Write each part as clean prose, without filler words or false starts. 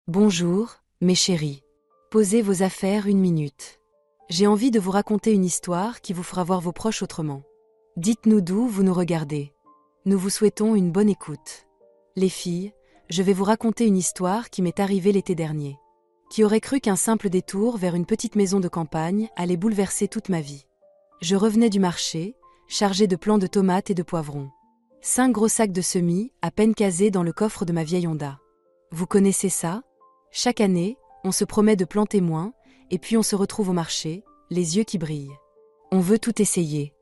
Bonjour, mes chéris. Posez vos affaires une minute. J'ai envie de vous raconter une histoire qui vous fera voir vos proches autrement. Dites-nous d'où vous nous regardez. Nous vous souhaitons une bonne écoute. Les filles, je vais vous raconter une histoire qui m'est arrivée l'été dernier. Qui aurait cru qu'un simple détour vers une petite maison de campagne allait bouleverser toute ma vie. Je revenais du marché, chargée de plants de tomates et de poivrons. 5 gros sacs de semis, à peine casés dans le coffre de ma vieille Honda. Vous connaissez ça ? Chaque année, on se promet de planter moins, et puis on se retrouve au marché, les yeux qui brillent. On veut tout essayer.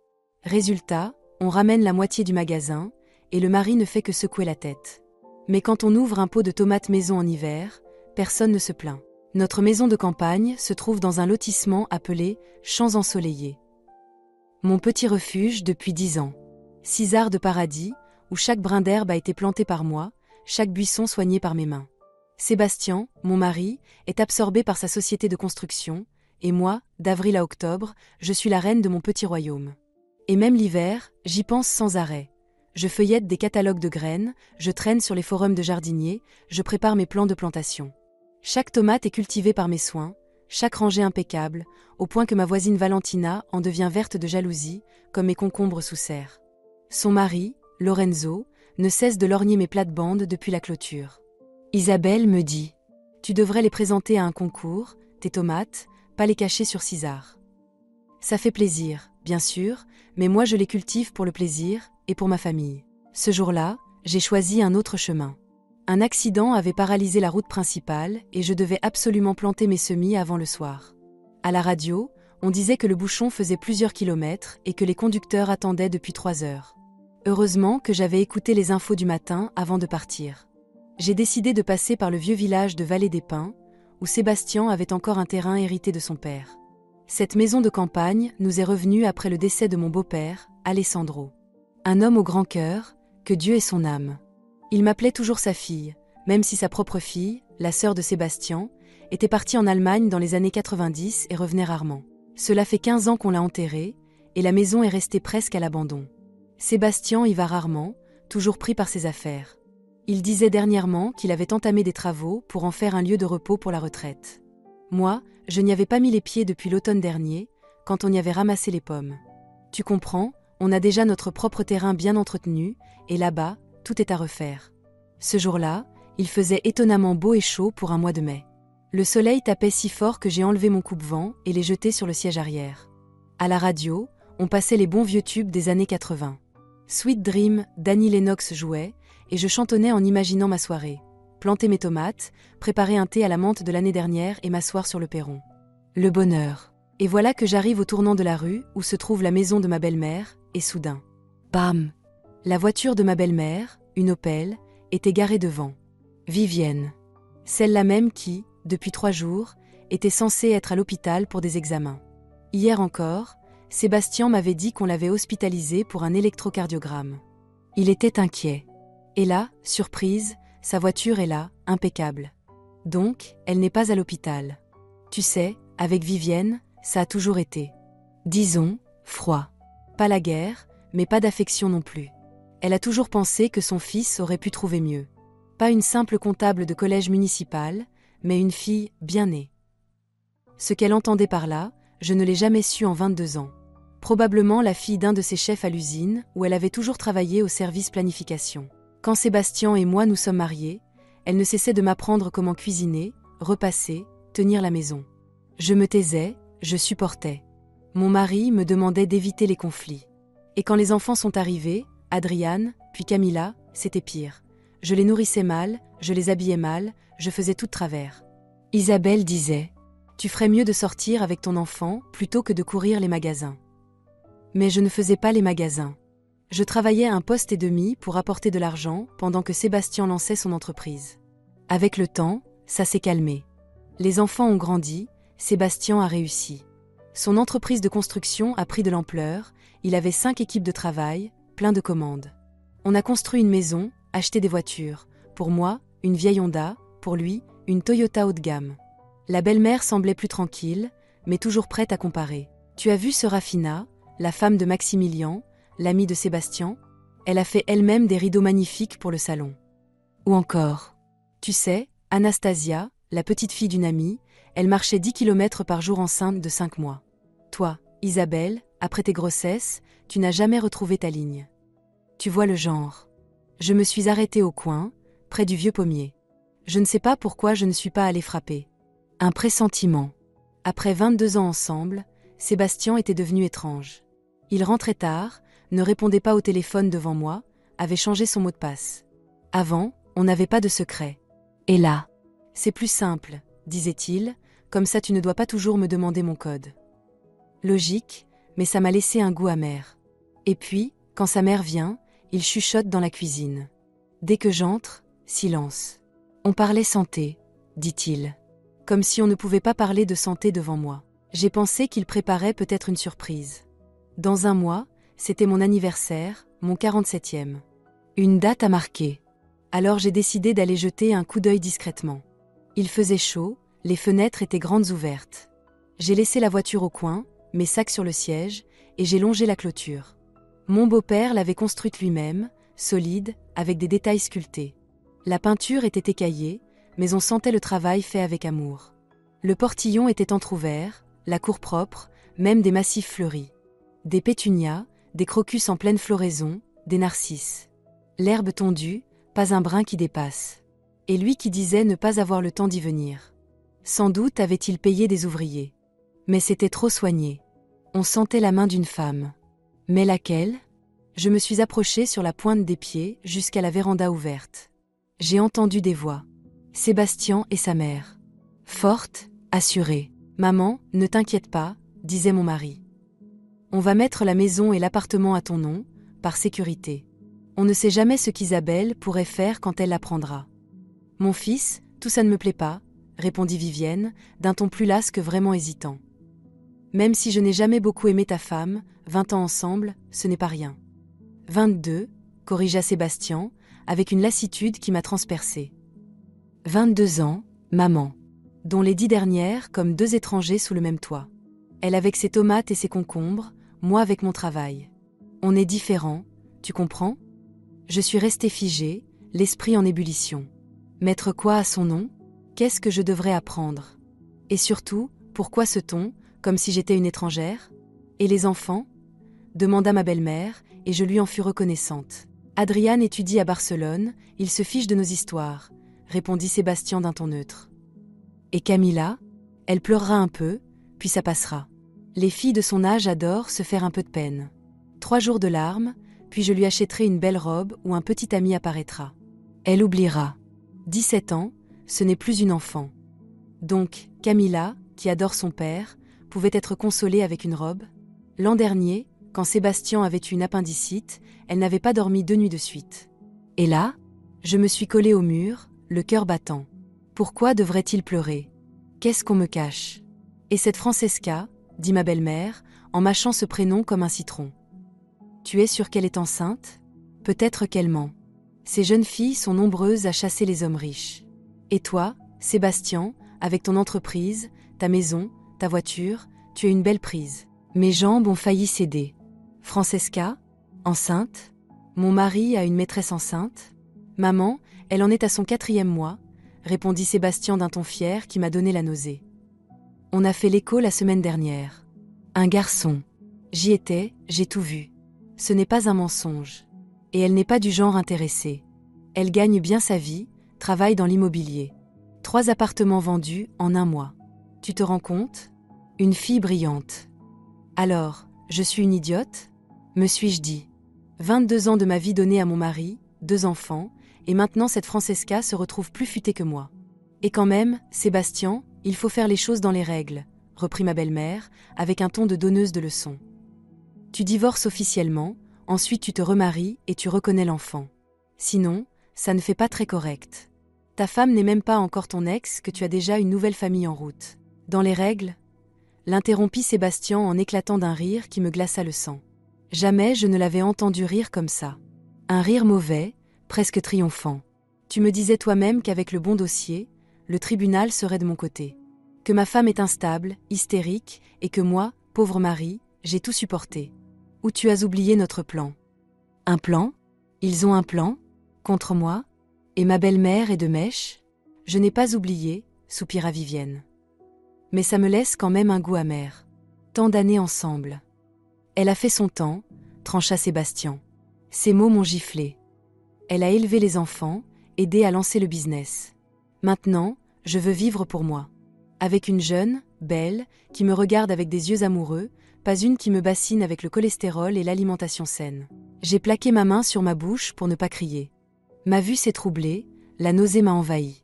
Résultat, on ramène la moitié du magasin, et le mari ne fait que secouer la tête. Mais quand on ouvre un pot de tomates maison en hiver, personne ne se plaint. Notre maison de campagne se trouve dans un lotissement appelé Champs ensoleillés. Mon petit refuge depuis 10 ans. 6 arts de paradis, où chaque brin d'herbe a été planté par moi, chaque buisson soigné par mes mains. Sébastien, mon mari, est absorbé par sa société de construction, et moi, d'avril à octobre, je suis la reine de mon petit royaume. Et même l'hiver, j'y pense sans arrêt. Je feuillette des catalogues de graines, je traîne sur les forums de jardiniers, je prépare mes plans de plantation. Chaque tomate est cultivée par mes soins, chaque rangée impeccable, au point que ma voisine Valentina en devient verte de jalousie, comme mes concombres sous serre. Son mari, Lorenzo, ne cesse de lorgner mes plates-bandes depuis la clôture. Isabelle me dit « Tu devrais les présenter à un concours, tes tomates, pas les cacher sur 6 arts. » Ça fait plaisir, bien sûr, mais moi je les cultive pour le plaisir et pour ma famille. Ce jour-là, j'ai choisi un autre chemin. Un accident avait paralysé la route principale et je devais absolument planter mes semis avant le soir. À la radio, on disait que le bouchon faisait plusieurs kilomètres et que les conducteurs attendaient depuis 3 heures. Heureusement que j'avais écouté les infos du matin avant de partir. J'ai décidé de passer par le vieux village de Vallée des Pins, où Sébastien avait encore un terrain hérité de son père. Cette maison de campagne nous est revenue après le décès de mon beau-père, Alessandro. Un homme au grand cœur, que Dieu ait son âme. Il m'appelait toujours sa fille, même si sa propre fille, la sœur de Sébastien, était partie en Allemagne dans les années 90 et revenait rarement. Cela fait 15 ans qu'on l'a enterrée, et la maison est restée presque à l'abandon. Sébastien y va rarement, toujours pris par ses affaires. Il disait dernièrement qu'il avait entamé des travaux pour en faire un lieu de repos pour la retraite. Moi, je n'y avais pas mis les pieds depuis l'automne dernier, quand on y avait ramassé les pommes. Tu comprends, on a déjà notre propre terrain bien entretenu, et là-bas, tout est à refaire. Ce jour-là, il faisait étonnamment beau et chaud pour un mois de mai. Le soleil tapait si fort que j'ai enlevé mon coupe-vent et l'ai jeté sur le siège arrière. À la radio, on passait les bons vieux tubes des années 80. Sweet Dream d'Annie Lennox jouait, et je chantonnais en imaginant ma soirée. Planter mes tomates, préparer un thé à la menthe de l'année dernière et m'asseoir sur le perron. Le bonheur. Et voilà que j'arrive au tournant de la rue où se trouve la maison de ma belle-mère, et soudain, bam! La voiture de ma belle-mère, une Opel, était garée devant. Vivienne. Celle-là même qui, depuis 3 jours, était censée être à l'hôpital pour des examens. Hier encore, Sébastien m'avait dit qu'on l'avait hospitalisée pour un électrocardiogramme. Il était inquiet. Et là, surprise, sa voiture est là, impeccable. Donc, elle n'est pas à l'hôpital. Tu sais, avec Vivienne, ça a toujours été. Disons, froid. Pas la guerre, mais pas d'affection non plus. Elle a toujours pensé que son fils aurait pu trouver mieux. Pas une simple comptable de collège municipal, mais une fille bien née. Ce qu'elle entendait par là, je ne l'ai jamais su en 22 ans. Probablement la fille d'un de ses chefs à l'usine, où elle avait toujours travaillé au service planification. Quand Sébastien et moi nous sommes mariés, elle ne cessait de m'apprendre comment cuisiner, repasser, tenir la maison. Je me taisais, je supportais. Mon mari me demandait d'éviter les conflits. Et quand les enfants sont arrivés, Adriane, puis Camilla, c'était pire. Je les nourrissais mal, je les habillais mal, je faisais tout de travers. Isabelle disait « Tu ferais mieux de sortir avec ton enfant plutôt que de courir les magasins. » Mais je ne faisais pas les magasins. Je travaillais à un poste et demi pour apporter de l'argent pendant que Sébastien lançait son entreprise. Avec le temps, ça s'est calmé. Les enfants ont grandi, Sébastien a réussi. Son entreprise de construction a pris de l'ampleur, il avait 5 équipes de travail, plein de commandes. On a construit une maison, acheté des voitures. Pour moi, une vieille Honda, pour lui, une Toyota haut de gamme. La belle-mère semblait plus tranquille, mais toujours prête à comparer. Tu as vu Serafina, la femme de Maximilien, l'amie de Sébastien? Elle a fait elle-même des rideaux magnifiques pour le salon. Ou encore, tu sais, Anastasia, la petite fille d'une amie, elle marchait 10 kilomètres par jour enceinte de 5 mois. Toi, Isabelle, après tes grossesses, tu n'as jamais retrouvé ta ligne. Tu vois le genre. Je me suis arrêtée au coin, près du vieux pommier. Je ne sais pas pourquoi je ne suis pas allée frapper. Un pressentiment. Après 22 ans ensemble, Sébastien était devenu étrange. Il rentrait tard, ne répondait pas au téléphone devant moi, avait changé son mot de passe. Avant, on n'avait pas de secret. Et là, c'est plus simple, disait-il, comme ça tu ne dois pas toujours me demander mon code. Logique, mais ça m'a laissé un goût amer. Et puis, quand sa mère vient, il chuchote dans la cuisine. Dès que j'entre, silence. On parlait santé, dit-il. Comme si on ne pouvait pas parler de santé devant moi. J'ai pensé qu'il préparait peut-être une surprise. Dans un mois, c'était mon anniversaire, mon 47e. Une date à marquer. Alors j'ai décidé d'aller jeter un coup d'œil discrètement. Il faisait chaud, les fenêtres étaient grandes ouvertes. J'ai laissé la voiture au coin, mes sacs sur le siège, et j'ai longé la clôture. Mon beau-père l'avait construite lui-même, solide, avec des détails sculptés. La peinture était écaillée, mais on sentait le travail fait avec amour. Le portillon était entrouvert, la cour propre, même des massifs fleuris. Des pétunias, des crocus en pleine floraison, des narcisses. L'herbe tondue, pas un brin qui dépasse. Et lui qui disait ne pas avoir le temps d'y venir. Sans doute avait-il payé des ouvriers. Mais c'était trop soigné. On sentait la main d'une femme. Mais laquelle ? Je me suis approchée sur la pointe des pieds jusqu'à la véranda ouverte. J'ai entendu des voix. Sébastien et sa mère. Forte, assurée. « Maman, ne t'inquiète pas », disait mon mari. « On va mettre la maison et l'appartement à ton nom, par sécurité. On ne sait jamais ce qu'Isabelle pourrait faire quand elle l'apprendra. »« Mon fils, tout ça ne me plaît pas », répondit Vivienne, d'un ton plus las que vraiment hésitant. « Même si je n'ai jamais beaucoup aimé ta femme, 20 ans ensemble, ce n'est pas rien. »« 22, corrigea Sébastien, avec une lassitude qui m'a transpercée. « 22 ans, maman. Dont les 10 dernières comme 2 étrangers sous le même toit. Elle avec ses tomates et ses concombres, moi avec mon travail. On est différents, tu comprends ? Je suis restée figée, l'esprit en ébullition. Mettre quoi à son nom ? Qu'est-ce que je devrais apprendre ? Et surtout, pourquoi ce ton, comme si j'étais une étrangère ? Et les enfants ? Demanda ma belle-mère, et je lui en fus reconnaissante. Adrian étudie à Barcelone, il se fiche de nos histoires, répondit Sébastien d'un ton neutre. Et Camilla ? Elle pleurera un peu, puis ça passera. Les filles de son âge adorent se faire un peu de peine. 3 jours de larmes, puis je lui achèterai une belle robe où un petit ami apparaîtra. Elle oubliera. 17 ans, ce n'est plus une enfant. Donc, Camilla, qui adore son père, pouvait être consolée avec une robe. L'an dernier, quand Sébastien avait eu une appendicite, elle n'avait pas dormi 2 nuits de suite. Et là, je me suis collée au mur, le cœur battant. Pourquoi devrait-il pleurer ? Qu'est-ce qu'on me cache ? Et cette Francesca, dit ma belle-mère, en mâchant ce prénom comme un citron. Tu es sûre qu'elle est enceinte ? Peut-être qu'elle ment. Ces jeunes filles sont nombreuses à chasser les hommes riches. Et toi, Sébastien, avec ton entreprise, ta maison, ta voiture, tu es une belle prise. Mes jambes ont failli céder. Francesca ? Enceinte ? Mon mari a une maîtresse enceinte ? Maman, elle en est à son 4e mois, répondit Sébastien d'un ton fier qui m'a donné la nausée. On a fait l'écho la semaine dernière. Un garçon. J'y étais, j'ai tout vu. Ce n'est pas un mensonge. Et elle n'est pas du genre intéressée. Elle gagne bien sa vie, travaille dans l'immobilier. 3 appartements vendus en 1 mois. Tu te rends compte ? Une fille brillante. Alors, je suis une idiote ? Me suis-je dit. 22 ans de ma vie donnée à mon mari, 2 enfants, et maintenant cette Francesca se retrouve plus futée que moi. Et quand même, Sébastien, il faut faire les choses dans les règles, reprit ma belle-mère, avec un ton de donneuse de leçons. Tu divorces officiellement, ensuite tu te remaries et tu reconnais l'enfant. Sinon, ça ne fait pas très correct. Ta femme n'est même pas encore ton ex que tu as déjà une nouvelle famille en route. Dans les règles ? L'interrompit Sébastien en éclatant d'un rire qui me glaça le sang. Jamais je ne l'avais entendu rire comme ça. Un rire mauvais, presque triomphant. Tu me disais toi-même qu'avec le bon dossier, le tribunal serait de mon côté. Que ma femme est instable, hystérique, et que moi, pauvre mari, j'ai tout supporté. Ou tu as oublié notre plan ? Un plan ? Ils ont un plan ? Contre moi ? Et ma belle-mère est de mèche ? Je n'ai pas oublié, soupira Vivienne. Mais ça me laisse quand même un goût amer. Tant d'années ensemble. Elle a fait son temps, trancha Sébastien. Ces mots m'ont giflé. Elle a élevé les enfants, aidé à lancer le business. Maintenant, je veux vivre pour moi. Avec une jeune, belle, qui me regarde avec des yeux amoureux, pas une qui me bassine avec le cholestérol et l'alimentation saine. J'ai plaqué ma main sur ma bouche pour ne pas crier. Ma vue s'est troublée, la nausée m'a envahi.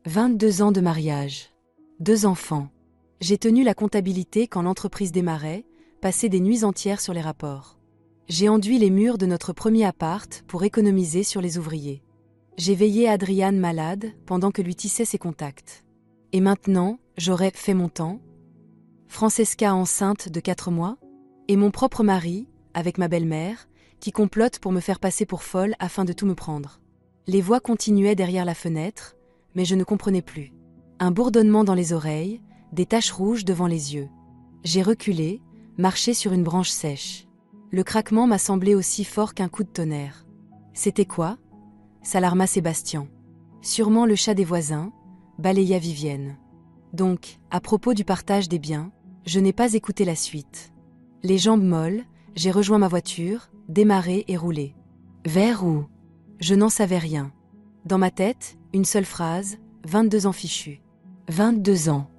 22 ans de mariage. 2 enfants. J'ai tenu la comptabilité quand l'entreprise démarrait, passé des nuits entières sur les rapports. J'ai enduit les murs de notre premier appart pour économiser sur les ouvriers. J'ai veillé Adriane malade pendant que lui tissait ses contacts. Et maintenant, j'aurais fait mon temps. Francesca enceinte de 4 mois, et mon propre mari, avec ma belle-mère, qui complote pour me faire passer pour folle afin de tout me prendre. Les voix continuaient derrière la fenêtre, mais je ne comprenais plus. Un bourdonnement dans les oreilles, des taches rouges devant les yeux. J'ai reculé, marché sur une branche sèche. Le craquement m'a semblé aussi fort qu'un coup de tonnerre. C'était quoi ? S'alarma Sébastien. Sûrement le chat des voisins, balaya Vivienne. Donc, à propos du partage des biens, je n'ai pas écouté la suite. Les jambes molles, j'ai rejoint ma voiture, démarré et roulé. Vers où ? Je n'en savais rien. Dans ma tête, une seule phrase, 22 ans fichus. 22 ans.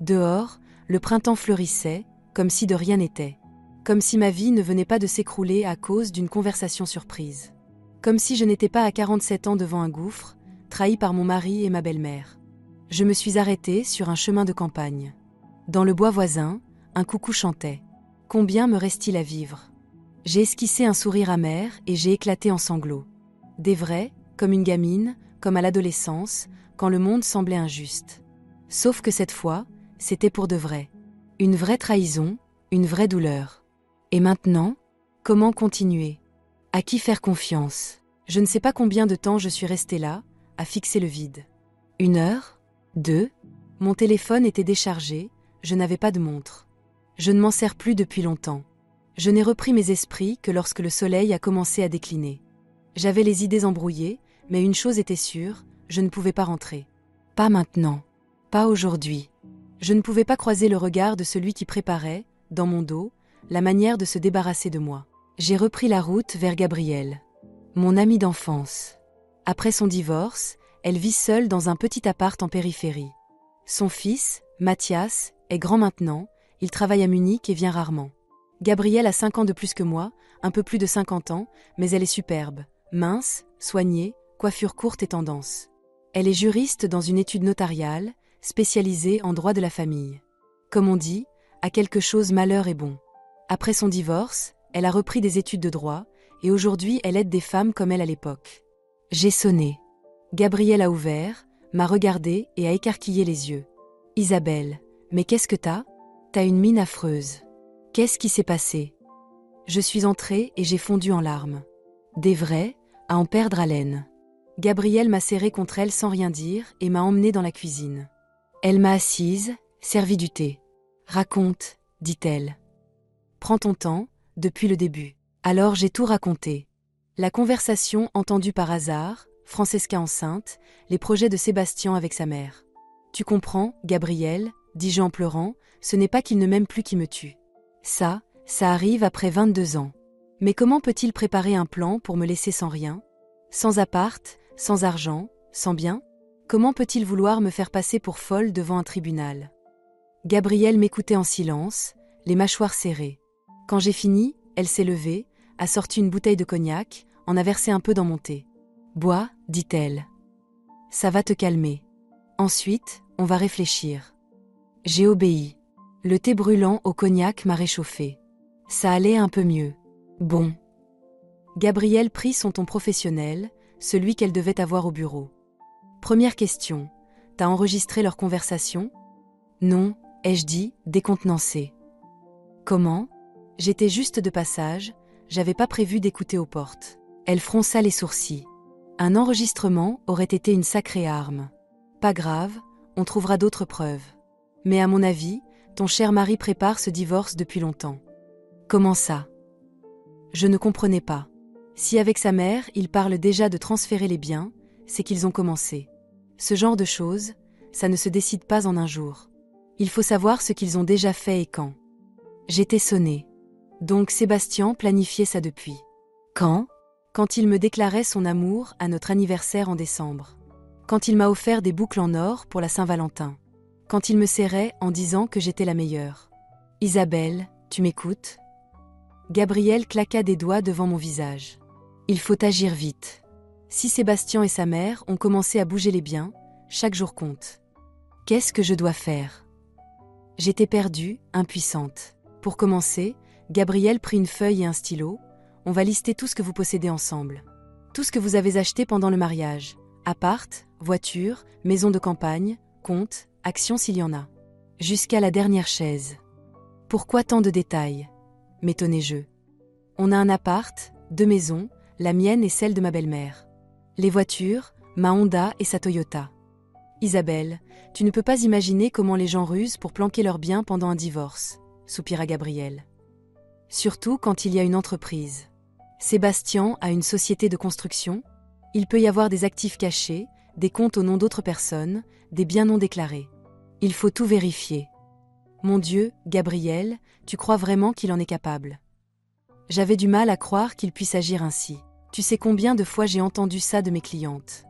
Dehors, le printemps fleurissait, comme si de rien n'était. Comme si ma vie ne venait pas de s'écrouler à cause d'une conversation surprise. Comme si je n'étais pas à 47 ans devant un gouffre, trahi par mon mari et ma belle-mère. Je me suis arrêtée sur un chemin de campagne. Dans le bois voisin, un coucou chantait. Combien me reste-t-il à vivre ? J'ai esquissé un sourire amer et j'ai éclaté en sanglots. Des vrais, comme une gamine, comme à l'adolescence, quand le monde semblait injuste. Sauf que cette fois, c'était pour de vrai. Une vraie trahison, une vraie douleur. Et maintenant, comment continuer ? À qui faire confiance ? Je ne sais pas combien de temps je suis restée là, à fixer le vide. 1 heure ? 2 ? Mon téléphone était déchargé, je n'avais pas de montre. Je ne m'en sers plus depuis longtemps. Je n'ai repris mes esprits que lorsque le soleil a commencé à décliner. J'avais les idées embrouillées, mais une chose était sûre, je ne pouvais pas rentrer. Pas maintenant. Pas aujourd'hui. Je ne pouvais pas croiser le regard de celui qui préparait, dans mon dos, la manière de se débarrasser de moi. J'ai repris la route vers Gabrielle. Mon amie d'enfance. Après son divorce, elle vit seule dans un petit appart en périphérie. Son fils, Mathias, est grand maintenant, il travaille à Munich et vient rarement. Gabrielle a 5 ans de plus que moi, un peu plus de 50 ans, mais elle est superbe, mince, soignée, coiffure courte et tendance. Elle est juriste dans une étude notariale, spécialisée en droit de la famille. Comme on dit, à quelque chose malheur est bon. Après son divorce, elle a repris des études de droit, et aujourd'hui elle aide des femmes comme elle à l'époque. J'ai sonné. Gabrielle a ouvert, m'a regardé et a écarquillé les yeux. « Isabelle, mais qu'est-ce que t'as ? T'as une mine affreuse. Qu'est-ce qui s'est passé ?» Je suis entrée et j'ai fondu en larmes. Des vrais, à en perdre haleine. Gabrielle m'a serrée contre elle sans rien dire et m'a emmenée dans la cuisine. Elle m'a assise, servi du thé. « Raconte, dit-elle. Prends ton temps, depuis le début. » Alors j'ai tout raconté. La conversation entendue par hasard, Francesca enceinte, les projets de Sébastien avec sa mère. « Tu comprends, Gabrielle, dis-je en pleurant, ce n'est pas qu'il ne m'aime plus qui me tue. Ça arrive après 22 ans. Mais comment peut-il préparer un plan pour me laisser sans rien ? Sans appart, sans argent, sans bien ? Comment peut-il vouloir me faire passer pour folle devant un tribunal ? » Gabrielle m'écoutait en silence, les mâchoires serrées. Quand j'ai fini, elle s'est levée, a sorti une bouteille de cognac, en a versé un peu dans mon thé. « Bois, dit-elle. Ça va te calmer. Ensuite, on va réfléchir. » J'ai obéi. Le thé brûlant au cognac m'a réchauffé. Ça allait un peu mieux. Bon. Gabrielle prit son ton professionnel, celui qu'elle devait avoir au bureau. Première question. T'as enregistré leur conversation ? Non, ai-je dit, décontenancée. Comment ? J'étais juste de passage, j'avais pas prévu d'écouter aux portes. Elle fronça les sourcils. Un enregistrement aurait été une sacrée arme. Pas grave, on trouvera d'autres preuves. Mais à mon avis, ton cher mari prépare ce divorce depuis longtemps. Comment ça ? Je ne comprenais pas. Si avec sa mère, il parle déjà de transférer les biens, c'est qu'ils ont commencé. Ce genre de choses, ça ne se décide pas en un jour. Il faut savoir ce qu'ils ont déjà fait et quand. J'étais sonnée. Donc Sébastien planifiait ça depuis. Quand? Quand il me déclarait son amour à notre anniversaire en décembre. Quand il m'a offert des boucles en or pour la Saint-Valentin. Quand il me serrait en disant que j'étais la meilleure. Isabelle, tu m'écoutes? Gabriel claqua des doigts devant mon visage. Il faut agir vite. Si Sébastien et sa mère ont commencé à bouger les biens, chaque jour compte. Qu'est-ce que je dois faire? J'étais perdue, impuissante. Pour commencer, Gabriel prit une feuille et un stylo. On va lister tout ce que vous possédez ensemble. Tout ce que vous avez acheté pendant le mariage. Appart, voiture, maison de campagne, compte, actions s'il y en a. Jusqu'à la dernière chaise. Pourquoi tant de détails? M'étonnais-je. On a un appart, 2 maisons, la mienne et celle de ma belle-mère. Les voitures, ma Honda et sa Toyota. Isabelle, tu ne peux pas imaginer comment les gens rusent pour planquer leurs biens pendant un divorce, soupira Gabriel. Surtout quand il y a une entreprise. Sébastien a une société de construction. Il peut y avoir des actifs cachés, des comptes au nom d'autres personnes, des biens non déclarés. Il faut tout vérifier. Mon Dieu, Gabriel, tu crois vraiment qu'il en est capable? J'avais du mal à croire qu'il puisse agir ainsi. Tu sais combien de fois j'ai entendu ça de mes clientes?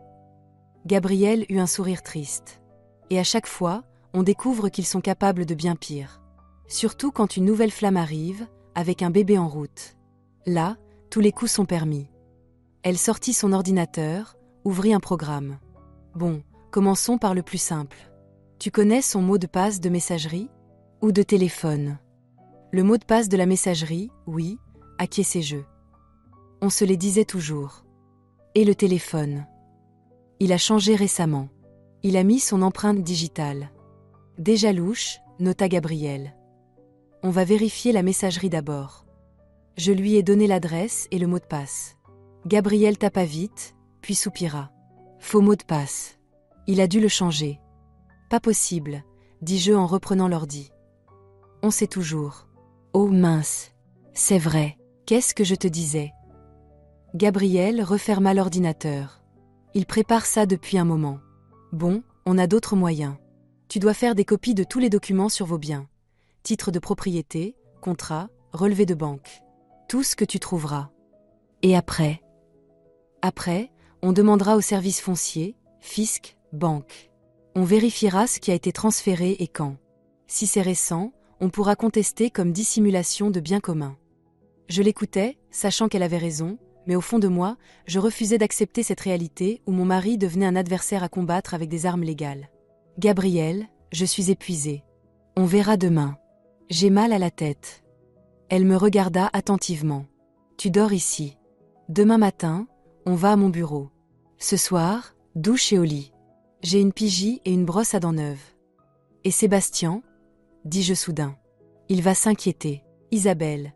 Gabriel eut un sourire triste. Et à chaque fois, on découvre qu'ils sont capables de bien pire. Surtout quand une nouvelle flamme arrive, avec un bébé en route. Là, tous les coups sont permis. Elle sortit son ordinateur, ouvrit un programme. Bon, commençons par le plus simple. Tu connais son mot de passe de messagerie? Ou de téléphone? Le mot de passe de la messagerie, oui, acquiesçais-je. On se les disait toujours. Et le téléphone? Il a changé récemment. Il a mis son empreinte digitale. Déjà louche, nota Gabriel. On va vérifier la messagerie d'abord. Je lui ai donné l'adresse et le mot de passe. Gabriel tapa vite, puis soupira. Faux mot de passe. Il a dû le changer. Pas possible, dis-je en reprenant l'ordi. On sait toujours. Oh mince. C'est vrai. Qu'est-ce que je te disais? Gabriel referma l'ordinateur. Il prépare ça depuis un moment. Bon, on a d'autres moyens. Tu dois faire des copies de tous les documents sur vos biens. Titre de propriété, contrat, relevé de banque. Tout ce que tu trouveras. Et après? Après, on demandera au service foncier, fisc, banque. On vérifiera ce qui a été transféré et quand. Si c'est récent, on pourra contester comme dissimulation de biens communs. Je l'écoutais, sachant qu'elle avait raison, mais au fond de moi, je refusais d'accepter cette réalité où mon mari devenait un adversaire à combattre avec des armes légales. Gabriel, je suis épuisée. On verra demain. J'ai mal à la tête. Elle me regarda attentivement. Tu dors ici. Demain matin, on va à mon bureau. Ce soir, douche et au lit. J'ai une pigie et une brosse à dents neuves. Et Sébastien? Dis-je soudain. Il va s'inquiéter. Isabelle,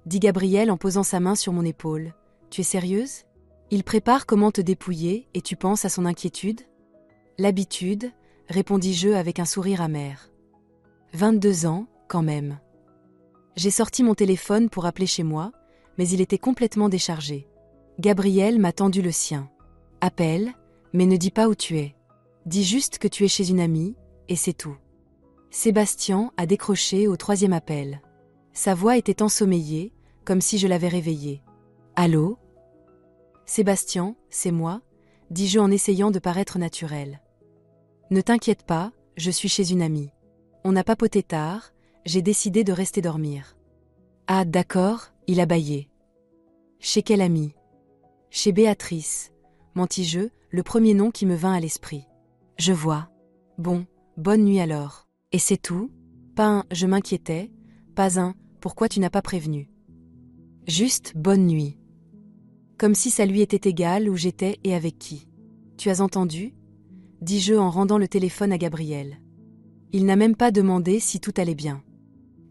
dit Gabriel en posant sa main sur mon épaule. Tu es sérieuse? Il prépare comment te dépouiller et tu penses à son inquiétude? L'habitude, répondis-je avec un sourire amer. 22 ans, quand même. J'ai sorti mon téléphone pour appeler chez moi, mais il était complètement déchargé. Gabriel m'a tendu le sien. Appelle, mais ne dis pas où tu es. Dis juste que tu es chez une amie, et c'est tout. Sébastien a décroché au 3e appel. Sa voix était ensommeillée, comme si je l'avais réveillé. Allô? Sébastien, c'est moi, dis-je en essayant de paraître naturel. Ne t'inquiète pas, je suis chez une amie. On n'a pas papoté tard, j'ai décidé de rester dormir. Ah d'accord, il a bâillé. Chez quelle amie? Chez Béatrice, mentis-je, le premier nom qui me vint à l'esprit. Je vois. Bon, bonne nuit alors. Et c'est tout? Pas un « je m'inquiétais », pas un « pourquoi tu n'as pas prévenu ». Juste bonne nuit. Comme si ça lui était égal où j'étais et avec qui. Tu as entendu? Dis-je en rendant le téléphone à Gabriel. Il n'a même pas demandé si tout allait bien.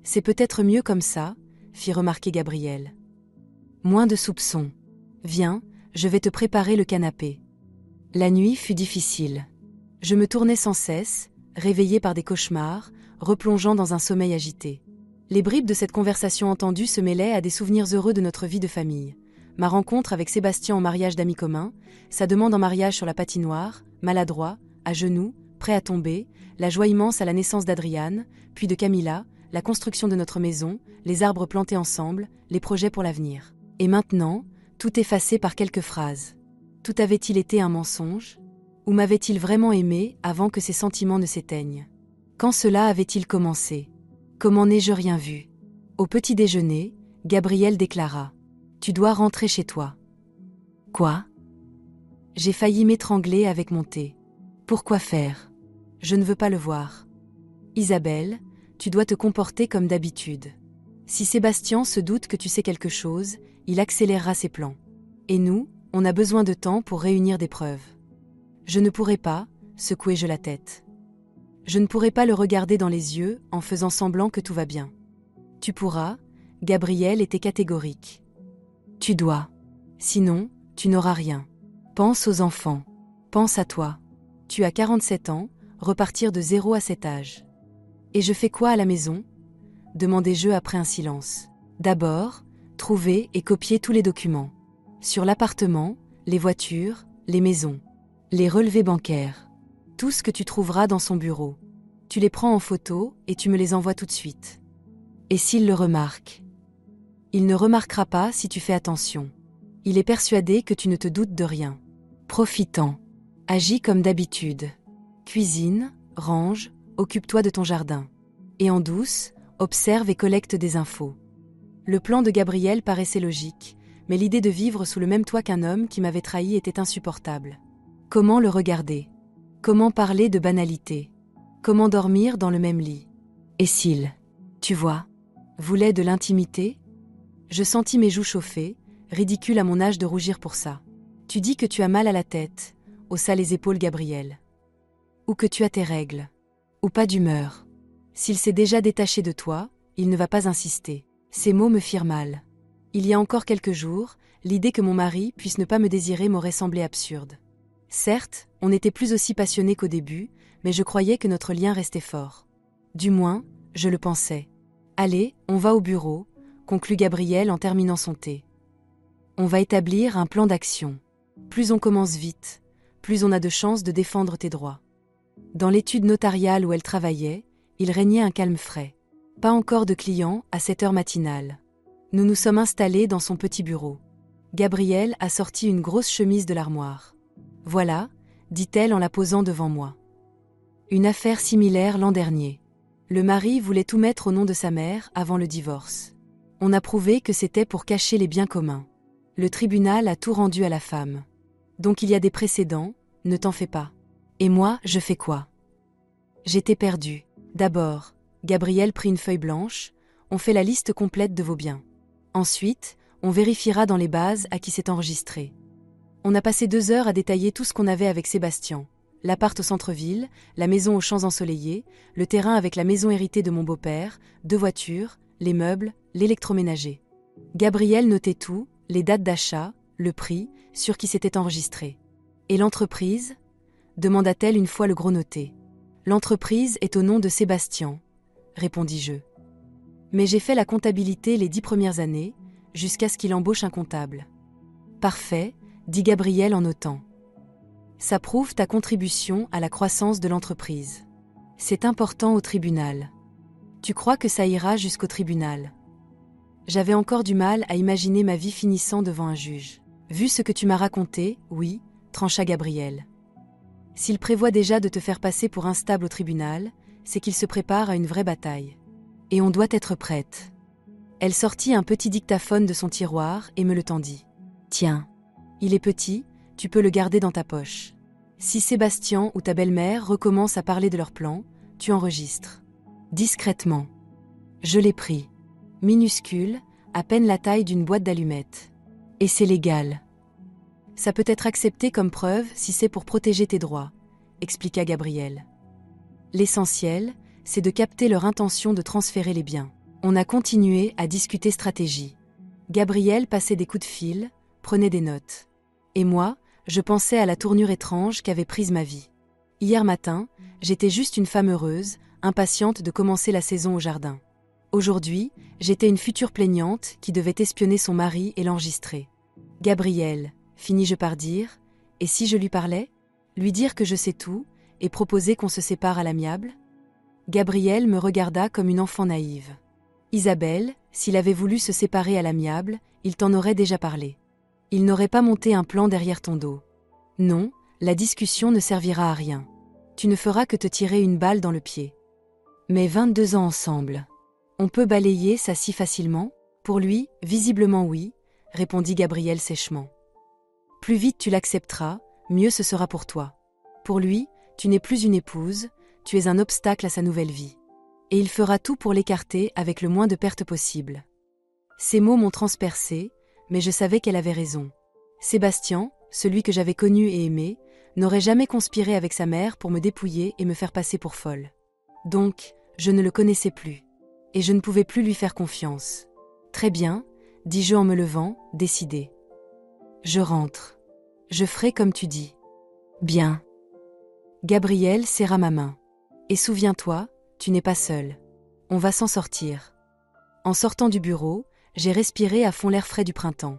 C'est peut-être mieux comme ça, fit remarquer Gabriel. Moins de soupçons. Viens, je vais te préparer le canapé. La nuit fut difficile. Je me tournais sans cesse, réveillée par des cauchemars, replongeant dans un sommeil agité. Les bribes de cette conversation entendue se mêlaient à des souvenirs heureux de notre vie de famille. Ma rencontre avec Sébastien en mariage d'amis communs, sa demande en mariage sur la patinoire, maladroit, à genoux, prêt à tomber, la joie immense à la naissance d'Adriane, puis de Camilla, la construction de notre maison, les arbres plantés ensemble, les projets pour l'avenir. Et maintenant, tout effacé par quelques phrases. Tout avait-il été un mensonge? Ou m'avait-il vraiment aimé avant que ses sentiments ne s'éteignent? Quand cela avait-il commencé? Comment n'ai-je rien vu? Au petit déjeuner, Gabriel déclara: « Tu dois rentrer chez toi. » Quoi? J'ai failli m'étrangler avec mon thé. Pourquoi faire? Je ne veux pas le voir. Isabelle, tu dois te comporter comme d'habitude. Si Sébastien se doute que tu sais quelque chose, il accélérera ses plans. Et nous, on a besoin de temps pour réunir des preuves. Je ne pourrai pas, secouai-je la tête. Je ne pourrai pas le regarder dans les yeux en faisant semblant que tout va bien. Tu pourras, Gabriel était catégorique. Tu dois. Sinon, tu n'auras rien. Pense aux enfants. Pense à toi. Tu as 47 ans, repartir de 0 à cet âge. Et je fais quoi à la maison? Demandai-je après un silence. D'abord, trouver et copier tous les documents. Sur l'appartement, les voitures, les maisons, les relevés bancaires. Tout ce que tu trouveras dans son bureau. Tu les prends en photo et tu me les envoies tout de suite. Et s'il le remarque? Il ne remarquera pas si tu fais attention. Il est persuadé que tu ne te doutes de rien. Profitant. Agis comme d'habitude. Cuisine, range, occupe-toi de ton jardin. Et en douce, observe et collecte des infos. Le plan de Gabriel paraissait logique, mais l'idée de vivre sous le même toit qu'un homme qui m'avait trahi était insupportable. Comment le regarder? Comment parler de banalité? Comment dormir dans le même lit? Et s'il, tu vois, voulait de l'intimité? Je sentis mes joues chauffer, ridicule à mon âge de rougir pour ça. Tu dis que tu as mal à la tête, haussa les épaules Gabriel. Ou que tu as tes règles. Ou pas d'humeur. S'il s'est déjà détaché de toi, il ne va pas insister. Ces mots me firent mal. Il y a encore quelques jours, l'idée que mon mari puisse ne pas me désirer m'aurait semblé absurde. Certes, on n'était plus aussi passionnés qu'au début, mais je croyais que notre lien restait fort. Du moins, je le pensais. Allez, on va au bureau, conclut Gabriel en terminant son thé. On va établir un plan d'action. Plus on commence vite, plus on a de chances de défendre tes droits. Dans l'étude notariale où elle travaillait, il régnait un calme frais. Pas encore de clients à 7 heures matinales. Nous nous sommes installés dans son petit bureau. Gabrielle a sorti une grosse chemise de l'armoire. Voilà, dit-elle en la posant devant moi. Une affaire similaire l'an dernier. Le mari voulait tout mettre au nom de sa mère avant le divorce. On a prouvé que c'était pour cacher les biens communs. Le tribunal a tout rendu à la femme. Donc il y a des précédents, ne t'en fais pas. Et moi, je fais quoi? J'étais perdue. D'abord, Gabriel prit une feuille blanche, on fait la liste complète de vos biens. Ensuite, on vérifiera dans les bases à qui c'est enregistré. On a passé 2 heures à détailler tout ce qu'on avait avec Sébastien. L'appart au centre-ville, la maison aux champs ensoleillés, le terrain avec la maison héritée de mon beau-père, 2 voitures, les meubles, l'électroménager. Gabriel notait tout, les dates d'achat, le prix, sur qui s'était enregistré. Et l'entreprise? Demanda-t-elle une fois le gros noté. L'entreprise est au nom de Sébastien, répondis-je. Mais j'ai fait la comptabilité les 10 premières années, jusqu'à ce qu'il embauche un comptable. Parfait, dit Gabriel en notant. Ça prouve ta contribution à la croissance de l'entreprise. C'est important au tribunal. Tu crois que ça ira jusqu'au tribunal? J'avais encore du mal à imaginer ma vie finissant devant un juge. Vu ce que tu m'as raconté, oui, trancha Gabriel. S'il prévoit déjà de te faire passer pour instable au tribunal, c'est qu'il se prépare à une vraie bataille. Et on doit être prête. Elle sortit un petit dictaphone de son tiroir et me le tendit. Tiens, il est petit, tu peux le garder dans ta poche. Si Sébastien ou ta belle-mère recommencent à parler de leur plan, tu enregistres. Discrètement. Je l'ai pris. Minuscule, à peine la taille d'une boîte d'allumettes. Et c'est légal. Ça peut être accepté comme preuve si c'est pour protéger tes droits, expliqua Gabriel. L'essentiel, c'est de capter leur intention de transférer les biens. On a continué à discuter stratégie. Gabriel passait des coups de fil, prenait des notes. Et moi, je pensais à la tournure étrange qu'avait prise ma vie. Hier matin, j'étais juste une femme heureuse, impatiente de commencer la saison au jardin. Aujourd'hui, j'étais une future plaignante qui devait espionner son mari et l'enregistrer. Gabriel, finis-je par dire, et si je lui parlais? Lui dire que je sais tout, et proposer qu'on se sépare à l'amiable ? Gabriel me regarda comme une enfant naïve. Isabelle, s'il avait voulu se séparer à l'amiable, il t'en aurait déjà parlé. Il n'aurait pas monté un plan derrière ton dos. Non, la discussion ne servira à rien. Tu ne feras que te tirer une balle dans le pied. Mais 22 ans ensemble. On peut balayer ça si facilement ? Pour lui, visiblement oui, répondit Gabriel sèchement. Plus vite tu l'accepteras, mieux ce sera pour toi. Pour lui, tu n'es plus une épouse, tu es un obstacle à sa nouvelle vie. Et il fera tout pour l'écarter avec le moins de pertes possible. Ces mots m'ont transpercé, mais je savais qu'elle avait raison. Sébastien, celui que j'avais connu et aimé, n'aurait jamais conspiré avec sa mère pour me dépouiller et me faire passer pour folle. Donc, je ne le connaissais plus. Et je ne pouvais plus lui faire confiance. Très bien, dis-je en me levant, décidé. Je rentre. Je ferai comme tu dis. Bien. Gabriel serra ma main. Et souviens-toi, tu n'es pas seul. On va s'en sortir. En sortant du bureau, j'ai respiré à fond l'air frais du printemps.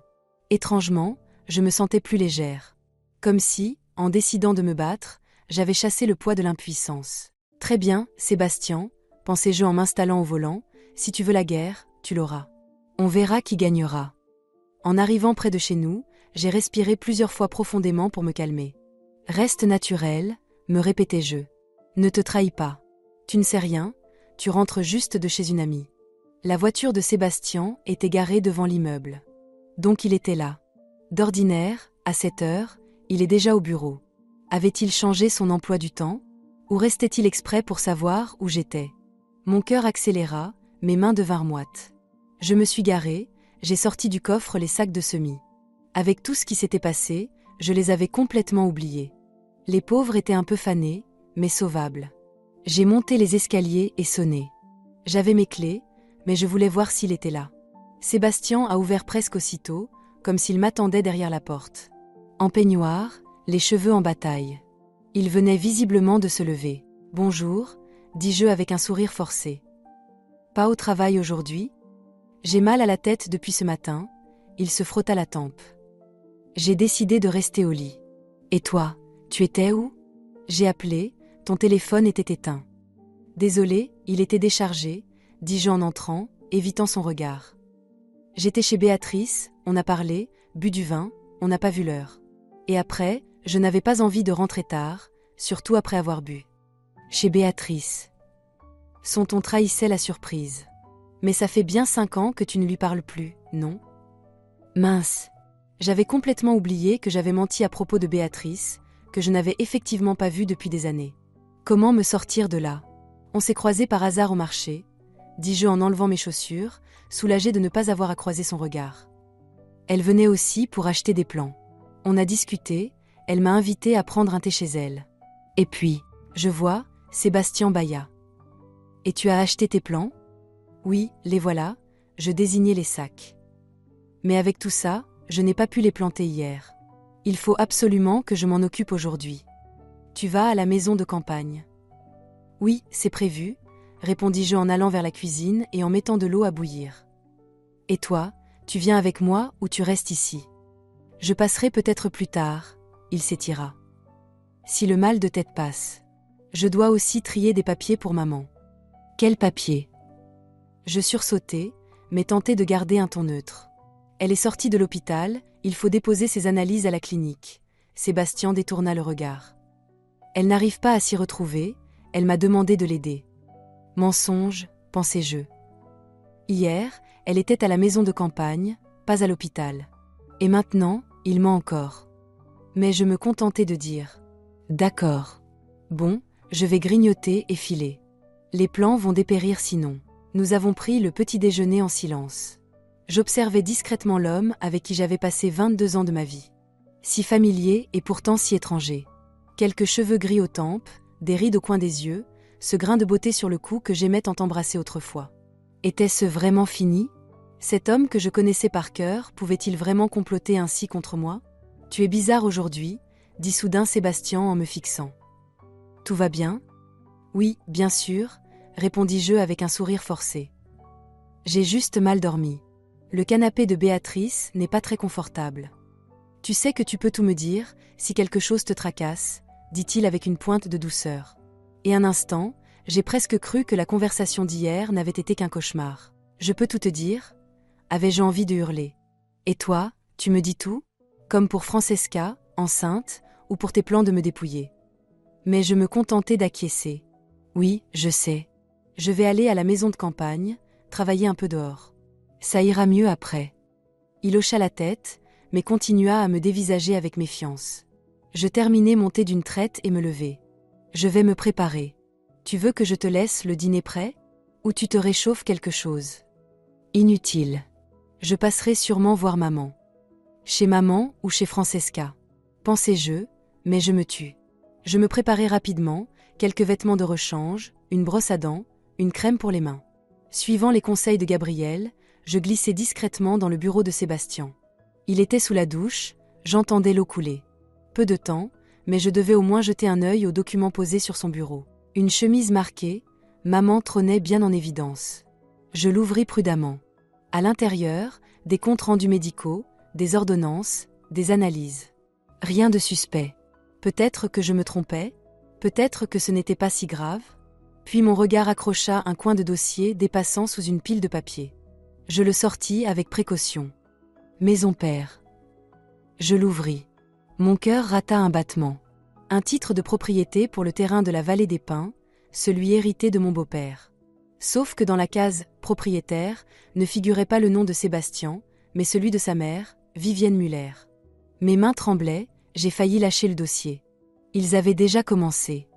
Étrangement, je me sentais plus légère. Comme si, en décidant de me battre, j'avais chassé le poids de l'impuissance. Très bien, Sébastien, pensais-je en m'installant au volant, si tu veux la guerre, tu l'auras. On verra qui gagnera. En arrivant près de chez nous, j'ai respiré plusieurs fois profondément pour me calmer. Reste naturel, me répétais-je. Ne te trahis pas. Tu ne sais rien, tu rentres juste de chez une amie. La voiture de Sébastien était garée devant l'immeuble. Donc il était là. D'ordinaire, à 7 heures, il est déjà au bureau. Avait-il changé son emploi du temps ? Ou restait-il exprès pour savoir où j'étais ? Mon cœur accéléra, mes mains devinrent moites. Je me suis garée, j'ai sorti du coffre les sacs de semis. Avec tout ce qui s'était passé, je les avais complètement oubliés. Les pauvres étaient un peu fanés, mais sauvables. J'ai monté les escaliers et sonné. J'avais mes clés, mais je voulais voir s'il était là. Sébastien a ouvert presque aussitôt, comme s'il m'attendait derrière la porte. En peignoir, les cheveux en bataille. Il venait visiblement de se lever. « Bonjour », dis-je avec un sourire forcé. « Pas au travail aujourd'hui ? J'ai mal à la tête depuis ce matin. » Il se frotta la tempe. J'ai décidé de rester au lit. « Et toi, tu étais où ? » J'ai appelé, ton téléphone était éteint. « Désolé, il était déchargé », dis-je en entrant, évitant son regard. J'étais chez Béatrice, on a parlé, bu du vin, on n'a pas vu l'heure. Et après, je n'avais pas envie de rentrer tard, surtout après avoir bu. Chez Béatrice. Son ton trahissait la surprise. Mais ça fait bien 5 ans que tu ne lui parles plus, non ? Mince. J'avais complètement oublié que j'avais menti à propos de Béatrice, que je n'avais effectivement pas vue depuis des années. Comment me sortir de là ? On s'est croisés par hasard au marché, dis-je en enlevant mes chaussures, soulagée de ne pas avoir à croiser son regard. Elle venait aussi pour acheter des plants. On a discuté, elle m'a invité à prendre un thé chez elle. Et puis, je vois, Sébastien bâilla. « Et tu as acheté tes plants ? » ?»« Oui, les voilà, je désignais les sacs. Mais avec tout ça, je n'ai pas pu les planter hier. Il faut absolument que je m'en occupe aujourd'hui. Tu vas à la maison de campagne ? » ?»« Oui, c'est prévu, » répondis-je en allant vers la cuisine et en mettant de l'eau à bouillir. « Et toi, tu viens avec moi ou tu restes ici ? » ?»« Je passerai peut-être plus tard. » Il s'étira. « Si le mal de tête passe. Je dois aussi trier des papiers pour maman. » « Quel papier ? » Je sursautai, mais tentai de garder un ton neutre. Elle est sortie de l'hôpital, il faut déposer ses analyses à la clinique. Sébastien détourna le regard. Elle n'arrive pas à s'y retrouver, elle m'a demandé de l'aider. Mensonge, pensai-je. Hier, elle était à la maison de campagne, pas à l'hôpital. Et maintenant, il ment encore. Mais je me contentais de dire « D'accord. Bon, je vais grignoter et filer. Les plans vont dépérir sinon. » Nous avons pris le petit déjeuner en silence. J'observais discrètement l'homme avec qui j'avais passé 22 ans de ma vie. Si familier et pourtant si étranger. Quelques cheveux gris aux tempes, des rides au coin des yeux, ce grain de beauté sur le cou que j'aimais tant embrasser autrefois. Était-ce vraiment fini ? Cet homme que je connaissais par cœur pouvait-il vraiment comploter ainsi contre moi ? « Tu es bizarre aujourd'hui, » dit soudain Sébastien en me fixant. « Tout va bien ? » « Oui, bien sûr, » répondis-je avec un sourire forcé. J'ai juste mal dormi. Le canapé de Béatrice n'est pas très confortable. Tu sais que tu peux tout me dire, si quelque chose te tracasse, dit-il avec une pointe de douceur. Et un instant, j'ai presque cru que la conversation d'hier n'avait été qu'un cauchemar. Je peux tout te dire ? Avais-je envie de hurler. Et toi, tu me dis tout ? Comme pour Francesca, enceinte, ou pour tes plans de me dépouiller. Mais je me contentais d'acquiescer. Oui, je sais. Je vais aller à la maison de campagne, travailler un peu dehors. Ça ira mieux après. Il hocha la tête, mais continua à me dévisager avec méfiance. Je terminai mon thé d'une traite et me levai. Je vais me préparer. Tu veux que je te laisse le dîner prêt ? Ou tu te réchauffes quelque chose ? Inutile. Je passerai sûrement voir maman. Chez maman ou chez Francesca. Pensais-je, mais je me tue. Je me préparai rapidement, quelques vêtements de rechange, une brosse à dents, une crème pour les mains. Suivant les conseils de Gabriel, je glissai discrètement dans le bureau de Sébastien. Il était sous la douche, j'entendais l'eau couler. Peu de temps, mais je devais au moins jeter un œil aux documents posés sur son bureau. Une chemise marquée, maman trônait bien en évidence. Je l'ouvris prudemment. À l'intérieur, des comptes rendus médicaux, des ordonnances, des analyses. Rien de suspect. Peut-être que je me trompais, peut-être que ce n'était pas si grave. Puis mon regard accrocha un coin de dossier dépassant sous une pile de papier. Je le sortis avec précaution. Maison père. Je l'ouvris. Mon cœur rata un battement. Un titre de propriété pour le terrain de la vallée des Pins, celui hérité de mon beau-père. Sauf que dans la case « propriétaire » ne figurait pas le nom de Sébastien, mais celui de sa mère, Vivienne Muller. Mes mains tremblaient, j'ai failli lâcher le dossier. Ils avaient déjà commencé.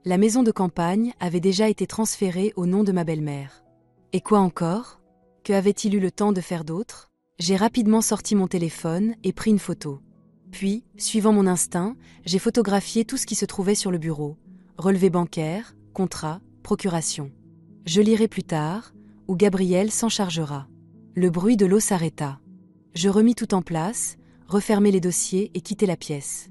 La maison de campagne avait déjà été transférée au nom de ma belle-mère. Et quoi encore ? Que avait-il eu le temps de faire d'autre ? J'ai rapidement sorti mon téléphone et pris une photo. Puis, suivant mon instinct, j'ai photographié tout ce qui se trouvait sur le bureau. Relevé bancaire, contrat, procuration. Je lirai plus tard, où Gabriel s'en chargera. Le bruit de l'eau s'arrêta. Je remis tout en place, refermai les dossiers et quittai la pièce.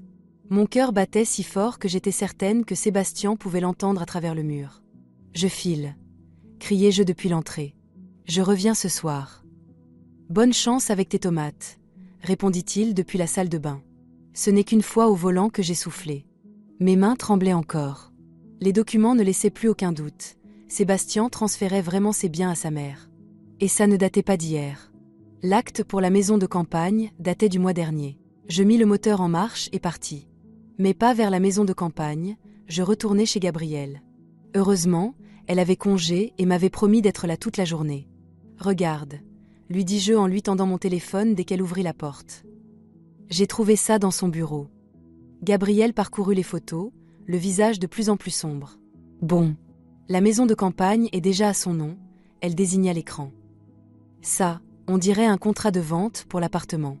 Mon cœur battait si fort que j'étais certaine que Sébastien pouvait l'entendre à travers le mur. « Je file », criai-je depuis l'entrée. « Je reviens ce soir. »« Bonne chance avec tes tomates », répondit-il depuis la salle de bain. Ce n'est qu'une fois au volant que j'ai soufflé. Mes mains tremblaient encore. Les documents ne laissaient plus aucun doute. Sébastien transférait vraiment ses biens à sa mère. Et ça ne datait pas d'hier. L'acte pour la maison de campagne datait du mois dernier. Je mis le moteur en marche et partis. Mais pas vers la maison de campagne, je retournai chez Gabriel. Heureusement, elle avait congé et m'avait promis d'être là toute la journée. « Regarde », lui dis-je en lui tendant mon téléphone dès qu'elle ouvrit la porte. J'ai trouvé ça dans son bureau. Gabriel parcourut les photos, le visage de plus en plus sombre. « Bon, la maison de campagne est déjà à son nom », elle désigna l'écran. « Ça, on dirait un contrat de vente pour l'appartement. »«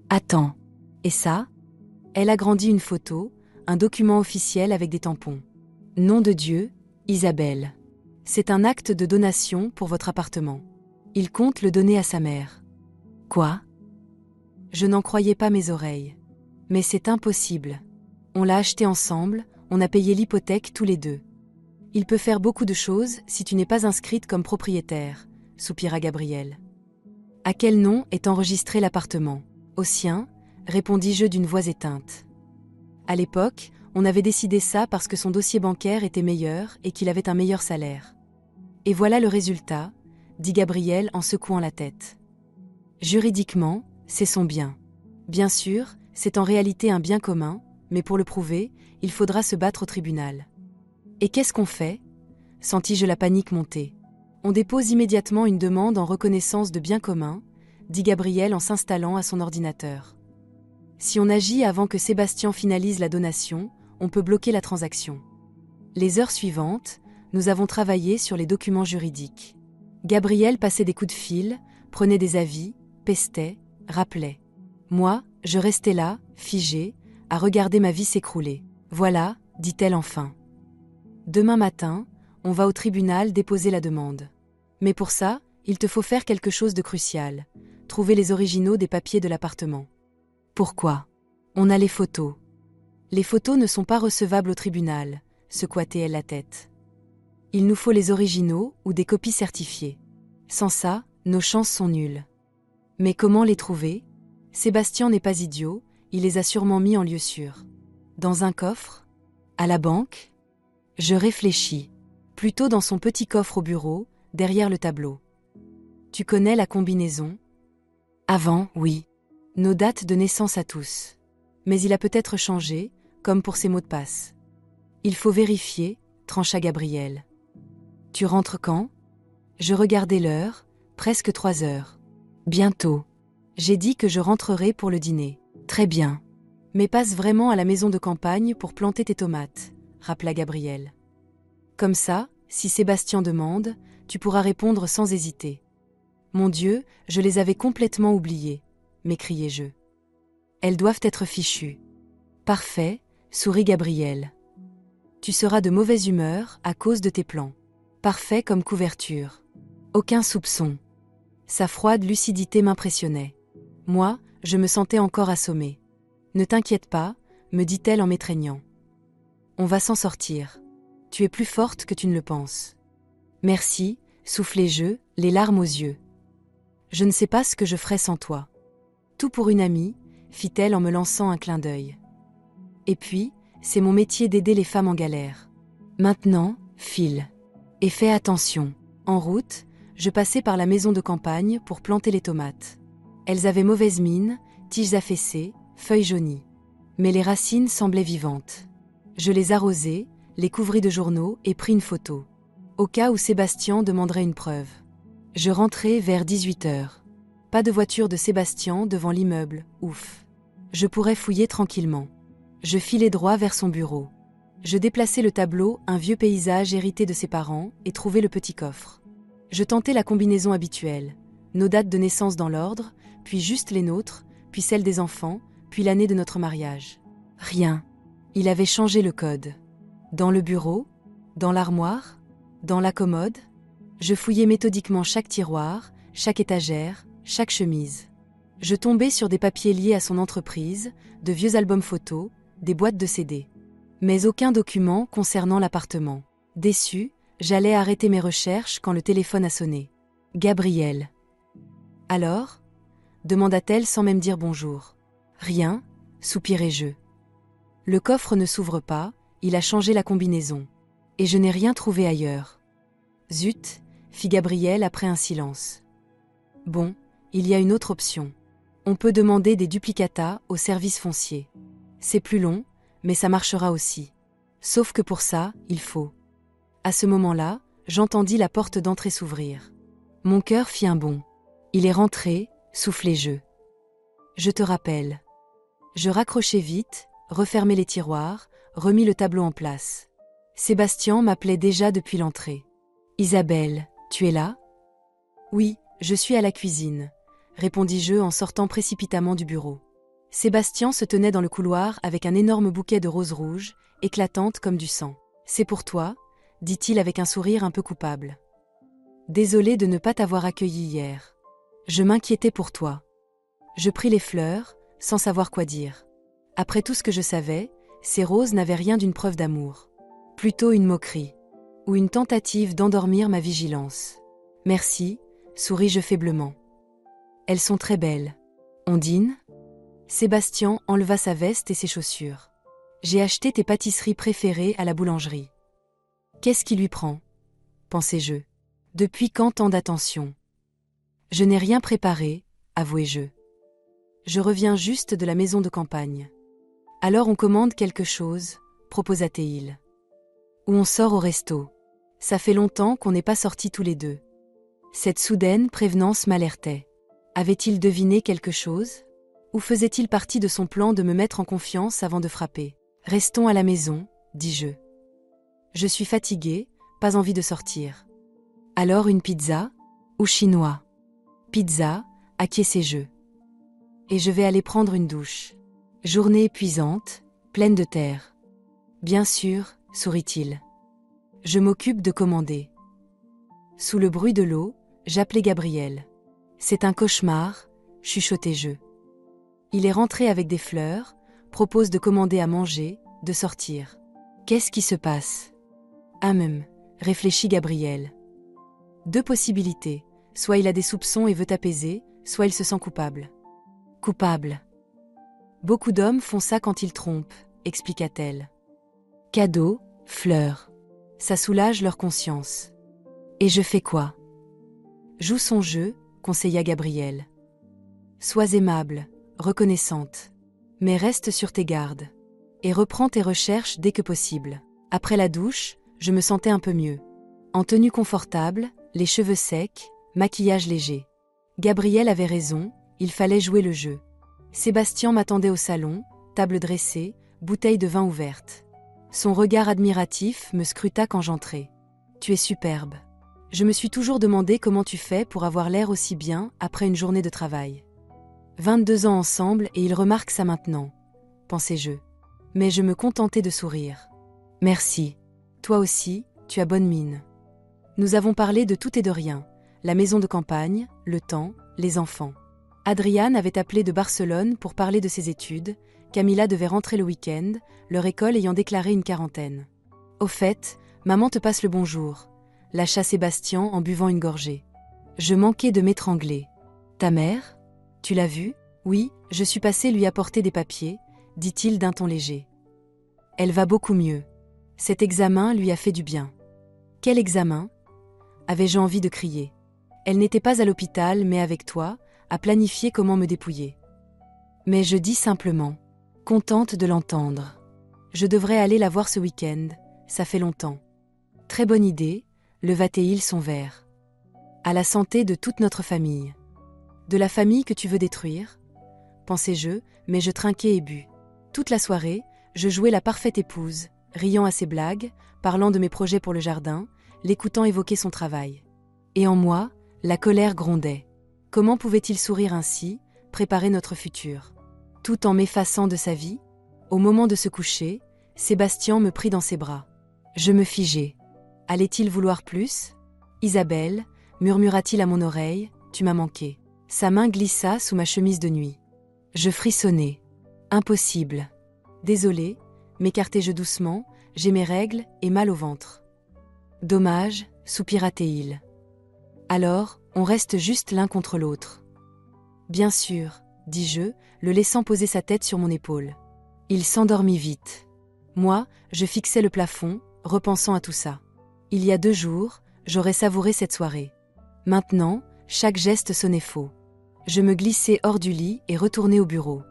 Attends, et ça ?» Elle agrandit une photo, un document officiel avec des tampons. « Nom de Dieu, Isabelle. C'est un acte de donation pour votre appartement. Il compte le donner à sa mère. » Quoi ? Je n'en croyais pas mes oreilles. Mais c'est impossible. On l'a acheté ensemble, on a payé l'hypothèque tous les deux. Il peut faire beaucoup de choses si tu n'es pas inscrite comme propriétaire, soupira Gabriel. À quel nom est enregistré l'appartement ? Au sien, répondis-je d'une voix éteinte. À l'époque, on avait décidé ça parce que son dossier bancaire était meilleur et qu'il avait un meilleur salaire. Et voilà le résultat, dit Gabriel en secouant la tête. Juridiquement, c'est son bien. Bien sûr, c'est en réalité un bien commun, mais pour le prouver, il faudra se battre au tribunal. Et qu'est-ce qu'on fait ? Sentis-je la panique monter. On dépose immédiatement une demande en reconnaissance de bien commun, dit Gabriel en s'installant à son ordinateur. Si on agit avant que Sébastien finalise la donation, on peut bloquer la transaction. Les heures suivantes, nous avons travaillé sur les documents juridiques. Gabriel passait des coups de fil, prenait des avis, pestait, rappelait. Moi, je restais là, figée, à regarder ma vie s'écrouler. « Voilà », dit-elle enfin. « Demain matin, on va au tribunal déposer la demande. Mais pour ça, il te faut faire quelque chose de crucial, trouver les originaux des papiers de l'appartement. » Pourquoi ? On a les photos. Les photos ne sont pas recevables au tribunal, secouait-elle la tête. Il nous faut les originaux ou des copies certifiées. Sans ça, nos chances sont nulles. Mais comment les trouver ? Sébastien n'est pas idiot, il les a sûrement mis en lieu sûr. Dans un coffre ? À la banque? Je réfléchis. Plutôt dans son petit coffre au bureau, derrière le tableau. Tu connais la combinaison? Avant, oui. Nos dates de naissance à tous. Mais il a peut-être changé, comme pour ses mots de passe. Il faut vérifier, trancha Gabriel. Tu rentres quand? Je regardais l'heure, presque 3 heures. Bientôt. J'ai dit que je rentrerai pour le dîner. Très bien. Mais passe vraiment à la maison de campagne pour planter tes tomates, rappela Gabriel. Comme ça, si Sébastien demande, tu pourras répondre sans hésiter. Mon Dieu, je les avais complètement oubliées, m'écriai-je. Elles doivent être fichues. Parfait, sourit Gabriel. Tu seras de mauvaise humeur à cause de tes plans. Parfait comme couverture. Aucun soupçon. Sa froide lucidité m'impressionnait. Moi, je me sentais encore assommée. Ne t'inquiète pas, me dit-elle en m'étreignant. On va s'en sortir. Tu es plus forte que tu ne le penses. Merci, soufflai-je, les larmes aux yeux. Je ne sais pas ce que je ferais sans toi. Tout pour une amie, fit-elle en me lançant un clin d'œil. Et puis, c'est mon métier d'aider les femmes en galère. Maintenant, file. Et fais attention. En route, je passai par la maison de campagne pour planter les tomates. Elles avaient mauvaise mine, tiges affaissées, feuilles jaunies. Mais les racines semblaient vivantes. Je les arrosai, les couvris de journaux et pris une photo. Au cas où Sébastien demanderait une preuve. Je rentrai vers 18h. Pas de voiture de Sébastien devant l'immeuble, ouf. Je pourrais fouiller tranquillement. Je filai droit vers son bureau. Je déplaçai le tableau, un vieux paysage hérité de ses parents, et trouvai le petit coffre. Je tentai la combinaison habituelle. Nos dates de naissance dans l'ordre, puis juste les nôtres, puis celles des enfants, puis l'année de notre mariage. Rien. Il avait changé le code. Dans le bureau? Dans l'armoire? Dans la commode? Je fouillais méthodiquement chaque tiroir, chaque étagère, chaque chemise. Je tombais sur des papiers liés à son entreprise, de vieux albums photos, des boîtes de CD. Mais aucun document concernant l'appartement. Déçu, j'allais arrêter mes recherches quand le téléphone a sonné. Gabriel. Alors? Demanda-t-elle sans même dire bonjour. Rien, soupirai-je. Le coffre ne s'ouvre pas, il a changé la combinaison. Et je n'ai rien trouvé ailleurs. Zut, fit Gabriel après un silence. Bon, il y a une autre option. On peut demander des duplicata au service foncier. C'est plus long, mais ça marchera aussi. Sauf que pour ça, il faut. À ce moment-là, j'entendis la porte d'entrée s'ouvrir. Mon cœur fit un bond. Il est rentré, soufflai-je. Je te rappelle. Je raccrochai vite, refermai les tiroirs, remis le tableau en place. Sébastien m'appelait déjà depuis l'entrée. Isabelle, tu es là? Oui, je suis à la cuisine, répondis-je en sortant précipitamment du bureau. Sébastien se tenait dans le couloir avec un énorme bouquet de roses rouges, éclatantes comme du sang. C'est pour toi, dit-il avec un sourire un peu coupable. Désolé de ne pas t'avoir accueilli hier. Je m'inquiétais pour toi. Je pris les fleurs, sans savoir quoi dire. Après tout ce que je savais, ces roses n'avaient rien d'une preuve d'amour. Plutôt une moquerie. Ou une tentative d'endormir ma vigilance. Merci, souris-je faiblement. Elles sont très belles. On dîne? Sébastien enleva sa veste et ses chaussures. J'ai acheté tes pâtisseries préférées à la boulangerie. Qu'est-ce qui lui prend? Pensai-je. Depuis quand tant d'attention? Je n'ai rien préparé, avouai-je. Je reviens juste de la maison de campagne. Alors on commande quelque chose, proposa-t-il. Ou on sort au resto. Ça fait longtemps qu'on n'est pas sortis tous les deux. Cette soudaine prévenance m'alertait. Avait-il deviné quelque chose? Ou faisait-il partie de son plan de me mettre en confiance avant de frapper? Restons à la maison, dis-je. Je suis fatiguée, pas envie de sortir. Alors une pizza? Ou chinois? Pizza, acquiesçai-je. Et je vais aller prendre une douche. Journée épuisante, pleine de terre. Bien sûr, sourit-il. Je m'occupe de commander. Sous le bruit de l'eau, j'appelai Gabriel. C'est un cauchemar, chuchotai-je. Il est rentré avec des fleurs, propose de commander à manger, de sortir. Qu'est-ce qui se passe? Réfléchit Gabriel. 2 possibilités, soit il a des soupçons et veut apaiser, soit il se sent coupable. Coupable. Beaucoup d'hommes font ça quand ils trompent, expliqua-t-elle. Cadeaux, fleurs. Ça soulage leur conscience. Et je fais quoi? Joue son jeu, conseilla Gabrielle. Sois aimable, reconnaissante. Mais reste sur tes gardes. Et reprends tes recherches dès que possible. Après la douche, je me sentais un peu mieux. En tenue confortable, les cheveux secs, maquillage léger. Gabrielle avait raison, il fallait jouer le jeu. Sébastien m'attendait au salon, table dressée, bouteille de vin ouverte. Son regard admiratif me scruta quand j'entrai. Tu es superbe. Je me suis toujours demandé comment tu fais pour avoir l'air aussi bien après une journée de travail. 22 ans ensemble et il remarque ça maintenant, pensais-je. Mais je me contentais de sourire. Merci. Toi aussi, tu as bonne mine. Nous avons parlé de tout et de rien. La maison de campagne, le temps, les enfants. Adriane avait appelé de Barcelone pour parler de ses études. Camilla devait rentrer le week-end, leur école ayant déclaré une quarantaine. Au fait, maman te passe le bonjour, lâcha Sébastien en buvant une gorgée. Je manquais de m'étrangler. Ta mère? Tu l'as vue? Oui, je suis passée lui apporter des papiers, dit-il d'un ton léger. Elle va beaucoup mieux. Cet examen lui a fait du bien. Quel examen? Avais-je envie de crier. Elle n'était pas à l'hôpital mais avec toi, à planifier comment me dépouiller. Mais je dis simplement, contente de l'entendre. Je devrais aller la voir ce week-end, ça fait longtemps. Très bonne idée, leva-t-il son verre. À la santé de toute notre famille. De la famille que tu veux détruire? Pensais-je, mais je trinquai et bus. Toute la soirée, je jouais la parfaite épouse, riant à ses blagues, parlant de mes projets pour le jardin, l'écoutant évoquer son travail. Et en moi, la colère grondait. Comment pouvait-il sourire ainsi, préparer notre futur? Tout en m'effaçant de sa vie? Au moment de se coucher, Sébastien me prit dans ses bras. Je me figeai. Allait-il vouloir plus? Isabelle, murmura-t-il à mon oreille, tu m'as manqué. Sa main glissa sous ma chemise de nuit. Je frissonnai. Impossible. Désolé, m'écartai-je doucement, j'ai mes règles et mal au ventre. Dommage, soupira-t-il. Alors, on reste juste l'un contre l'autre. Bien sûr, dis-je, le laissant poser sa tête sur mon épaule. Il s'endormit vite. Moi, je fixais le plafond, repensant à tout ça. Il y a 2 jours, j'aurais savouré cette soirée. Maintenant, chaque geste sonnait faux. Je me glissai hors du lit et retournai au bureau.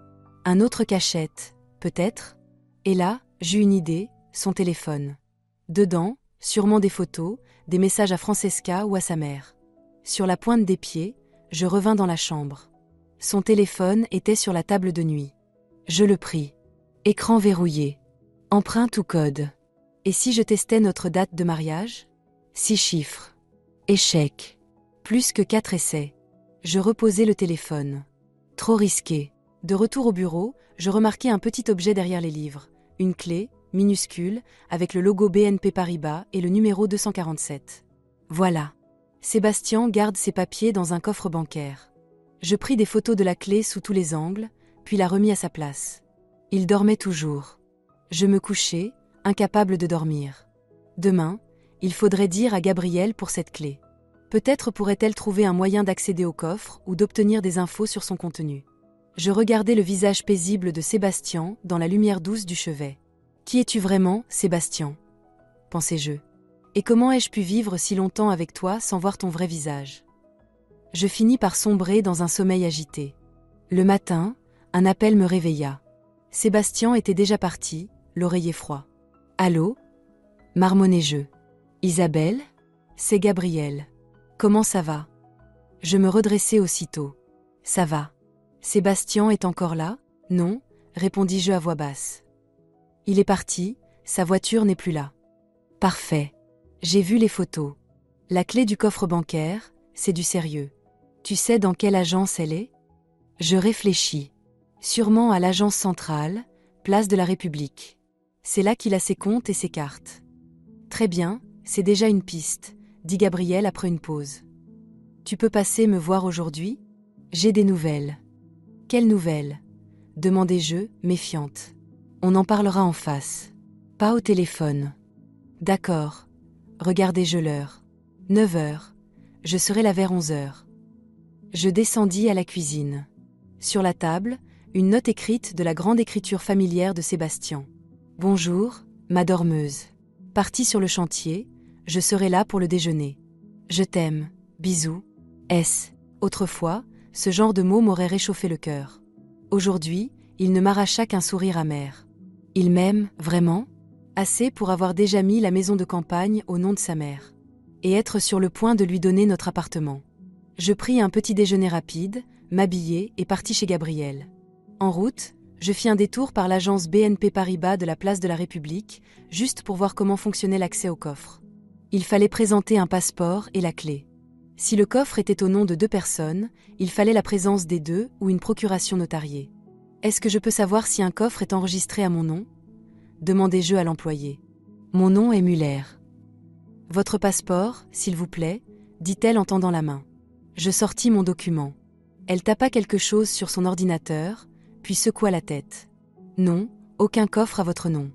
Un autre cachette, peut-être? Et là, j'eus une idée, son téléphone. Dedans, sûrement des photos, des messages à Francesca ou à sa mère. Sur la pointe des pieds, je revins dans la chambre. Son téléphone était sur la table de nuit. Je le pris. Écran verrouillé. Empreinte ou code. Et si je testais notre date de mariage? 6 chiffres. Échec. Plus que 4 essais. Je reposai le téléphone. Trop risqué. De retour au bureau, je remarquai un petit objet derrière les livres. Une clé, minuscule, avec le logo BNP Paribas et le numéro 247. Voilà. Sébastien garde ses papiers dans un coffre bancaire. Je pris des photos de la clé sous tous les angles, puis la remis à sa place. Il dormait toujours. Je me couchai, incapable de dormir. Demain, il faudrait dire à Gabrielle pour cette clé. Peut-être pourrait-elle trouver un moyen d'accéder au coffre ou d'obtenir des infos sur son contenu. Je regardais le visage paisible de Sébastien dans la lumière douce du chevet. Qui es-tu vraiment, Sébastien? Pensais-je. Et comment ai-je pu vivre si longtemps avec toi sans voir ton vrai visage? Je finis par sombrer dans un sommeil agité. Le matin, un appel me réveilla. Sébastien était déjà parti, l'oreiller froid. Allô? Marmonnai-je. Isabelle? C'est Gabrielle. Comment ça va? Je me redressai aussitôt. Ça va. Sébastien est encore là? Non, répondis-je à voix basse. Il est parti, sa voiture n'est plus là. Parfait. J'ai vu les photos. La clé du coffre bancaire, c'est du sérieux. Tu sais dans quelle agence elle est? Je réfléchis. Sûrement à l'agence centrale, place de la République. C'est là qu'il a ses comptes et ses cartes. Très bien, c'est déjà une piste, dit Gabrielle après une pause. Tu peux passer me voir aujourd'hui? J'ai des nouvelles. Quelles nouvelles? Demandai-je, méfiante. On en parlera en face. Pas au téléphone. D'accord. Regardai-je l'heure. 9 heures. Je serai là vers 11 heures. Je descendis à la cuisine. Sur la table, une note écrite de la grande écriture familière de Sébastien. Bonjour, Ma dormeuse. Partie sur le chantier, je serai là pour le déjeuner. Je t'aime, bisous. Autrefois, ce genre de mots m'aurait réchauffé le cœur. Aujourd'hui, il ne m'arracha qu'un sourire amer. Il m'aime, vraiment ? Assez pour avoir déjà mis la maison de campagne au nom de sa mère. Et être sur le point de lui donner notre appartement. Je pris un petit déjeuner rapide, m'habillai et partis chez Gabriel. En route, je fis un détour par l'agence BNP Paribas de la place de la République, juste pour voir comment fonctionnait l'accès au coffre. Il fallait présenter un passeport et la clé. Si le coffre était au nom de 2 personnes, il fallait la présence des 2 ou une procuration notariée. Est-ce que je peux savoir si un coffre est enregistré à mon nom ? Demandai-je à l'employé. Mon nom est Muller. Votre passeport, s'il vous plaît, dit-elle en tendant la main. Je sortis mon document. Elle tapa quelque chose sur son ordinateur, puis secoua la tête. Non, aucun coffre à votre nom.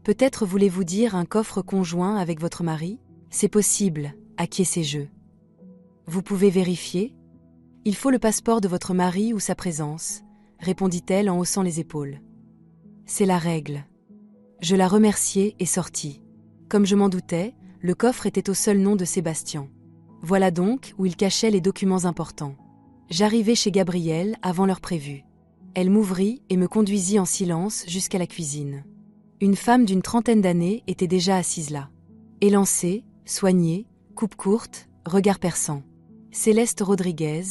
Peut-être voulez-vous dire un coffre conjoint avec votre mari ? C'est possible, acquiesçai-je. Vous pouvez vérifier ? Il faut le passeport de votre mari ou sa présence, répondit-elle en haussant les épaules. C'est la règle. Je la remerciai et sortis. Comme je m'en doutais, le coffre était au seul nom de Sébastien. Voilà donc où il cachait les documents importants. J'arrivai chez Gabriel avant l'heure prévue. Elle m'ouvrit et me conduisit en silence jusqu'à la cuisine. Une femme d'une 30aine d'années était déjà assise là. Élancée, soignée, coupe courte, regard perçant. Céleste Rodriguez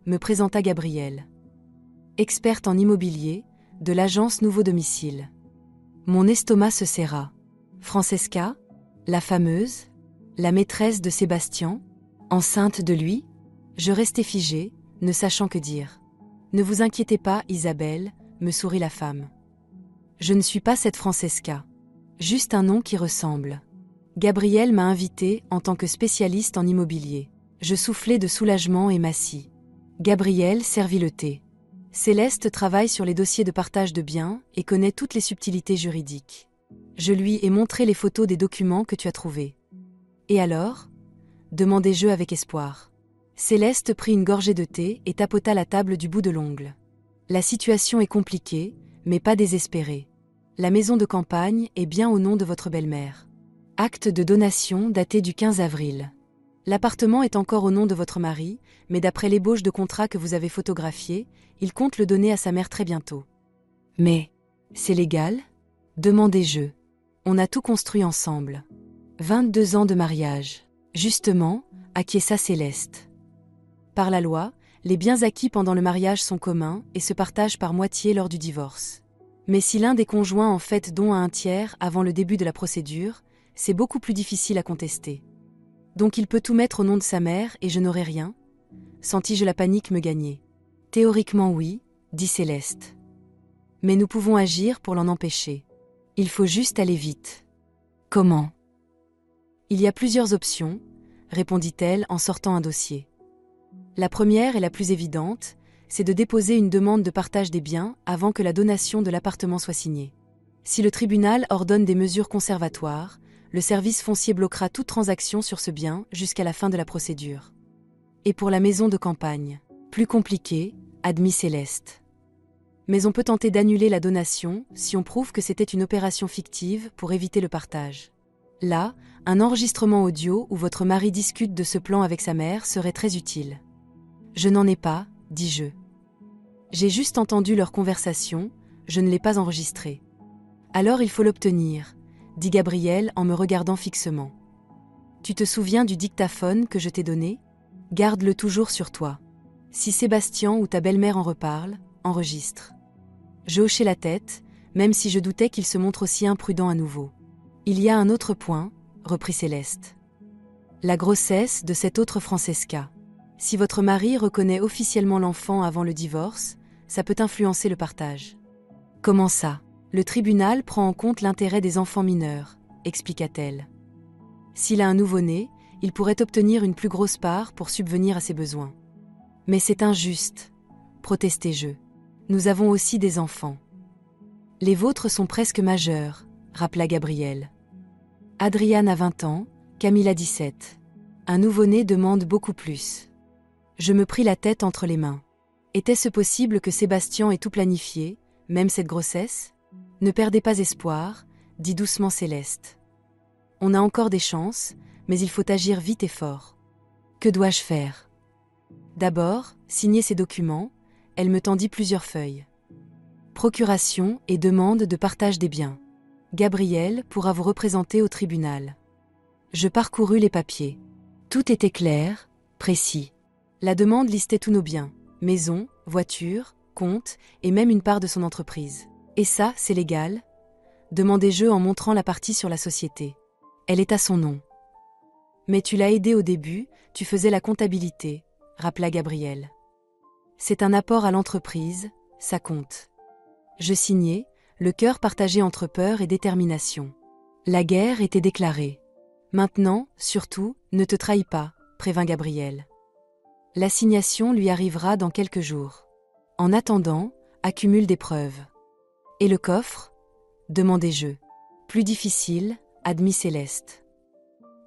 me présenta Gabriel. Experte en immobilier, de l'agence Nouveau Domicile. Mon estomac se serra. Francesca, la fameuse, la maîtresse de Sébastien, enceinte de lui ? Je restai figée, ne sachant que dire. Ne vous inquiétez pas, Isabelle, me sourit la femme. Je ne suis pas cette Francesca. Juste un nom qui ressemble. Gabriel m'a invitée en tant que spécialiste en immobilier. Je soufflai de soulagement et m'assis. Gabriel servit le thé. Céleste travaille sur les dossiers de partage de biens et connaît toutes les subtilités juridiques. Je lui ai montré les photos des documents que tu as trouvés. Et alors ? Demandai-je avec espoir. Céleste prit une gorgée de thé et tapota la table du bout de l'ongle. La situation est compliquée, mais pas désespérée. La maison de campagne est bien au nom de votre belle-mère. Acte de donation daté du 15 avril. L'appartement est encore au nom de votre mari, mais d'après l'ébauche de contrat que vous avez photographié, il compte le donner à sa mère très bientôt. Mais, c'est légal ? Demandai-je. On a tout construit ensemble. 22 ans de mariage. Justement, acquiesça Céleste. Par la loi, les biens acquis pendant le mariage sont communs et se partagent par moitié lors du divorce. Mais si l'un des conjoints en fait don à un tiers avant le début de la procédure, c'est beaucoup plus difficile à contester. Donc il peut tout mettre au nom de sa mère et je n'aurai rien ? Sentis-je la panique me gagner. Théoriquement oui, dit Céleste. Mais nous pouvons agir pour l'en empêcher. Il faut juste aller vite. Comment ? Il y a plusieurs options, répondit-elle en sortant un dossier. La première et la plus évidente, c'est de déposer une demande de partage des biens avant que la donation de l'appartement soit signée. Si le tribunal ordonne des mesures conservatoires, le service foncier bloquera toute transaction sur ce bien jusqu'à la fin de la procédure. Et pour la maison de campagne, plus compliqué, admit Céleste. Mais on peut tenter d'annuler la donation si on prouve que c'était une opération fictive pour éviter le partage. Là, un enregistrement audio où votre mari discute de ce plan avec sa mère serait très utile. Je n'en ai pas, dis-je. J'ai juste entendu leur conversation, je ne l'ai pas enregistrée. Alors il faut l'obtenir, dit Gabriel en me regardant fixement. Tu te souviens du dictaphone que je t'ai donné ? Garde-le toujours sur toi. Si Sébastien ou ta belle-mère en reparle, enregistre. Je hochai la tête, même si je doutais qu'il se montre aussi imprudent à nouveau. Il y a un autre point, reprit Céleste. La grossesse de cette autre Francesca. Si votre mari reconnaît officiellement l'enfant avant le divorce, ça peut influencer le partage. Comment ça ? Le tribunal prend en compte l'intérêt des enfants mineurs, expliqua-t-elle. S'il a un nouveau-né, il pourrait obtenir une plus grosse part pour subvenir à ses besoins. Mais c'est injuste, protestai-je. Nous avons aussi des enfants. Les vôtres sont presque majeurs, rappela Gabriel. Adriane a 20 ans, Camille a 17. Un nouveau-né demande beaucoup plus. Je me pris la tête entre les mains. Était-ce possible que Sébastien ait tout planifié, même cette grossesse ? Ne perdez pas espoir, dit doucement Céleste. On a encore des chances, mais il faut agir vite et fort. Que dois-je faire? D'abord, signer ces documents, elle me tendit plusieurs feuilles. Procuration et demande de partage des biens. Gabriel pourra vous représenter au tribunal. Je parcourus les papiers. Tout était clair, précis. La demande listait tous nos biens, maison, voiture, compte et même une part de son entreprise. Et ça, c'est légal? Demandai-je en montrant la partie sur la société. Elle est à son nom. Mais tu l'as aidé au début, tu faisais la comptabilité, rappela Gabriel. C'est un apport à l'entreprise, ça compte. Je signai, le cœur partagé entre peur et détermination. La guerre était déclarée. Maintenant, surtout, ne te trahis pas, prévint Gabriel. L'assignation lui arrivera dans quelques jours. En attendant, accumule des preuves. Et le coffre? Demandai-je. Plus difficile, admit Céleste.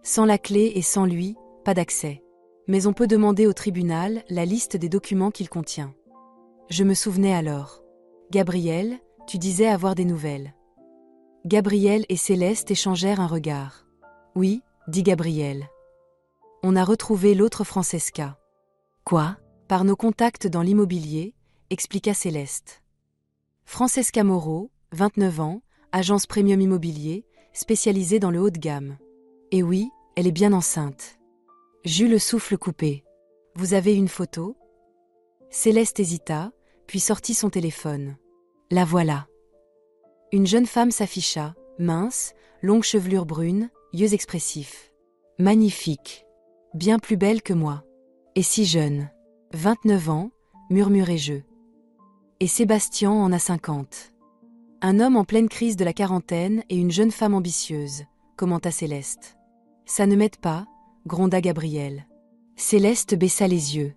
Sans la clé et sans lui, pas d'accès. Mais on peut demander au tribunal la liste des documents qu'il contient. Je me souvenais alors. Gabriel, tu disais avoir des nouvelles. Gabriel et Céleste échangèrent un regard. Oui, dit Gabriel. On a retrouvé l'autre Francesca. Quoi? Par nos contacts dans l'immobilier, expliqua Céleste. Francesca Moreau, 29 ans, agence premium immobilier, spécialisée dans le haut de gamme. Et oui, elle est bien enceinte. J'eus le souffle coupé. Vous avez une photo? Céleste hésita, puis sortit son téléphone. La voilà. Une jeune femme s'afficha, mince, longue chevelure brune, yeux expressifs. Magnifique. Bien plus belle que moi. Et si jeune. 29 ans, murmurai-je. Et Sébastien en a 50. Un homme en pleine crise de la quarantaine et une jeune femme ambitieuse, commenta Céleste. Ça ne m'aide pas, gronda Gabriel. Céleste baissa les yeux.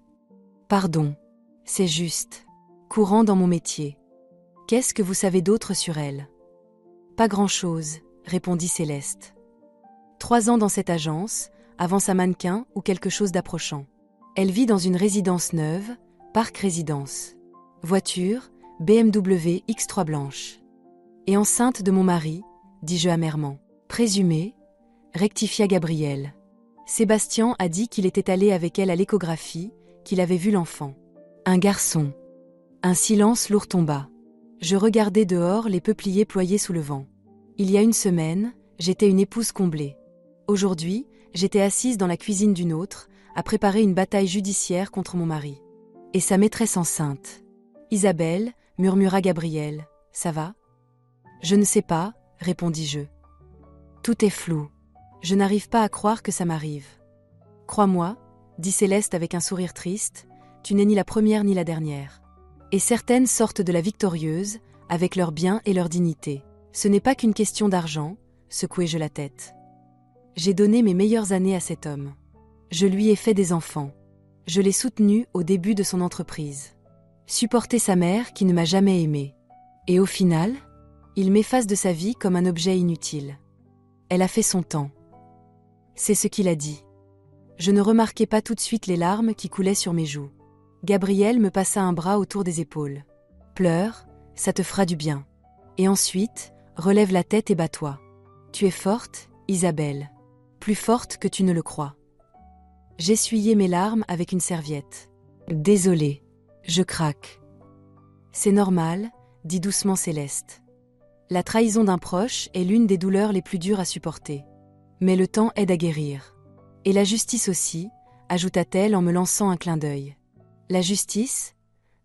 Pardon. C'est juste. Courant dans mon métier. Qu'est-ce que vous savez d'autre sur elle? Pas grand-chose, répondit Céleste. 3 ans dans cette agence, avant sa mannequin ou quelque chose d'approchant. Elle vit dans une résidence neuve, Parc Résidence. Voiture, BMW X3 blanche. Et enceinte de mon mari, dis-je amèrement. Présumé, rectifia Gabriel. Sébastien a dit qu'il était allé avec elle à l'échographie, qu'il avait vu l'enfant. Un garçon. Un silence lourd tomba. Je regardais dehors les peupliers ployés sous le vent. Il y a une semaine, j'étais une épouse comblée. Aujourd'hui, j'étais assise dans la cuisine d'une autre, à préparer une bataille judiciaire contre mon mari. Et sa maîtresse enceinte. Isabelle, murmura Gabriel, ça va? Je ne sais pas, répondis-je. Tout est flou. Je n'arrive pas à croire que ça m'arrive. Crois-moi, dit Céleste avec un sourire triste, tu n'es ni la première ni la dernière. Et certaines sortent de la victorieuse, avec leurs biens et leur dignité. Ce n'est pas qu'une question d'argent, secouai-je la tête. J'ai donné mes meilleures années à cet homme. Je lui ai fait des enfants. Je l'ai soutenu au début de son entreprise. Supporter sa mère qui ne m'a jamais aimé. Et au final, il m'efface de sa vie comme un objet inutile. Elle a fait son temps. C'est ce qu'il a dit. Je ne remarquai pas tout de suite les larmes qui coulaient sur mes joues. Gabriel me passa un bras autour des épaules. Pleure, ça te fera du bien. Et ensuite, relève la tête et bats-toi. Tu es forte, Isabelle. Plus forte que tu ne le crois. J'essuyai mes larmes avec une serviette. Désolée, je craque. C'est normal, dit doucement Céleste. La trahison d'un proche est l'une des douleurs les plus dures à supporter. Mais le temps aide à guérir. Et la justice aussi, ajouta-t-elle en me lançant un clin d'œil. La justice?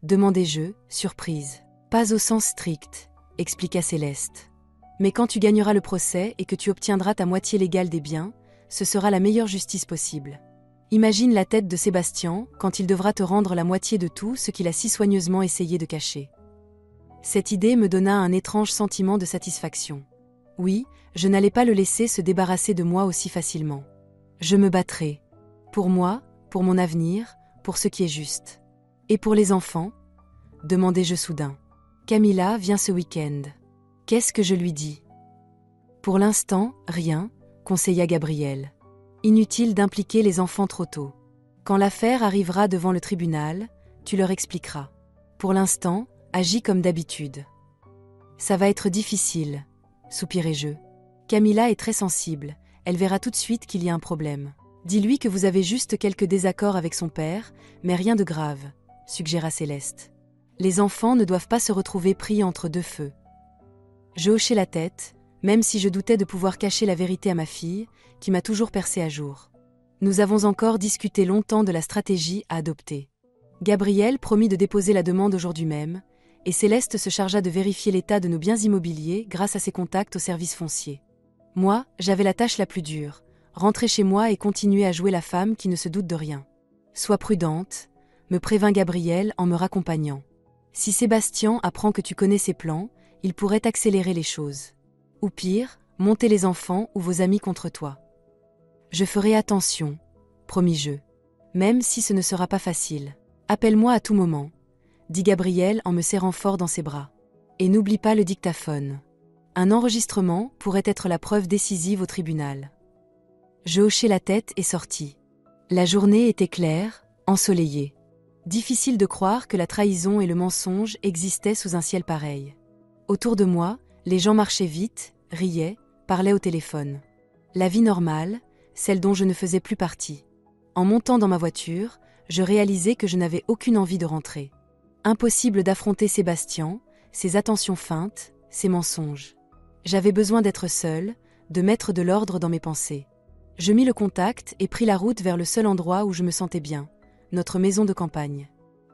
Demandai-je, surprise. Pas au sens strict, expliqua Céleste. Mais quand tu gagneras le procès et que tu obtiendras ta moitié légale des biens, ce sera la meilleure justice possible. Imagine la tête de Sébastien quand il devra te rendre la moitié de tout ce qu'il a si soigneusement essayé de cacher. Cette idée me donna un étrange sentiment de satisfaction. Oui, je n'allais pas le laisser se débarrasser de moi aussi facilement. Je me battrai. Pour moi, pour mon avenir, pour ce qui est juste. Et pour les enfants? Demandai-je soudain. Camilla vient ce week-end. Qu'est-ce que je lui dis? Pour l'instant, rien, conseilla Gabriel. Inutile d'impliquer les enfants trop tôt. Quand l'affaire arrivera devant le tribunal, tu leur expliqueras. Pour l'instant, agis comme d'habitude. Ça va être difficile, soupirai-je. Camilla est très sensible, elle verra tout de suite qu'il y a un problème. Dis-lui que vous avez juste quelques désaccords avec son père, mais rien de grave, suggéra Céleste. Les enfants ne doivent pas se retrouver pris entre deux feux. Je hochai la tête, même si je doutais de pouvoir cacher la vérité à ma fille, qui m'a toujours percé à jour. Nous avons encore discuté longtemps de la stratégie à adopter. Gabriel promit de déposer la demande aujourd'hui même, et Céleste se chargea de vérifier l'état de nos biens immobiliers grâce à ses contacts au service foncier. Moi, j'avais la tâche la plus dure, rentrer chez moi et continuer à jouer la femme qui ne se doute de rien. Sois prudente, me prévint Gabriel en me raccompagnant. Si Sébastien apprend que tu connais ses plans, il pourrait accélérer les choses. Ou pire, monter les enfants ou vos amis contre toi. Je ferai attention, promis-je. Même si ce ne sera pas facile. Appelle-moi à tout moment, dit Gabriel en me serrant fort dans ses bras. Et n'oublie pas le dictaphone. Un enregistrement pourrait être la preuve décisive au tribunal. Je hochai la tête et sortis. La journée était claire, ensoleillée. Difficile de croire que la trahison et le mensonge existaient sous un ciel pareil. Autour de moi, les gens marchaient vite, riaient, parlaient au téléphone. La vie normale, celle dont je ne faisais plus partie. En montant dans ma voiture, je réalisais que je n'avais aucune envie de rentrer. Impossible d'affronter Sébastien, ses attentions feintes, ses mensonges. J'avais besoin d'être seule, de mettre de l'ordre dans mes pensées. Je mis le contact et pris la route vers le seul endroit où je me sentais bien, notre maison de campagne.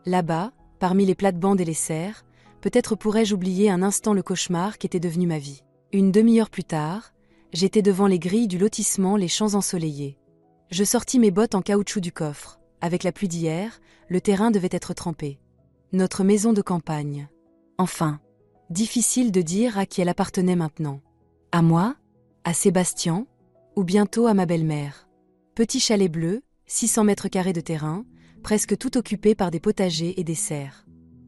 Là-bas, parmi les plates-bandes et les serres, peut-être pourrais-je oublier un instant le cauchemar qu'était devenu ma vie. Une demi-heure plus tard, j'étais devant les grilles du lotissement Les Champs Ensoleillés. Je sortis mes bottes en caoutchouc du coffre. Avec la pluie d'hier, le terrain devait être trempé. Notre maison de campagne. Enfin, difficile de dire à qui elle appartenait maintenant. À moi? À Sébastien? Ou bientôt à ma belle-mère? Petit chalet bleu, 600 mètres carrés de terrain, presque tout occupé par des potagers et des serres.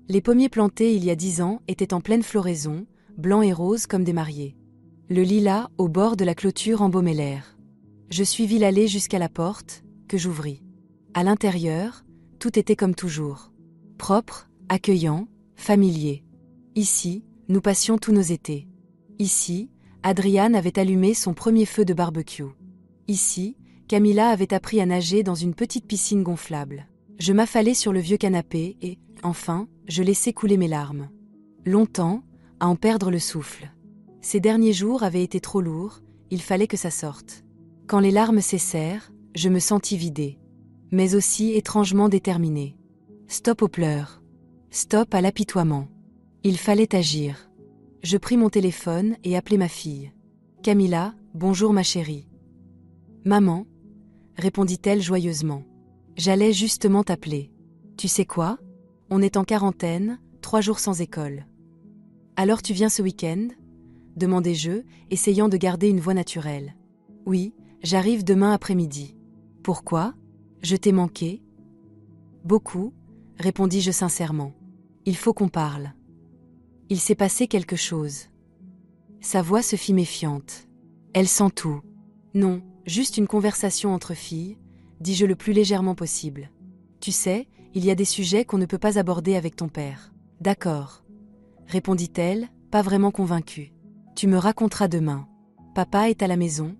Les pommiers plantés il y a 10 ans étaient en pleine floraison, blancs et roses comme des mariés. Le lilas, au bord de la clôture, embaumait l'air. Je suivis l'allée jusqu'à la porte, que j'ouvris. À l'intérieur, tout était comme toujours. Propre, accueillant, familier. Ici, nous passions tous nos étés. Ici, Adriane avait allumé son premier feu de barbecue. Ici, Camilla avait appris à nager dans une petite piscine gonflable. Je m'affalais sur le vieux canapé et, enfin, je laissais couler mes larmes. Longtemps, à en perdre le souffle. Ces derniers jours avaient été trop lourds, il fallait que ça sorte. Quand les larmes cessèrent, je me sentis vidée. Mais aussi étrangement déterminée. Stop aux pleurs. Stop à l'apitoiement. Il fallait agir. Je pris mon téléphone et appelai ma fille. « Camilla, bonjour ma chérie. »« Maman » répondit-elle joyeusement. « J'allais justement t'appeler. Tu sais quoi? On est en quarantaine, 3 jours sans école. »« Alors tu viens ce week-end » demandai-je, essayant de garder une voix naturelle. « Oui, j'arrive demain après-midi. »« Pourquoi? Je t'ai manqué ?»« Beaucoup, » répondis-je sincèrement. « Il faut qu'on parle. » Il s'est passé quelque chose. Sa voix se fit méfiante. Elle sent tout. Non, juste une conversation entre filles, dis-je le plus légèrement possible. Tu sais, il y a des sujets qu'on ne peut pas aborder avec ton père. D'accord, répondit-elle, pas vraiment convaincue. Tu me raconteras demain. Papa est à la maison?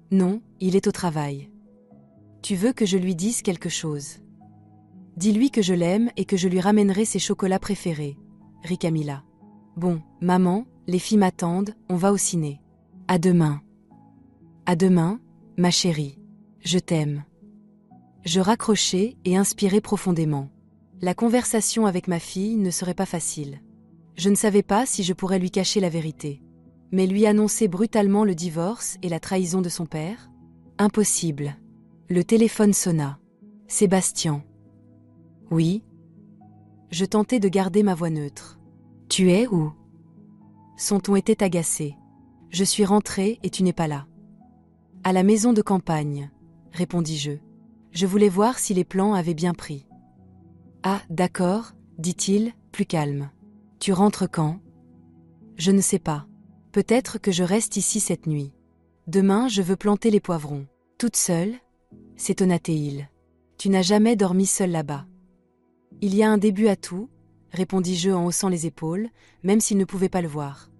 Non, il est au travail. Tu veux que je lui dise quelque chose? Dis-lui que je l'aime et que je lui ramènerai ses chocolats préférés, rit Camilla. Bon, maman, les filles m'attendent, on va au ciné. À demain. À demain, ma chérie. Je t'aime. Je raccrochai et inspirai profondément. La conversation avec ma fille ne serait pas facile. Je ne savais pas si je pourrais lui cacher la vérité. Mais lui annoncer brutalement le divorce et la trahison de son père? Impossible. Le téléphone sonna. Sébastien. Oui. Je tentai de garder ma voix neutre. Tu es où? Son ton était agacé. Je suis rentrée et tu n'es pas là. À la maison de campagne, répondis-je. Je voulais voir si les plans avaient bien pris. Ah, d'accord, dit-il, plus calme. Tu rentres quand? Je ne sais pas. Peut-être que je reste ici cette nuit. Demain, je veux planter les poivrons. Toute seule? S'étonna-t-il. Tu n'as jamais dormi seule là-bas. Il y a un début à tout, répondis-je en haussant les épaules, même s'il ne pouvait pas le voir.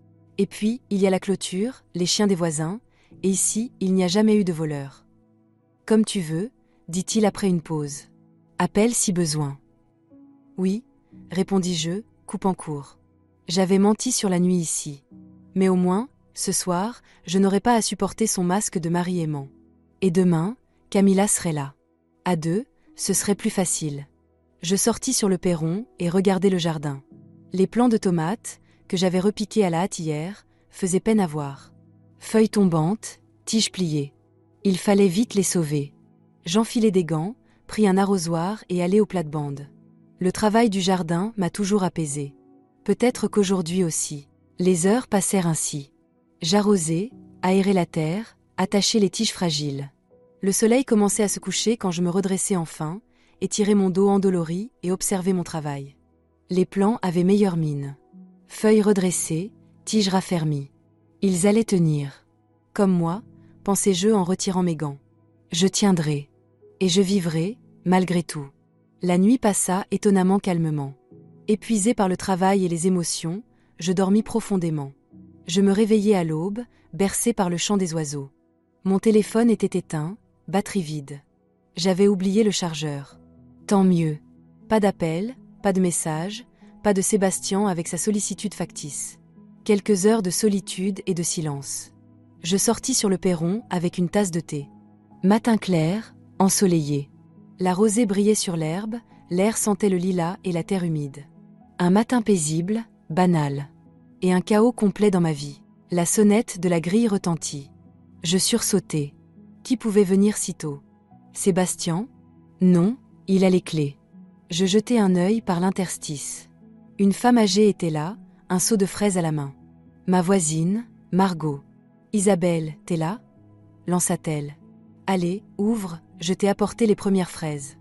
Et puis, il y a la clôture, les chiens des voisins, et ici, il n'y a jamais eu de voleur. Comme tu veux, dit-il après une pause. Appelle si besoin. Oui, répondis-je, coupant court. J'avais menti sur la nuit ici. Mais au moins, ce soir, je n'aurais pas à supporter son masque de mari aimant. Et demain, Camilla serait là. À deux, ce serait plus facile. Je sortis sur le perron et regardai le jardin. Les plants de tomates, que j'avais repiqués à la hâte hier, faisaient peine à voir. Feuilles tombantes, tiges pliées. Il fallait vite les sauver. J'enfilai des gants, pris un arrosoir et allai au plate-bande. Le travail du jardin m'a toujours apaisé. Peut-être qu'aujourd'hui aussi. Les heures passèrent ainsi. J'arrosai, aérai la terre, attachai les tiges fragiles. Le soleil commençait à se coucher quand je me redressai enfin, étirai mon dos endolori et observai mon travail. Les plants avaient meilleure mine. Feuilles redressées, tiges raffermies. Ils allaient tenir. Comme moi, pensai-je en retirant mes gants. Je tiendrai. Et je vivrai, malgré tout. La nuit passa étonnamment calmement. Épuisé par le travail et les émotions, je dormis profondément. Je me réveillai à l'aube, bercé par le chant des oiseaux. Mon téléphone était éteint, batterie vide. J'avais oublié le chargeur. Tant mieux. Pas d'appel, pas de message, pas de Sébastien avec sa sollicitude factice. Quelques heures de solitude et de silence. Je sortis sur le perron avec une tasse de thé. Matin clair, ensoleillé. La rosée brillait sur l'herbe, l'air sentait le lilas et la terre humide. Un matin paisible, banal. Et un chaos complet dans ma vie. La sonnette de la grille retentit. Je sursautai. Qui pouvait venir si tôt? Sébastien? Non, il a les clés. Je jetai un œil par l'interstice. Une femme âgée était là, un seau de fraises à la main. Ma voisine, Margot. Isabelle, t'es là? Lança-t-elle. Allez, ouvre, je t'ai apporté les premières fraises.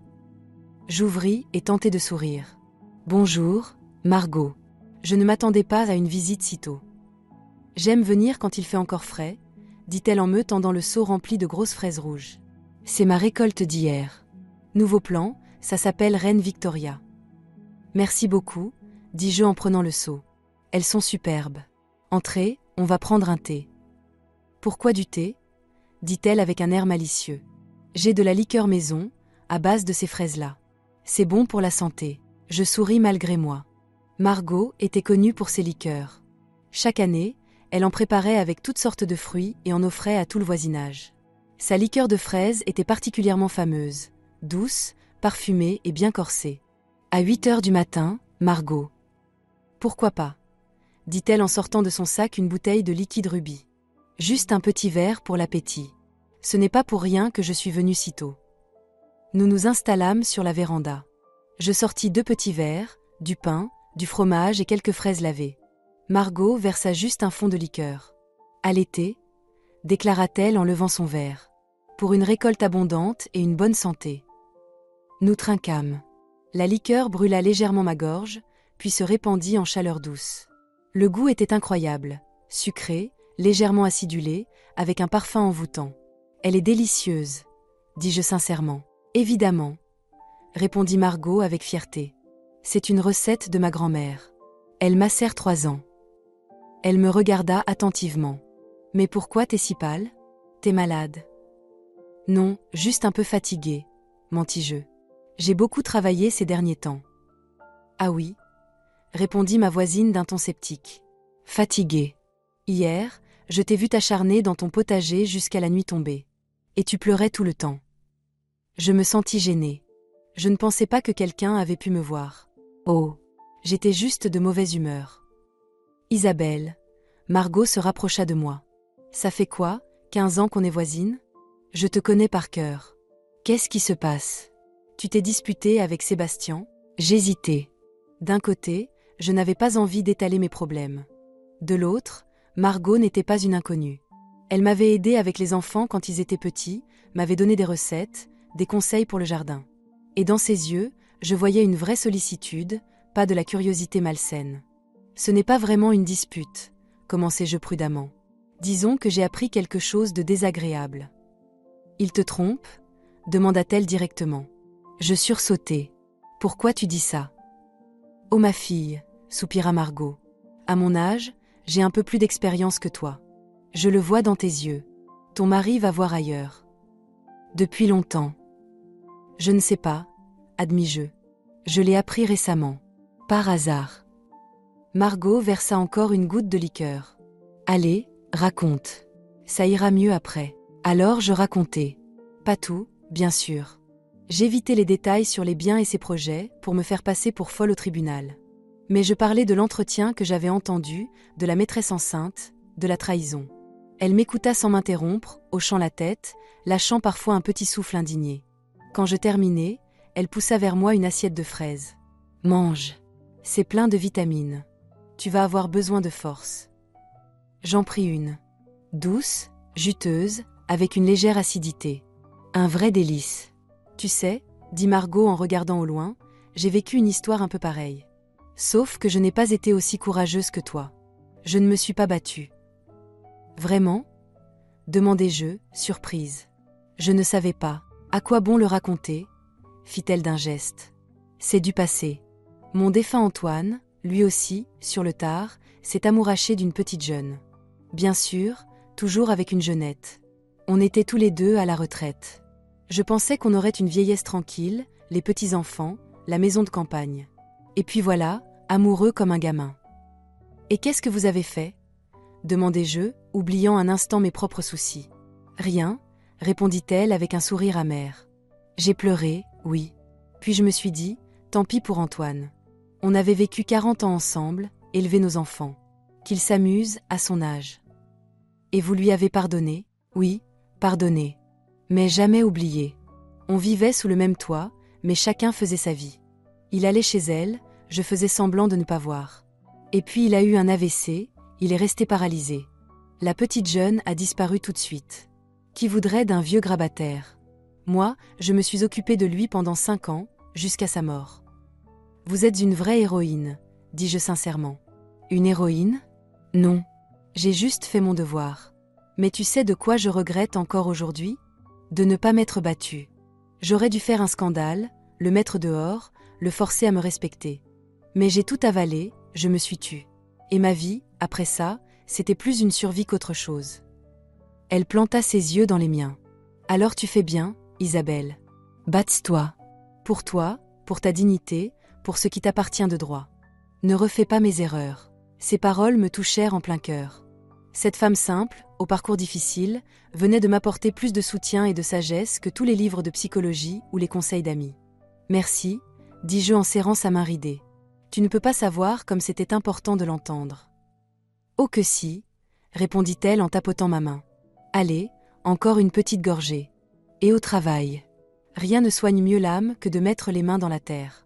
J'ouvris et tentai de sourire. Bonjour, Margot. Je ne m'attendais pas à une visite si tôt. J'aime venir quand il fait encore frais, dit-elle en me tendant le seau rempli de grosses fraises rouges. C'est ma récolte d'hier. Nouveau plan, ça s'appelle Reine Victoria. Merci beaucoup, dis-je en prenant le seau. Elles sont superbes. Entrez, on va prendre un thé. Pourquoi du thé? Dit-elle avec un air malicieux. J'ai de la liqueur maison, à base de ces fraises-là. C'est bon pour la santé. Je souris malgré moi. Margot était connue pour ses liqueurs. Chaque année, elle en préparait avec toutes sortes de fruits et en offrait à tout le voisinage. Sa liqueur de fraises était particulièrement fameuse, douce, parfumée et bien corsée. À 8 heures du matin, Margot. Pourquoi pas? Dit-elle en sortant de son sac une bouteille de liquide rubis. Juste un petit verre pour l'appétit. Ce n'est pas pour rien que je suis venue si tôt. Nous nous installâmes sur la véranda. Je sortis 2 petits verres, du pain, du fromage et quelques fraises lavées. Margot versa juste un fond de liqueur. À l'été, déclara-t-elle en levant son verre. Pour une récolte abondante et une bonne santé. Nous trinquâmes. La liqueur brûla légèrement ma gorge, puis se répandit en chaleur douce. Le goût était incroyable, sucré, légèrement acidulé, avec un parfum envoûtant. Elle est délicieuse, dis-je sincèrement. Évidemment, répondit Margot avec fierté. C'est une recette de ma grand-mère. Elle macère 3 ans. Elle me regarda attentivement. Mais pourquoi t'es si pâle? T'es malade? Non, juste un peu fatiguée, mentis-je. J'ai beaucoup travaillé ces derniers temps. Ah oui, répondit ma voisine d'un ton sceptique. Fatiguée. Hier, je t'ai vu t'acharner dans ton potager jusqu'à la nuit tombée. Et tu pleurais tout le temps. Je me sentis gênée. Je ne pensais pas que quelqu'un avait pu me voir. Oh, j'étais juste de mauvaise humeur. Isabelle, Margot se rapprocha de moi. Ça fait quoi, 15 ans qu'on est voisines? Je te connais par cœur. Qu'est-ce qui se passe? Tu t'es disputée avec Sébastien? J'hésitais. D'un côté, je n'avais pas envie d'étaler mes problèmes. De l'autre, Margot n'était pas une inconnue. Elle m'avait aidée avec les enfants quand ils étaient petits, m'avait donné des recettes, des conseils pour le jardin. Et dans ses yeux, je voyais une vraie sollicitude, pas de la curiosité malsaine. Ce n'est pas vraiment une dispute, commençai-je prudemment. Disons que j'ai appris quelque chose de désagréable. Il te trompe? Demanda-t-elle directement. Je sursautai. Pourquoi tu dis ça? Oh ma fille, soupira Margot. À mon âge, j'ai un peu plus d'expérience que toi. Je le vois dans tes yeux. Ton mari va voir ailleurs. Depuis longtemps. Je ne sais pas, admis-je. Je l'ai appris récemment. Par hasard. Margot versa encore une goutte de liqueur. Allez, raconte. Ça ira mieux après. Alors je racontai. Pas tout, bien sûr. J'évitais les détails sur les biens et ses projets pour me faire passer pour folle au tribunal. Mais je parlais de l'entretien que j'avais entendu, de la maîtresse enceinte, de la trahison. Elle m'écouta sans m'interrompre, hochant la tête, lâchant parfois un petit souffle indigné. Quand je terminai, elle poussa vers moi une assiette de fraises. « Mange. C'est plein de vitamines. Tu vas avoir besoin de force. » J'en pris une. Douce, juteuse, avec une légère acidité. Un vrai délice. Tu sais, dit Margot en regardant au loin, j'ai vécu une histoire un peu pareille. Sauf que je n'ai pas été aussi courageuse que toi. Je ne me suis pas battue. Vraiment ? Demandai-je, surprise. Je ne savais pas. À quoi bon le raconter ? Fit-elle d'un geste. C'est du passé. Mon défunt Antoine, lui aussi, sur le tard, s'est amouraché d'une petite jeune. Bien sûr, toujours avec une jeunette. On était tous les deux à la retraite. Je pensais qu'on aurait une vieillesse tranquille, les petits-enfants, la maison de campagne. Et puis voilà, amoureux comme un gamin. Et qu'est-ce que vous avez fait ? Demandai-je, oubliant un instant mes propres soucis. Rien, répondit-elle avec un sourire amer. J'ai pleuré, oui. Puis je me suis dit, tant pis pour Antoine. On avait vécu 40 ans ensemble, élevé nos enfants. Qu'il s'amuse à son âge. Et vous lui avez pardonné ? Oui, pardonné. Mais jamais oublié. On vivait sous le même toit, mais chacun faisait sa vie. Il allait chez elle, je faisais semblant de ne pas voir. Et puis il a eu un AVC, il est resté paralysé. La petite jeune a disparu tout de suite. Qui voudrait d'un vieux grabataire ? Moi, je me suis occupée de lui pendant 5 ans, jusqu'à sa mort. Vous êtes une vraie héroïne, dis-je sincèrement. Une héroïne ? Non. J'ai juste fait mon devoir. Mais tu sais de quoi je regrette encore aujourd'hui ? De ne pas m'être battue. J'aurais dû faire un scandale, le mettre dehors, le forcer à me respecter. Mais j'ai tout avalé, je me suis tue. Et ma vie, après ça, c'était plus une survie qu'autre chose. Elle planta ses yeux dans les miens. Alors tu fais bien, Isabelle. Batte-toi. Pour toi, pour ta dignité, pour ce qui t'appartient de droit. Ne refais pas mes erreurs. Ces paroles me touchèrent en plein cœur. Cette femme simple, au parcours difficile, venait de m'apporter plus de soutien et de sagesse que tous les livres de psychologie ou les conseils d'amis. Merci, dis-je en serrant sa main ridée. Tu ne peux pas savoir comme c'était important de l'entendre. Oh que si, répondit-elle en tapotant ma main. Allez, encore une petite gorgée. Et au travail. Rien ne soigne mieux l'âme que de mettre les mains dans la terre.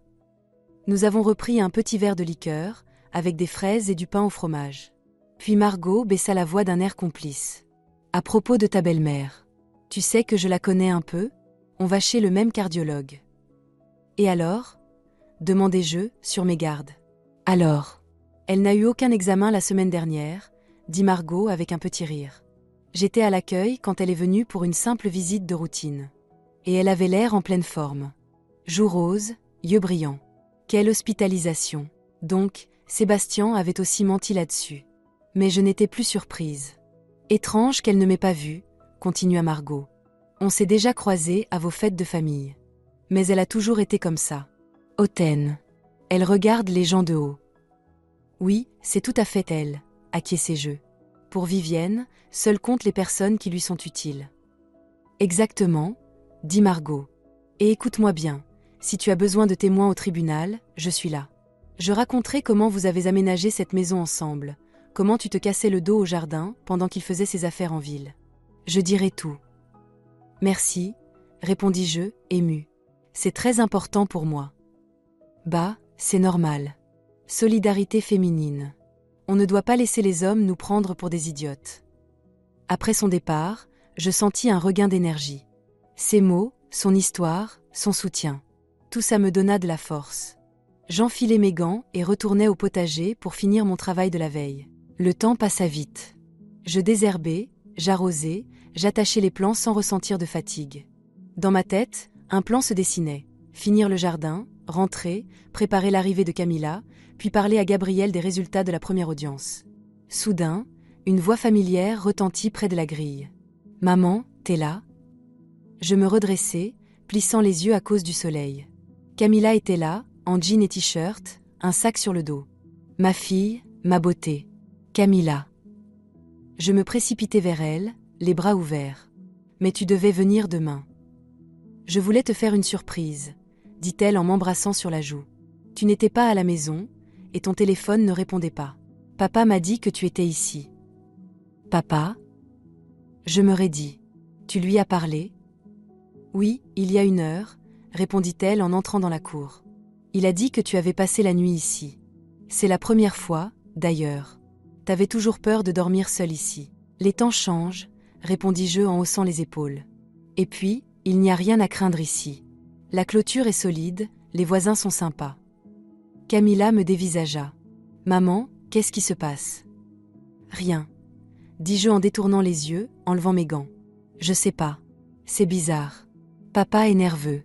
Nous avons repris un petit verre de liqueur, avec des fraises et du pain au fromage. Puis Margot baissa la voix d'un air complice. À propos de ta belle-mère. Tu sais que je la connais un peu ? On va chez le même cardiologue. Et alors ? Demandai-je, sur mes gardes. Alors ? Elle n'a eu aucun examen la semaine dernière, dit Margot avec un petit rire. J'étais à l'accueil quand elle est venue pour une simple visite de routine. Et elle avait l'air en pleine forme. Joues roses, yeux brillants. Quelle hospitalisation. Donc, Sébastien avait aussi menti là-dessus. Mais je n'étais plus surprise. Étrange qu'elle ne m'ait pas vue, continua Margot. On s'est déjà croisés à vos fêtes de famille. Mais elle a toujours été comme ça. Hautaine. Elle regarde les gens de haut. Oui, c'est tout à fait elle, acquiesçai-je. Pour Vivienne, seules comptent les personnes qui lui sont utiles. Exactement, dit Margot. Et écoute-moi bien, si tu as besoin de témoins au tribunal, je suis là. Je raconterai comment vous avez aménagé cette maison ensemble, comment tu te cassais le dos au jardin pendant qu'il faisait ses affaires en ville. Je dirai tout. Merci, répondis-je, émue. C'est très important pour moi. Bah, c'est normal. Solidarité féminine. On ne doit pas laisser les hommes nous prendre pour des idiotes. Après son départ, je sentis un regain d'énergie. Ses mots, son histoire, son soutien. Tout ça me donna de la force. J'enfilai mes gants et retournai au potager pour finir mon travail de la veille. Le temps passa vite. Je désherbais, j'arrosais, j'attachais les plants sans ressentir de fatigue. Dans ma tête, un plan se dessinait. Finir le jardin, rentrer, préparer l'arrivée de Camilla, puis parler à Gabriel des résultats de la première audience. Soudain, une voix familière retentit près de la grille. « Maman, t'es là ?» Je me redressai, plissant les yeux à cause du soleil. Camilla était là, en jean et t-shirt, un sac sur le dos. Ma fille, ma beauté. Camilla. Je me précipitai vers elle, les bras ouverts. « Mais tu devais venir demain. » « Je voulais te faire une surprise, » dit-elle en m'embrassant sur la joue. « Tu n'étais pas à la maison, et ton téléphone ne répondait pas. Papa m'a dit que tu étais ici. » « Papa ?» Je me raidis. « Tu lui as parlé ?»« Oui, il y a 1 heure, » répondit-elle en entrant dans la cour. « Il a dit que tu avais passé la nuit ici. C'est la première fois, d'ailleurs. T'avais toujours peur de dormir seule ici. »« Les temps changent, » répondis-je en haussant les épaules. « Et puis, il n'y a rien à craindre ici. La clôture est solide, les voisins sont sympas. » Camilla me dévisagea. « Maman, qu'est-ce qui se passe ?»« Rien. » dis-je en détournant les yeux, enlevant mes gants. « Je sais pas. C'est bizarre. Papa est nerveux.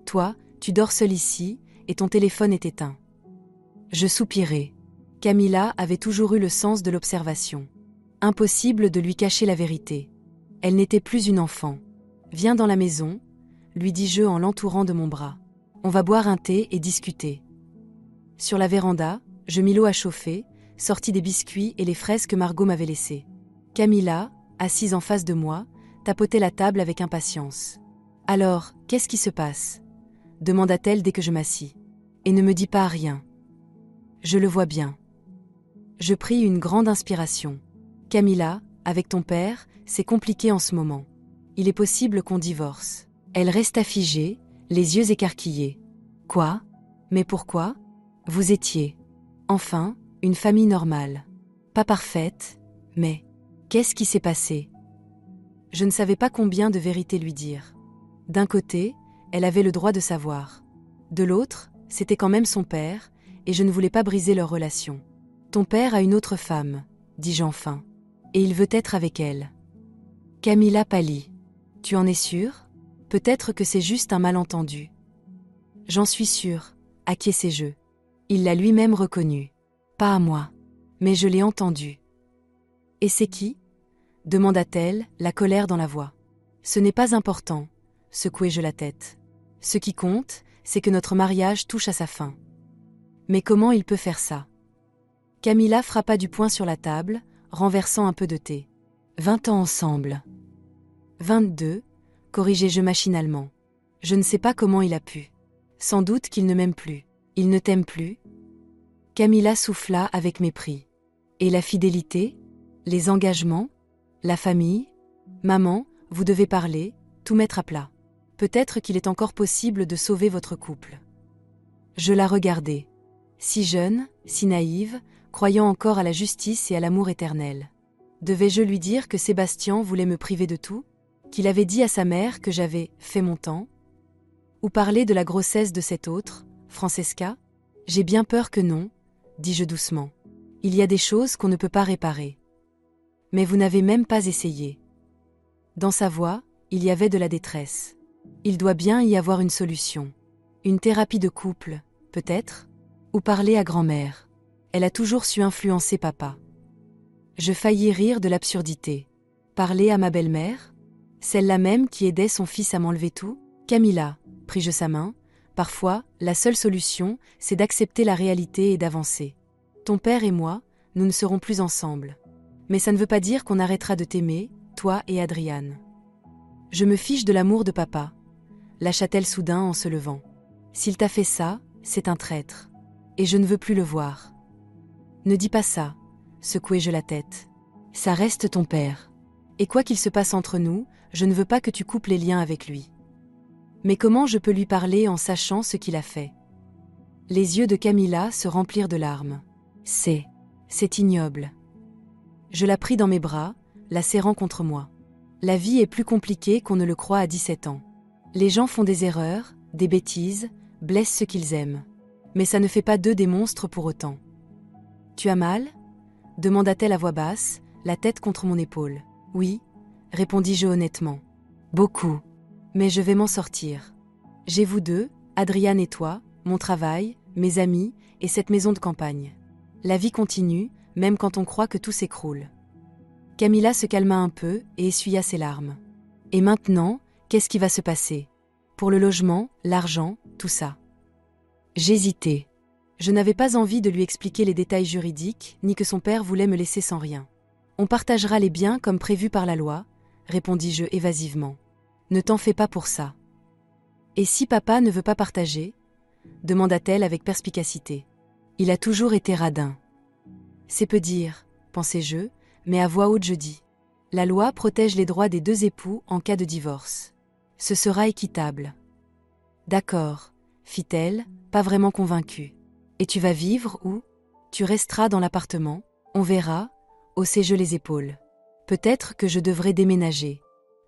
Toi, tu dors seul ici, et ton téléphone est éteint. » Je soupirai. Camilla avait toujours eu le sens de l'observation. Impossible de lui cacher la vérité. Elle n'était plus une enfant. « Viens dans la maison, » lui dis-je en l'entourant de mon bras. « On va boire un thé et discuter. » Sur la véranda, je mis l'eau à chauffer, sortis des biscuits et les fraises que Margot m'avait laissées. Camilla, assise en face de moi, tapotait la table avec impatience. « Alors, qu'est-ce qui se passe ?» demanda-t-elle dès que je m'assis. « Et ne me dis pas rien. » Je le vois bien. Je pris une grande inspiration. « Camilla, avec ton père, c'est compliqué en ce moment. Il est possible qu'on divorce. » Elle resta figée, les yeux écarquillés. « Quoi ? Mais pourquoi ? Vous étiez, enfin, une famille normale. Pas parfaite, mais... Qu'est-ce qui s'est passé ? » Je ne savais pas combien de vérités lui dire. D'un côté, elle avait le droit de savoir. De l'autre, c'était quand même son père, et je ne voulais pas briser leur relation. « Ton père a une autre femme, » dis-je enfin, « et il veut être avec elle. » Camilla pâlit. « Tu en es sûre ? Peut-être que c'est juste un malentendu. »« J'en suis sûre, » acquiesçai-je. Il l'a lui-même reconnu. Pas à moi. Mais je l'ai entendu. « Et c'est qui ? » demanda-t-elle, la colère dans la voix. « Ce n'est pas important, » secouai-je la tête. « Ce qui compte, c'est que notre mariage touche à sa fin. » « Mais comment il peut faire ça ?» Camilla frappa du poing sur la table, renversant un peu de thé. « 20 ans ensemble. »« 22, » corrigeai-je machinalement. « Je ne sais pas comment il a pu. Sans doute qu'il ne m'aime plus. Il ne t'aime plus ?» Camilla souffla avec mépris. « Et la fidélité ? Les engagements ? La famille ? Maman, vous devez parler, tout mettre à plat. Peut-être qu'il est encore possible de sauver votre couple. » Je la regardai. Si jeune, si naïve, croyant encore à la justice et à l'amour éternel. Devais-je lui dire que Sébastien voulait me priver de tout ? Qu'il avait dit à sa mère que j'avais « fait mon temps » ? Ou parler de la grossesse de cette autre, Francesca ? J'ai bien peur que non, dis-je doucement. Il y a des choses qu'on ne peut pas réparer. Mais vous n'avez même pas essayé. Dans sa voix, il y avait de la détresse. Il doit bien y avoir une solution. Une thérapie de couple, peut-être ? Ou parler à grand-mère. Elle a toujours su influencer papa. Je faillis rire de l'absurdité. Parler à ma belle-mère ? Celle-là même qui aidait son fils à m'enlever tout ? Camilla, pris-je sa main, parfois, la seule solution, c'est d'accepter la réalité et d'avancer. Ton père et moi, nous ne serons plus ensemble. Mais ça ne veut pas dire qu'on arrêtera de t'aimer, toi et Adriane. Je me fiche de l'amour de papa, lâcha-t-elle soudain en se levant. S'il t'a fait ça, c'est un traître. Et je ne veux plus le voir. Ne dis pas ça, secouai-je la tête. Ça reste ton père. Et quoi qu'il se passe entre nous, je ne veux pas que tu coupes les liens avec lui. Mais comment je peux lui parler en sachant ce qu'il a fait ? Les yeux de Camilla se remplirent de larmes. C'est ignoble. Je la pris dans mes bras, la serrant contre moi. La vie est plus compliquée qu'on ne le croit à 17 ans. Les gens font des erreurs, des bêtises, blessent ceux qu'ils aiment. Mais ça ne fait pas d'eux des monstres pour autant. « Tu as mal ?» demanda-t-elle à voix basse, la tête contre mon épaule. « Oui, » répondis-je honnêtement. « Beaucoup. Mais je vais m'en sortir. J'ai vous deux, Adriane et toi, mon travail, mes amis et cette maison de campagne. La vie continue, même quand on croit que tout s'écroule. Camilla se calma un peu et essuya ses larmes. Et maintenant, qu'est-ce qui va se passer? Pour le logement, l'argent, tout ça. J'hésitais. Je n'avais pas envie de lui expliquer les détails juridiques, ni que son père voulait me laisser sans rien. On partagera les biens comme prévu par la loi, répondis-je évasivement. Ne t'en fais pas pour ça. Et si papa ne veut pas partager? Demanda-t-elle avec perspicacité. Il a toujours été radin. C'est peu dire, pensai-je, mais à voix haute je dis. La loi protège les droits des deux époux en cas de divorce. Ce sera équitable. D'accord, fit-elle, pas vraiment convaincue. Et tu vas vivre où? Tu resteras dans l'appartement, on verra, haussai-je les épaules. Peut-être que je devrais déménager.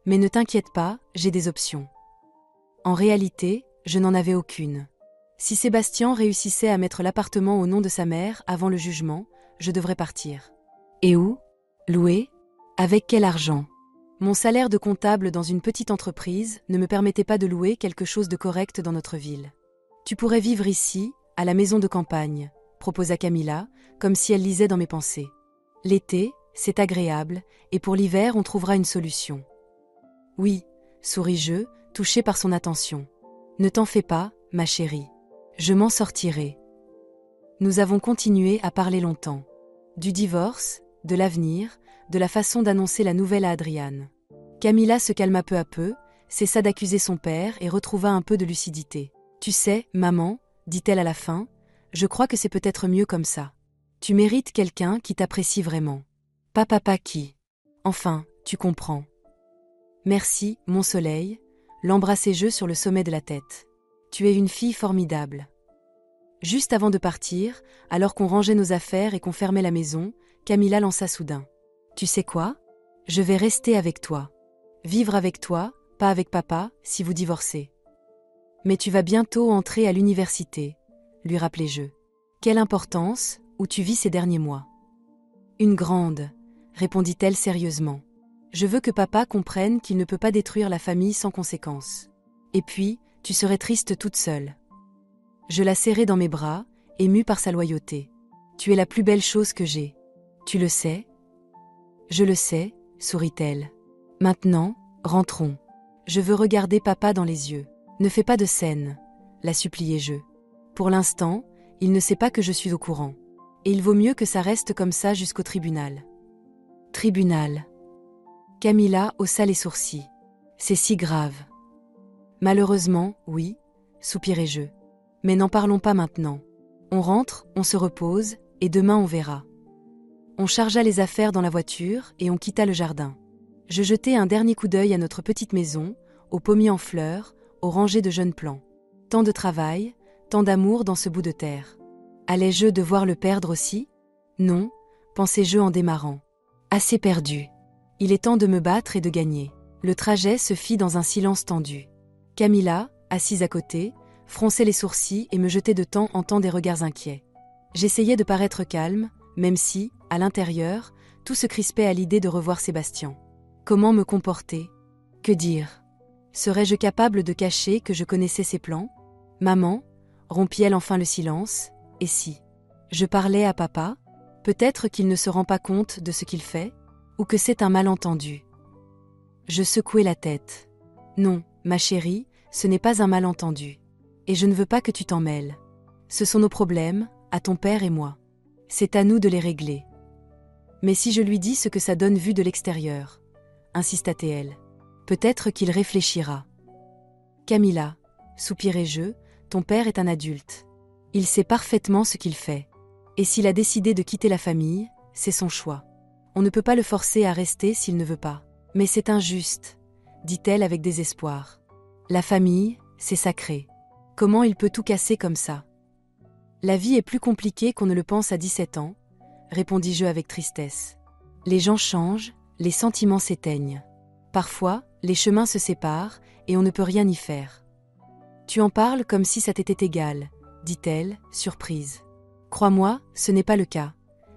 Mais ne t'inquiète pas, j'ai des options. En réalité, je n'en avais aucune. Si Sébastien réussissait à mettre l'appartement au nom de sa mère avant le jugement, je devrais partir. Et où? Louer? Avec quel argent? Mon salaire de comptable dans une petite entreprise ne me permettait pas de louer quelque chose de correct dans notre ville. Tu pourrais vivre ici, à la maison de campagne, proposa Camilla, comme si elle lisait dans mes pensées. L'été, c'est agréable, et pour l'hiver on trouvera une solution. Oui, souris-je, touché par son attention. Ne t'en fais pas, ma chérie. Je m'en sortirai. Nous avons continué à parler longtemps. Du divorce, de l'avenir, de la façon d'annoncer la nouvelle à Adriane. Camilla se calma peu à peu, cessa d'accuser son père et retrouva un peu de lucidité. Tu sais, maman, dit-elle à la fin, je crois que c'est peut-être mieux comme ça. Tu mérites quelqu'un qui t'apprécie vraiment. Pas papa qui. Enfin, tu comprends. Merci, mon soleil, l'embrassai-je sur le sommet de la tête. Tu es une fille formidable. Juste avant de partir, alors qu'on rangeait nos affaires et qu'on fermait la maison, Camilla lança soudain. Tu sais quoi? Je vais rester avec toi. Vivre avec toi, pas avec papa, si vous divorcez. Mais tu vas bientôt entrer à l'université, lui rappelai-je. Quelle importance, où tu vis ces derniers mois? Une grande, répondit-elle sérieusement. Je veux que papa comprenne qu'il ne peut pas détruire la famille sans conséquence. Et puis, tu serais triste toute seule. Je la serrai dans mes bras, émue par sa loyauté. Tu es la plus belle chose que j'ai. Tu le sais? Je le sais, sourit-elle. Maintenant, rentrons. Je veux regarder papa dans les yeux. Ne fais pas de scène, la suppliai-je. Pour l'instant, il ne sait pas que je suis au courant. Et il vaut mieux que ça reste comme ça jusqu'au tribunal. Tribunal. Camilla haussa les sourcils. C'est si grave. Malheureusement, oui, soupirai-je. Mais n'en parlons pas maintenant. On rentre, on se repose, et demain on verra. On chargea les affaires dans la voiture et on quitta le jardin. Je jetai un dernier coup d'œil à notre petite maison, aux pommiers en fleurs, aux rangées de jeunes plants. Tant de travail, tant d'amour dans ce bout de terre. Allais-je devoir le perdre aussi? Non, pensai-je en démarrant. Assez perdu. Il est temps de me battre et de gagner. Le trajet se fit dans un silence tendu. Camilla, assise à côté, fronçait les sourcils et me jetait de temps en temps des regards inquiets. J'essayais de paraître calme, même si, à l'intérieur, tout se crispait à l'idée de revoir Sébastien. Comment me comporter? Que dire? Serais-je capable de cacher que je connaissais ses plans? Maman, rompit-elle enfin le silence, et si je parlais à papa? Peut-être qu'il ne se rend pas compte de ce qu'il fait, ou que c'est un malentendu. Je secouai la tête. Non, ma chérie, ce n'est pas un malentendu. Et je ne veux pas que tu t'en mêles. Ce sont nos problèmes, à ton père et moi. C'est à nous de les régler. Mais si je lui dis ce que ça donne vu de l'extérieur, insista-t-elle, peut-être qu'il réfléchira. Camilla, soupirai-je, ton père est un adulte. Il sait parfaitement ce qu'il fait. Et s'il a décidé de quitter la famille, c'est son choix. On ne peut pas le forcer à rester s'il ne veut pas. Mais c'est injuste, dit-elle avec désespoir. La famille, c'est sacré. Comment il peut tout casser comme ça? La vie est plus compliquée qu'on ne le pense à 17 ans, répondis-je avec tristesse. Les gens changent, les sentiments s'éteignent. Parfois, les chemins se séparent et on ne peut rien y faire. Tu en parles comme si ça t'était égal, dit-elle, surprise. Crois-moi, ce n'est pas le cas.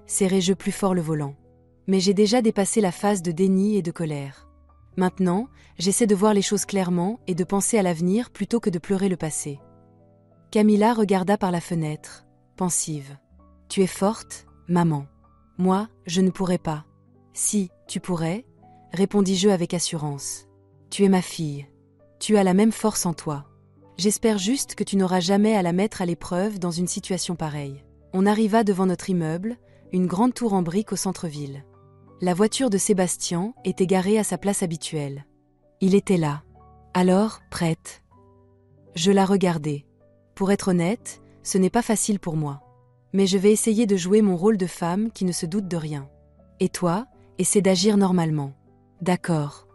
Serrai-je plus fort le volant. Mais j'ai déjà dépassé la phase de déni et de colère. Maintenant, j'essaie de voir les choses clairement et de penser à l'avenir plutôt que de pleurer le passé. Camilla regarda par la fenêtre, pensive. Tu es forte, maman. Moi, je ne pourrais pas. Si, tu pourrais, répondis-je avec assurance. Tu es ma fille. Tu as la même force en toi. J'espère juste que tu n'auras jamais à la mettre à l'épreuve dans une situation pareille. On arriva devant notre immeuble, une grande tour en briques au centre-ville. La voiture de Sébastien était garée à sa place habituelle. Il était là. Alors, prête. Je la regardais. Pour être honnête, ce n'est pas facile pour moi. Mais je vais essayer de jouer mon rôle de femme qui ne se doute de rien. Et toi, essaie d'agir normalement. D'accord.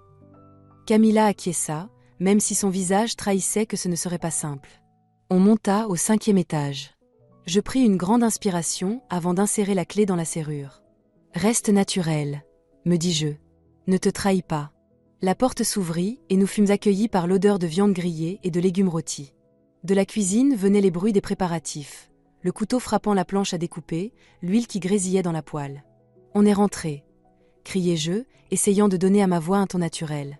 Camilla acquiesça, même si son visage trahissait que ce ne serait pas simple. On monta au 5e étage. Je pris une grande inspiration avant d'insérer la clé dans la serrure. Reste naturel, me dis-je. Ne te trahis pas. La porte s'ouvrit et nous fûmes accueillis par l'odeur de viande grillée et de légumes rôtis. De la cuisine venaient les bruits des préparatifs, le couteau frappant la planche à découper, l'huile qui grésillait dans la poêle. On est rentré, criai-je, essayant de donner à ma voix un ton naturel.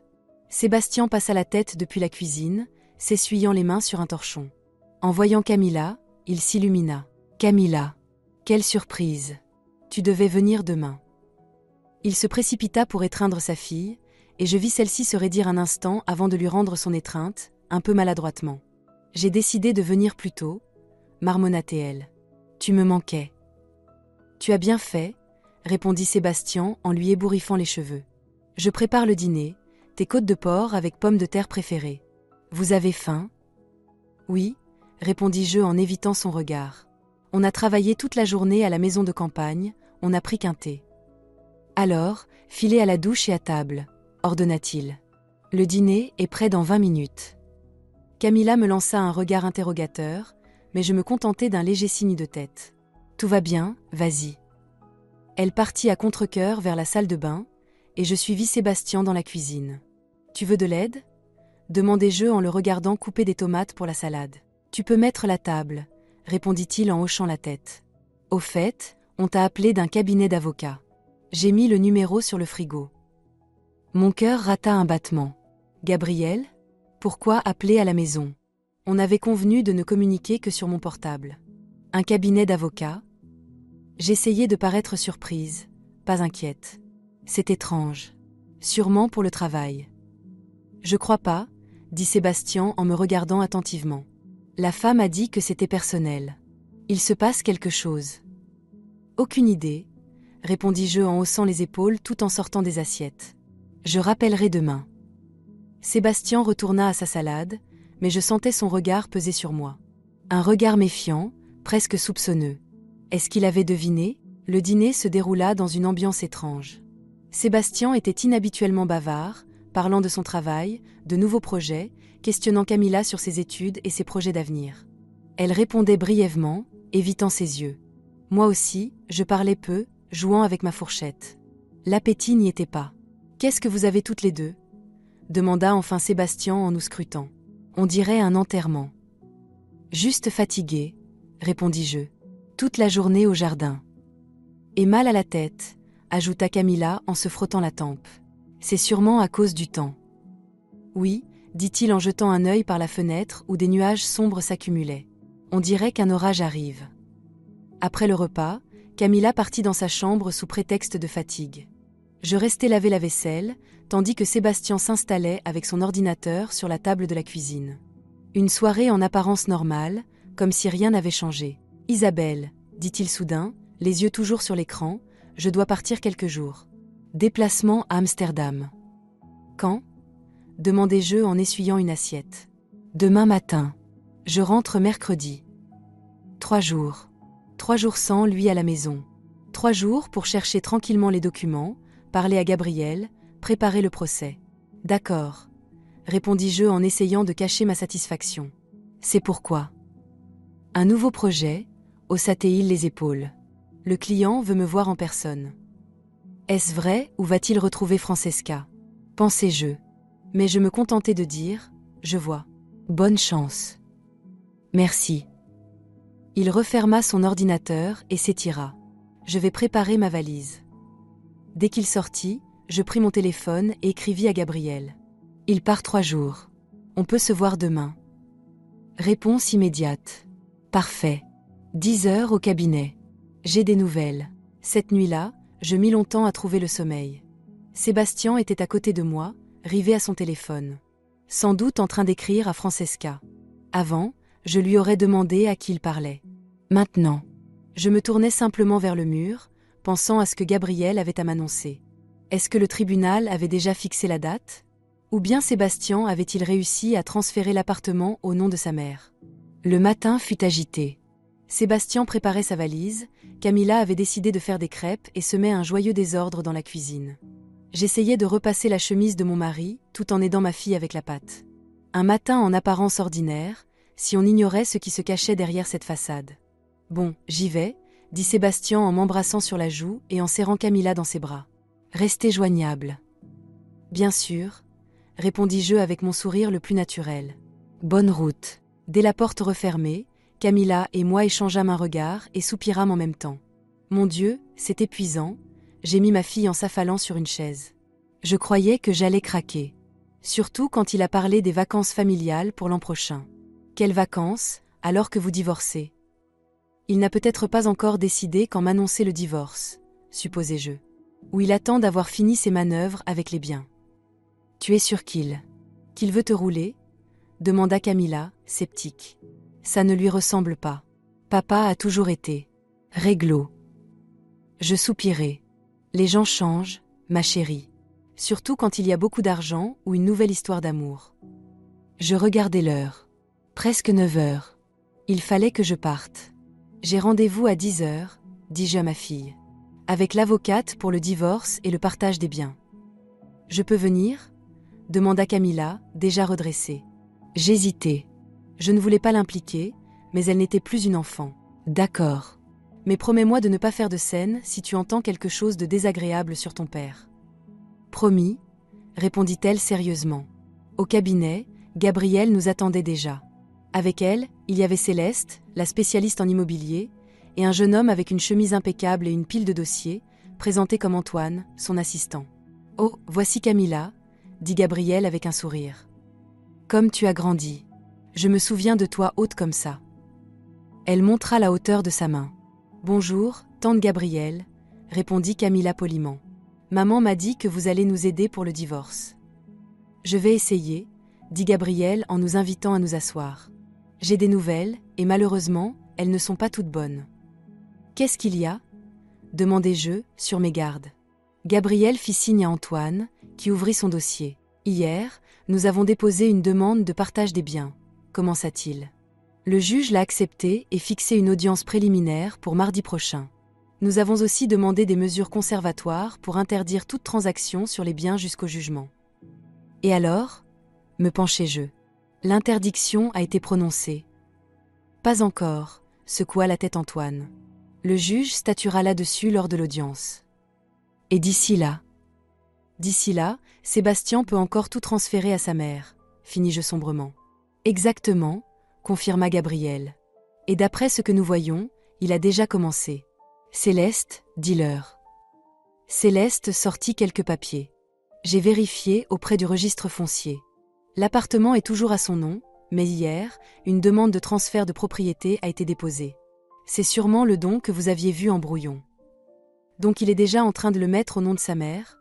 Sébastien passa la tête depuis la cuisine, s'essuyant les mains sur un torchon. En voyant Camilla, il s'illumina. Camilla, quelle surprise! Tu devais venir demain. Il se précipita pour étreindre sa fille, et je vis celle-ci se raidir un instant avant de lui rendre son étreinte, un peu maladroitement. J'ai décidé de venir plus tôt, marmonna-t-elle. Tu me manquais. Tu as bien fait, répondit Sébastien en lui ébouriffant les cheveux. Je prépare le dîner, tes côtes de porc avec pommes de terre préférées. Vous avez faim? Oui, répondis-je en évitant son regard. On a travaillé toute la journée à la maison de campagne, on n'a pris qu'un thé. Alors, filez à la douche et à table, ordonna-t-il. Le dîner est prêt dans 20 minutes. Camilla me lança un regard interrogateur, mais je me contentai d'un léger signe de tête. Tout va bien, vas-y. Elle partit à contre-cœur vers la salle de bain, et je suivis Sébastien dans la cuisine. Tu veux de l'aide? Demandai-je en le regardant couper des tomates pour la salade. Tu peux mettre la table, répondit-il en hochant la tête. Au fait, on t'a appelé d'un cabinet d'avocats. J'ai mis le numéro sur le frigo. Mon cœur rata un battement. Gabriel? Pourquoi appeler à la maison? On avait convenu de ne communiquer que sur mon portable. Un cabinet d'avocats? J'essayais de paraître surprise, pas inquiète. C'est étrange. Sûrement pour le travail. Je crois pas, dit Sébastien en me regardant attentivement. La femme a dit que c'était personnel. Il se passe quelque chose. Aucune idée, répondis-je en haussant les épaules tout en sortant des assiettes. Je rappellerai demain. Sébastien retourna à sa salade, mais je sentais son regard peser sur moi. Un regard méfiant, presque soupçonneux. Est-ce qu'il avait deviné? Le dîner se déroula dans une ambiance étrange. Sébastien était inhabituellement bavard, parlant de son travail, de nouveaux projets, questionnant Camilla sur ses études et ses projets d'avenir. Elle répondait brièvement, évitant ses yeux. Moi aussi, je parlais peu, jouant avec ma fourchette. L'appétit n'y était pas. « Qu'est-ce que vous avez toutes les deux ?» demanda enfin Sébastien en nous scrutant. « On dirait un enterrement. »« Juste fatigué, » répondis-je. « Toute la journée au jardin. »« Et mal à la tête, » ajouta Camilla en se frottant la tempe. « C'est sûrement à cause du temps. »« Oui, » dit-il en jetant un œil par la fenêtre où des nuages sombres s'accumulaient. « On dirait qu'un orage arrive. » Après le repas, Camilla partit dans sa chambre sous prétexte de fatigue. Je restai laver la vaisselle, tandis que Sébastien s'installait avec son ordinateur sur la table de la cuisine. Une soirée en apparence normale, comme si rien n'avait changé. « Isabelle, » dit-il soudain, les yeux toujours sur l'écran, « je dois partir quelques jours. Déplacement à Amsterdam. »« Quand ?» demandai-je en essuyant une assiette. « Demain matin. Je rentre mercredi. 3 jours. 3 jours sans lui à la maison. 3 jours pour chercher tranquillement les documents, parler à Gabriel, préparer le procès. D'accord, répondis-je en essayant de cacher ma satisfaction. C'est pourquoi. Un nouveau projet, haussa-t-il les épaules. Le client veut me voir en personne. Est-ce vrai ou va-t-il retrouver Francesca? Pensais-je. Mais je me contentais de dire, je vois. Bonne chance. Merci. Il referma son ordinateur et s'étira. Je vais préparer ma valise. Dès qu'il sortit, je pris mon téléphone et écrivis à Gabriel. Il part 3 jours. On peut se voir demain. Réponse immédiate. Parfait. 10 heures au cabinet. J'ai des nouvelles. Cette nuit-là, je mis longtemps à trouver le sommeil. Sébastien était à côté de moi, rivé à son téléphone. Sans doute en train d'écrire à Francesca. Avant, je lui aurais demandé à qui il parlait. Maintenant, je me tournais simplement vers le mur, pensant à ce que Gabriel avait à m'annoncer. Est-ce que le tribunal avait déjà fixé la date ? Ou bien Sébastien avait-il réussi à transférer l'appartement au nom de sa mère ? Le matin fut agité. Sébastien préparait sa valise, Camilla avait décidé de faire des crêpes et semait un joyeux désordre dans la cuisine. J'essayais de repasser la chemise de mon mari, tout en aidant ma fille avec la pâte. Un matin en apparence ordinaire, si on ignorait ce qui se cachait derrière cette façade. « Bon, j'y vais », dit Sébastien en m'embrassant sur la joue et en serrant Camilla dans ses bras. « Restez joignable. »« Bien sûr », répondis-je avec mon sourire le plus naturel. « Bonne route. » Dès la porte refermée, Camilla et moi échangeâmes un regard et soupirâmes en même temps. Mon Dieu, c'est épuisant, j'ai mis ma fille en s'affalant sur une chaise. Je croyais que j'allais craquer. Surtout quand il a parlé des vacances familiales pour l'an prochain. Quelles vacances, alors que vous divorcez ? Il n'a peut-être pas encore décidé quand m'annoncer le divorce, supposai-je. Ou il attend d'avoir fini ses manœuvres avec les biens. Tu es sûr qu'il veut te rouler ? Demanda Camilla, sceptique. Ça ne lui ressemble pas. Papa a toujours été réglo. Je soupirai. Les gens changent, ma chérie. Surtout quand il y a beaucoup d'argent ou une nouvelle histoire d'amour. Je regardai l'heure. Presque 9 heures. Il fallait que je parte. J'ai rendez-vous à 10 heures, dis-je à ma fille. Avec l'avocate pour le divorce et le partage des biens. Je peux venir ? Demanda Camilla, déjà redressée. J'hésitais. Je ne voulais pas l'impliquer, mais elle n'était plus une enfant. D'accord. Mais promets-moi de ne pas faire de scène si tu entends quelque chose de désagréable sur ton père. Promis, répondit-elle sérieusement. Au cabinet, Gabrielle nous attendait déjà. Avec elle, il y avait Céleste, la spécialiste en immobilier, et un jeune homme avec une chemise impeccable et une pile de dossiers, présenté comme Antoine, son assistant. « Oh, voici Camilla », dit Gabrielle avec un sourire. « Comme tu as grandi. Je me souviens de toi haute comme ça. » Elle montra la hauteur de sa main. « Bonjour, tante Gabrielle », répondit Camilla poliment. « Maman m'a dit que vous allez nous aider pour le divorce. »« Je vais essayer », dit Gabrielle en nous invitant à nous asseoir. « J'ai des nouvelles, et malheureusement, elles ne sont pas toutes bonnes. »« Qu'est-ce qu'il y a ?» demandai-je, sur mes gardes. Gabrielle fit signe à Antoine, qui ouvrit son dossier. « Hier, nous avons déposé une demande de partage des biens, » commença-t-il. Le juge l'a accepté et fixé une audience préliminaire pour mardi prochain. Nous avons aussi demandé des mesures conservatoires pour interdire toute transaction sur les biens jusqu'au jugement. Et alors ? Me penchai-je. L'interdiction a été prononcée. Pas encore, secoua la tête Antoine. Le juge statuera là-dessus lors de l'audience. Et d'ici là, Sébastien peut encore tout transférer à sa mère, finis-je sombrement. Exactement, confirma Gabrielle. Et d'après ce que nous voyons, il a déjà commencé. Céleste, dis-leur. Céleste sortit quelques papiers. J'ai vérifié auprès du registre foncier. L'appartement est toujours à son nom, mais hier, une demande de transfert de propriété a été déposée. C'est sûrement le don que vous aviez vu en brouillon. Donc il est déjà en train de le mettre au nom de sa mère ?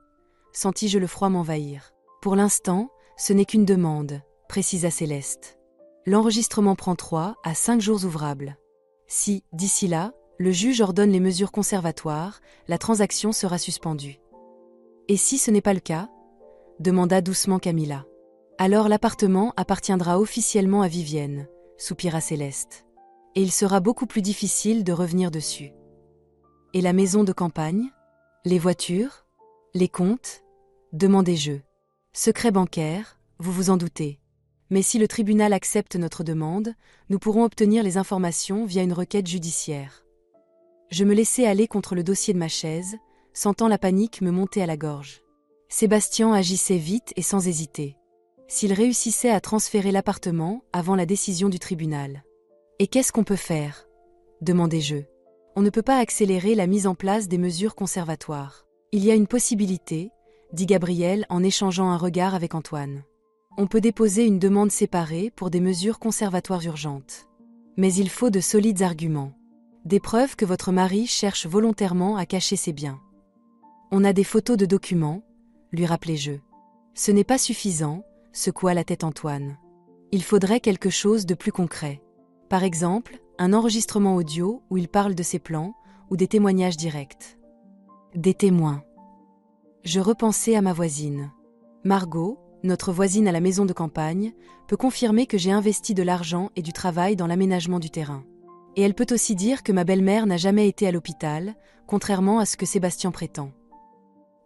Sentis-je le froid m'envahir. Pour l'instant, ce n'est qu'une demande, précisa Céleste. L'enregistrement prend 3 à 5 jours ouvrables. Si, d'ici là, le juge ordonne les mesures conservatoires, la transaction sera suspendue. Et si ce n'est pas le cas ? Demanda doucement Camilla. Alors l'appartement appartiendra officiellement à Vivienne, soupira Céleste. Et il sera beaucoup plus difficile de revenir dessus. Et la maison de campagne ? Les voitures ? Les comptes ? Demandai-je. Secret bancaire, vous vous en doutez. Mais si le tribunal accepte notre demande, nous pourrons obtenir les informations via une requête judiciaire. Je me laissai aller contre le dossier de ma chaise, sentant la panique me monter à la gorge. Sébastien agissait vite et sans hésiter. S'il réussissait à transférer l'appartement avant la décision du tribunal. « Et qu'est-ce qu'on peut faire ?» demandai-je. « On ne peut pas accélérer la mise en place des mesures conservatoires. Il y a une possibilité, » dit Gabrielle en échangeant un regard avec Antoine. « On peut déposer une demande séparée pour des mesures conservatoires urgentes. Mais il faut de solides arguments. Des preuves que votre mari cherche volontairement à cacher ses biens. On a des photos de documents, lui rappelai-je. Ce n'est pas suffisant, secoua la tête Antoine. Il faudrait quelque chose de plus concret. Par exemple, un enregistrement audio où il parle de ses plans, ou des témoignages directs. Des témoins. Je repensais à ma voisine. Margot, notre voisine à la maison de campagne, peut confirmer que j'ai investi de l'argent et du travail dans l'aménagement du terrain. Et elle peut aussi dire que ma belle-mère n'a jamais été à l'hôpital, contrairement à ce que Sébastien prétend.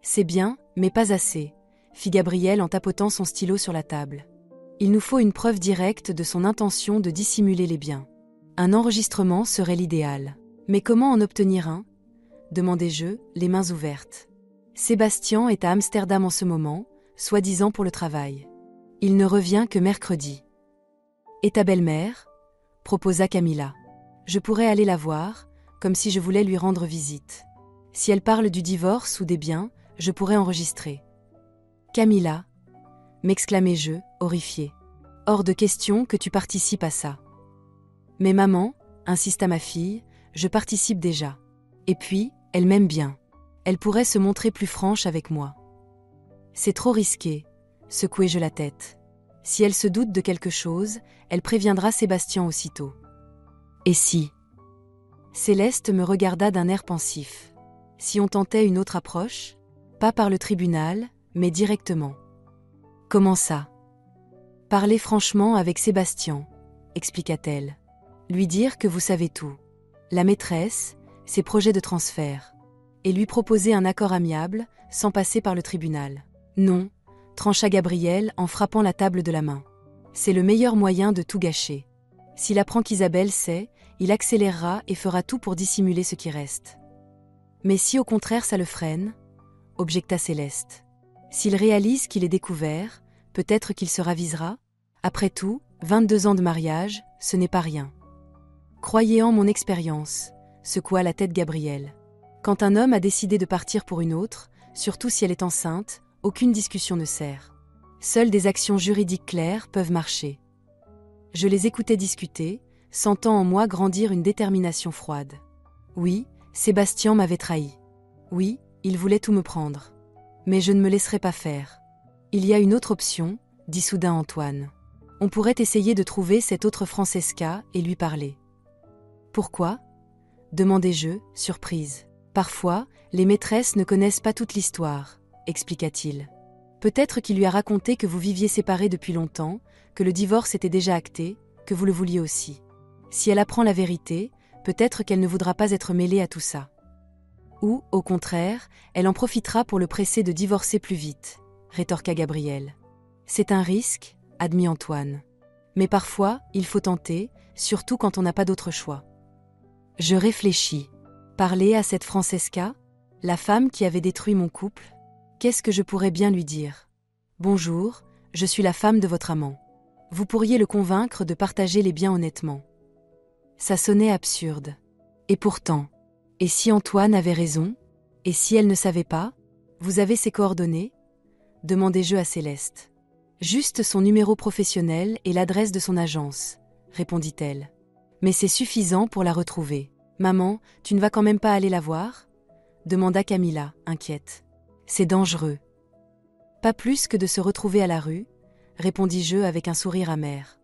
C'est bien, mais pas assez, fit Gabriel en tapotant son stylo sur la table. Il nous faut une preuve directe de son intention de dissimuler les biens. Un enregistrement serait l'idéal. Mais comment en obtenir un ? Demandai-je, les mains ouvertes. Sébastien est à Amsterdam en ce moment, soi-disant pour le travail. Il ne revient que mercredi. Et ta belle-mère ? Proposa Camilla. Je pourrais aller la voir, comme si je voulais lui rendre visite. Si elle parle du divorce ou des biens, je pourrais enregistrer. Camilla, m'exclamai-je, horrifiée. Hors de question que tu participes à ça. Mais maman, insista ma fille, je participe déjà. Et puis, elle m'aime bien. Elle pourrait se montrer plus franche avec moi. C'est trop risqué, secouai-je la tête. Si elle se doute de quelque chose, elle préviendra Sébastien aussitôt. Et si ? Céleste me regarda d'un air pensif. Si on tentait une autre approche ? Pas par le tribunal, mais directement. Comment ça ? Parler franchement avec Sébastien, expliqua-t-elle. Lui dire que vous savez tout. La maîtresse, ses projets de transfert. Et lui proposer un accord amiable, sans passer par le tribunal. Non, trancha Gabriel en frappant la table de la main. C'est le meilleur moyen de tout gâcher. S'il apprend qu'Isabelle sait, il accélérera et fera tout pour dissimuler ce qui reste. Mais si au contraire ça le freine, objecta Céleste. S'il réalise qu'il est découvert, peut-être qu'il se ravisera. Après tout, 22 ans de mariage, ce n'est pas rien. Croyez en mon expérience, secoua la tête Gabriel. Quand un homme a décidé de partir pour une autre, surtout si elle est enceinte, aucune discussion ne sert. Seules des actions juridiques claires peuvent marcher. Je les écoutais discuter, sentant en moi grandir une détermination froide. Oui, Sébastien m'avait trahi. Oui, il voulait tout me prendre. Mais je ne me laisserai pas faire. Il y a une autre option, dit soudain Antoine. On pourrait essayer de trouver cette autre Francesca et lui parler. Pourquoi ? Demandai-je, surprise. Parfois, les maîtresses ne connaissent pas toute l'histoire, expliqua-t-il. Peut-être qu'il lui a raconté que vous viviez séparés depuis longtemps, que le divorce était déjà acté, que vous le vouliez aussi. Si elle apprend la vérité, peut-être qu'elle ne voudra pas être mêlée à tout ça. Ou, au contraire, elle en profitera pour le presser de divorcer plus vite, rétorqua Gabriel. C'est un risque, admit Antoine. Mais parfois, il faut tenter, surtout quand on n'a pas d'autre choix. Je réfléchis. Parler à cette Francesca, la femme qui avait détruit mon couple, qu'est-ce que je pourrais bien lui dire ? Bonjour, je suis la femme de votre amant. Vous pourriez le convaincre de partager les biens honnêtement. Ça sonnait absurde. Et pourtant, et si Antoine avait raison ? Et si elle ne savait pas ? Vous avez ses coordonnées ? Demandai-je à Céleste. Juste son numéro professionnel et l'adresse de son agence, répondit-elle. Mais c'est suffisant pour la retrouver. Maman, tu ne vas quand même pas aller la voir ? Demanda Camilla, inquiète. C'est dangereux. Pas plus que de se retrouver à la rue, répondis-je avec un sourire amer.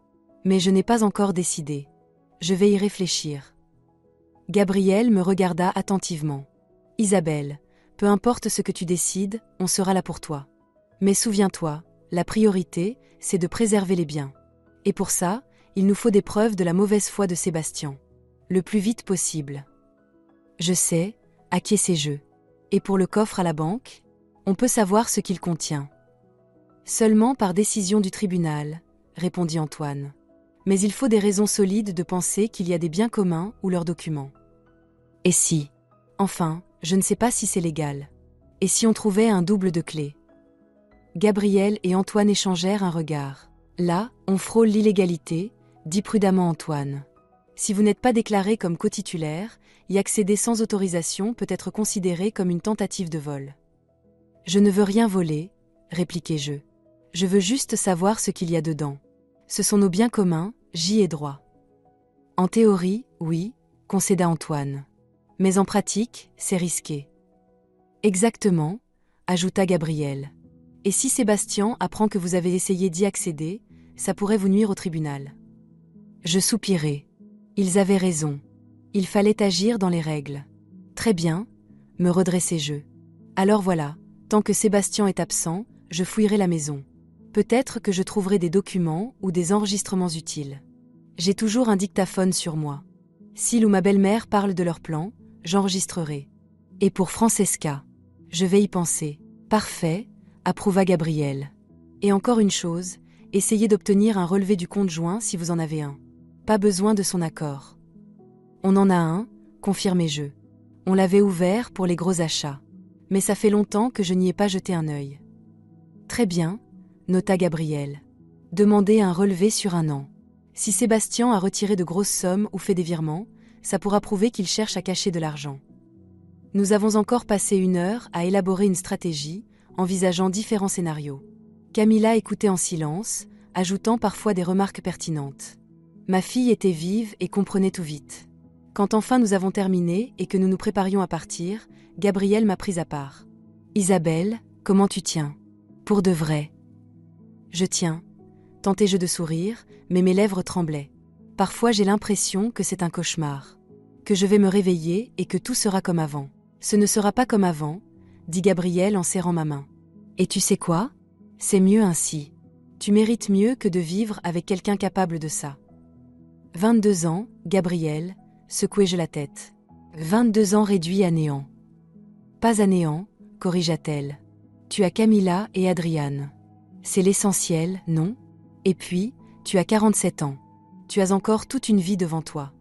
Mais je n'ai pas encore décidé. Je vais y réfléchir. Gabriel me regarda attentivement. Isabelle, peu importe ce que tu décides, on sera là pour toi. Mais souviens-toi, la priorité, c'est de préserver les biens. Et pour ça, il nous faut des preuves de la mauvaise foi de Sébastien. Le plus vite possible. Je sais, acquiesçai-je. Et pour le coffre à la banque, on peut savoir ce qu'il contient. Seulement par décision du tribunal, répondit Antoine. Mais il faut des raisons solides de penser qu'il y a des biens communs ou leurs documents. Et si ? Enfin, je ne sais pas si c'est légal. Et si on trouvait un double de clé ? Gabriel et Antoine échangèrent un regard. Là, on frôle l'illégalité, dit prudemment Antoine. Si vous n'êtes pas déclaré comme cotitulaire, y accéder sans autorisation peut être considéré comme une tentative de vol. Je ne veux rien voler, répliquai-je. Je veux juste savoir ce qu'il y a dedans. Ce sont nos biens communs, j'y ai droit. En théorie, oui, concéda Antoine. Mais en pratique, c'est risqué. Exactement, ajouta Gabriel. Et si Sébastien apprend que vous avez essayé d'y accéder, ça pourrait vous nuire au tribunal. Je soupirai. Ils avaient raison. Il fallait agir dans les règles. Très bien, me redressai-je. Alors voilà, tant que Sébastien est absent, je fouillerai la maison. Peut-être que je trouverai des documents ou des enregistrements utiles. J'ai toujours un dictaphone sur moi. S'il ou ma belle-mère parle de leur plan, j'enregistrerai. Et pour Francesca, je vais y penser. Parfait, approuva Gabriel. Et encore une chose, essayez d'obtenir un relevé du compte joint si vous en avez un. Pas besoin de son accord. On en a un, confirmai-je. On l'avait ouvert pour les gros achats. Mais ça fait longtemps que je n'y ai pas jeté un œil. Très bien, nota Gabriel. Demandez un relevé sur un an. Si Sébastien a retiré de grosses sommes ou fait des virements, ça pourra prouver qu'il cherche à cacher de l'argent. Nous avons encore passé 1 heure à élaborer une stratégie, envisageant différents scénarios. Camilla écoutait en silence, ajoutant parfois des remarques pertinentes. Ma fille était vive et comprenait tout vite. Quand enfin nous avons terminé et que nous nous préparions à partir, Gabriel m'a prise à part. « Isabelle, comment tu tiens ? Pour de vrai ? » « Je tiens. » Tentai-je de sourire, mais mes lèvres tremblaient. Parfois j'ai l'impression que c'est un cauchemar. Que je vais me réveiller et que tout sera comme avant. Ce ne sera pas comme avant, dit Gabriel en serrant ma main. Et tu sais quoi ? C'est mieux ainsi. Tu mérites mieux que de vivre avec quelqu'un capable de ça. 22 ans, Gabriel, secouai-je la tête. 22 ans réduits à néant. Pas à néant, corrigea-t-elle. Tu as Camilla et Adriane. C'est l'essentiel, non ? Et puis, tu as 47 ans. Tu as encore toute une vie devant toi.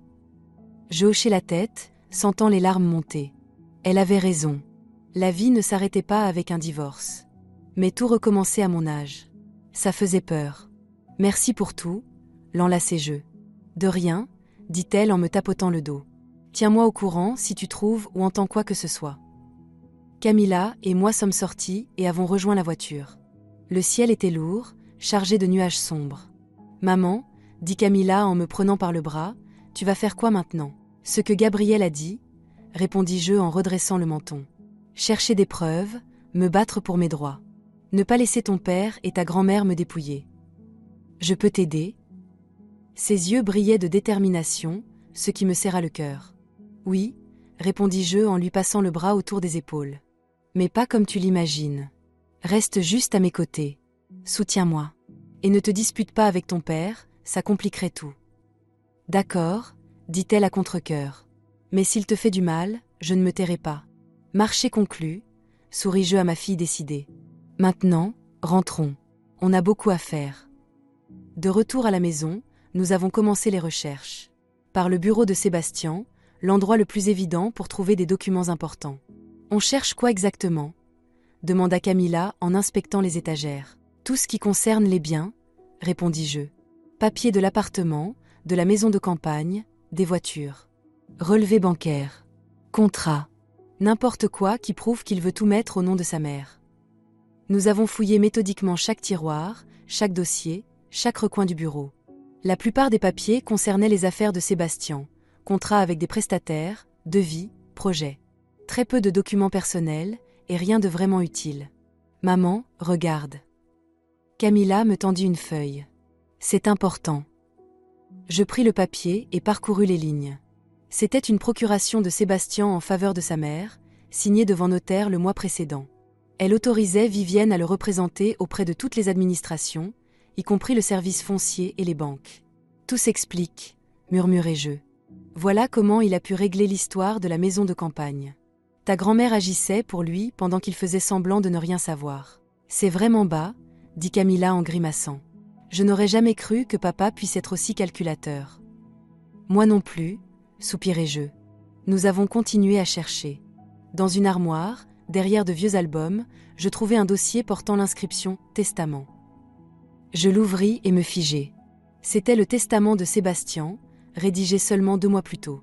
Je hochai la tête, sentant les larmes monter. Elle avait raison. La vie ne s'arrêtait pas avec un divorce. Mais tout recommençait à mon âge. Ça faisait peur. Merci pour tout, l'enlaçai-je. De rien, dit-elle en me tapotant le dos. Tiens-moi au courant si tu trouves ou entends quoi que ce soit. Camilla et moi sommes sortis et avons rejoint la voiture. Le ciel était lourd, chargé de nuages sombres. Maman, dit Camilla en me prenant par le bras, tu vas faire quoi maintenant ? Ce que Gabriel a dit, répondis-je en redressant le menton. Chercher des preuves, me battre pour mes droits. Ne pas laisser ton père et ta grand-mère me dépouiller. Je peux t'aider ? Ses yeux brillaient de détermination, ce qui me serra le cœur. Oui, répondis-je en lui passant le bras autour des épaules. Mais pas comme tu l'imagines. Reste juste à mes côtés. Soutiens-moi. Et ne te dispute pas avec ton père, ça compliquerait tout. D'accord, dit-elle à contre-cœur. Mais s'il te fait du mal, je ne me tairai pas. Marché conclu, souris-je à ma fille décidée. Maintenant, rentrons. On a beaucoup à faire. De retour à la maison, nous avons commencé les recherches. Par le bureau de Sébastien, l'endroit le plus évident pour trouver des documents importants. On cherche quoi exactement ? Demanda Camilla en inspectant les étagères. Tout ce qui concerne les biens, répondis-je. Papier de l'appartement, de la maison de campagne, des voitures. Relevé bancaire. Contrat. N'importe quoi qui prouve qu'il veut tout mettre au nom de sa mère. Nous avons fouillé méthodiquement chaque tiroir, chaque dossier, chaque recoin du bureau. La plupart des papiers concernaient les affaires de Sébastien, contrats avec des prestataires, devis, projets. Très peu de documents personnels et rien de vraiment utile. Maman, regarde. Camilla me tendit une feuille. C'est important. Je pris le papier et parcourus les lignes. C'était une procuration de Sébastien en faveur de sa mère, signée devant notaire le mois précédent. Elle autorisait Vivienne à le représenter auprès de toutes les administrations, y compris le service foncier et les banques. Tout s'explique, murmurai-je. Voilà comment il a pu régler l'histoire de la maison de campagne. Ta grand-mère agissait pour lui pendant qu'il faisait semblant de ne rien savoir. C'est vraiment bas, dit Camilla en grimaçant. Je n'aurais jamais cru que papa puisse être aussi calculateur. Moi non plus, soupirai-je. Nous avons continué à chercher. Dans une armoire, derrière de vieux albums, je trouvai un dossier portant l'inscription « Testament ». Je l'ouvris et me figeai. C'était le testament de Sébastien, rédigé seulement 2 mois plus tôt.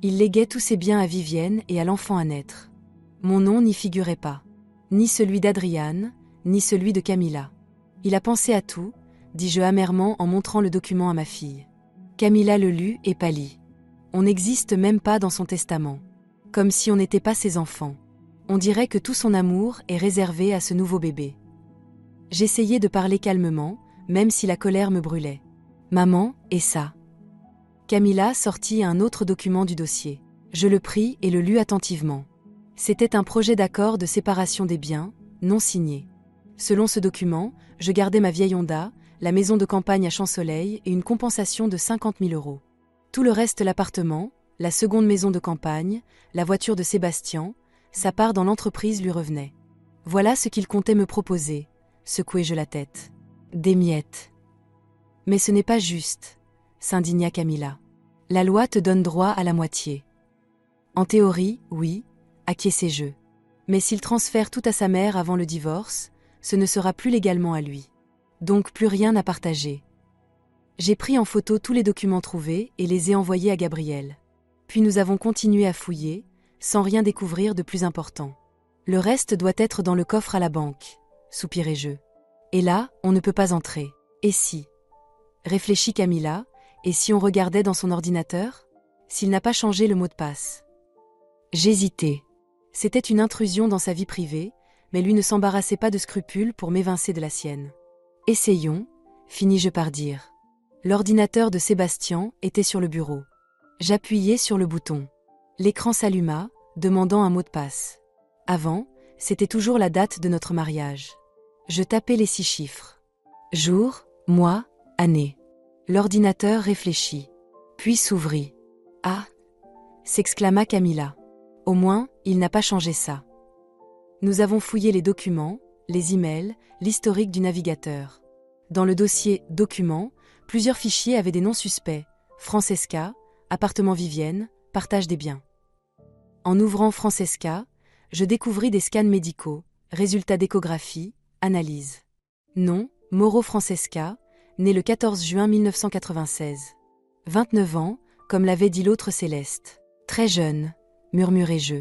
Il léguait tous ses biens à Vivienne et à l'enfant à naître. Mon nom n'y figurait pas. Ni celui d'Adriane, ni celui de Camilla. Il a pensé à tout, dis-je amèrement en montrant le document à ma fille. Camilla le lut et pâlit. On n'existe même pas dans son testament. Comme si on n'était pas ses enfants. On dirait que tout son amour est réservé à ce nouveau bébé. J'essayais de parler calmement, même si la colère me brûlait. Maman, et ça. Camilla sortit un autre document du dossier. Je le pris et le lus attentivement. C'était un projet d'accord de séparation des biens, non signé. Selon ce document, je gardais ma vieille Honda, la maison de campagne à Champs-Soleil et une compensation de 50 000 €. Tout le reste, l'appartement, la seconde maison de campagne, la voiture de Sébastien, sa part dans l'entreprise lui revenait. Voilà ce qu'il comptait me proposer, secouai-je la tête. Des miettes. Mais ce n'est pas juste, s'indigna Camilla. La loi te donne droit à la moitié. En théorie, oui, acquiesçai-je. Mais s'il transfère tout à sa mère avant le divorce, ce ne sera plus légalement à lui. Donc plus rien à partager. J'ai pris en photo tous les documents trouvés et les ai envoyés à Gabriel. Puis nous avons continué à fouiller, sans rien découvrir de plus important. Le reste doit être dans le coffre à la banque, soupirai-je. Et là, on ne peut pas entrer. Et si? Réfléchit Camilla, et si on regardait dans son ordinateur? S'il n'a pas changé le mot de passe. J'hésitais. C'était une intrusion dans sa vie privée, mais lui ne s'embarrassait pas de scrupules pour m'évincer de la sienne. Essayons, finis-je par dire. L'ordinateur de Sébastien était sur le bureau. J'appuyai sur le bouton. L'écran s'alluma, demandant un mot de passe. Avant, c'était toujours la date de notre mariage. Je tapais les 6 chiffres. Jour, mois, année. L'ordinateur réfléchit, puis s'ouvrit. « Ah !» s'exclama Camilla. « Au moins, il n'a pas changé ça. » Nous avons fouillé les documents, les emails, l'historique du navigateur. Dans le dossier « Documents », plusieurs fichiers avaient des noms suspects. Francesca, appartement Vivienne, partage des biens. En ouvrant Francesca, je découvris des scans médicaux, résultats d'échographie, analyse. Nom, Mauro Francesca, né le 14 juin 1996. 29 ans, comme l'avait dit l'autre Céleste. Très jeune, murmurai-je.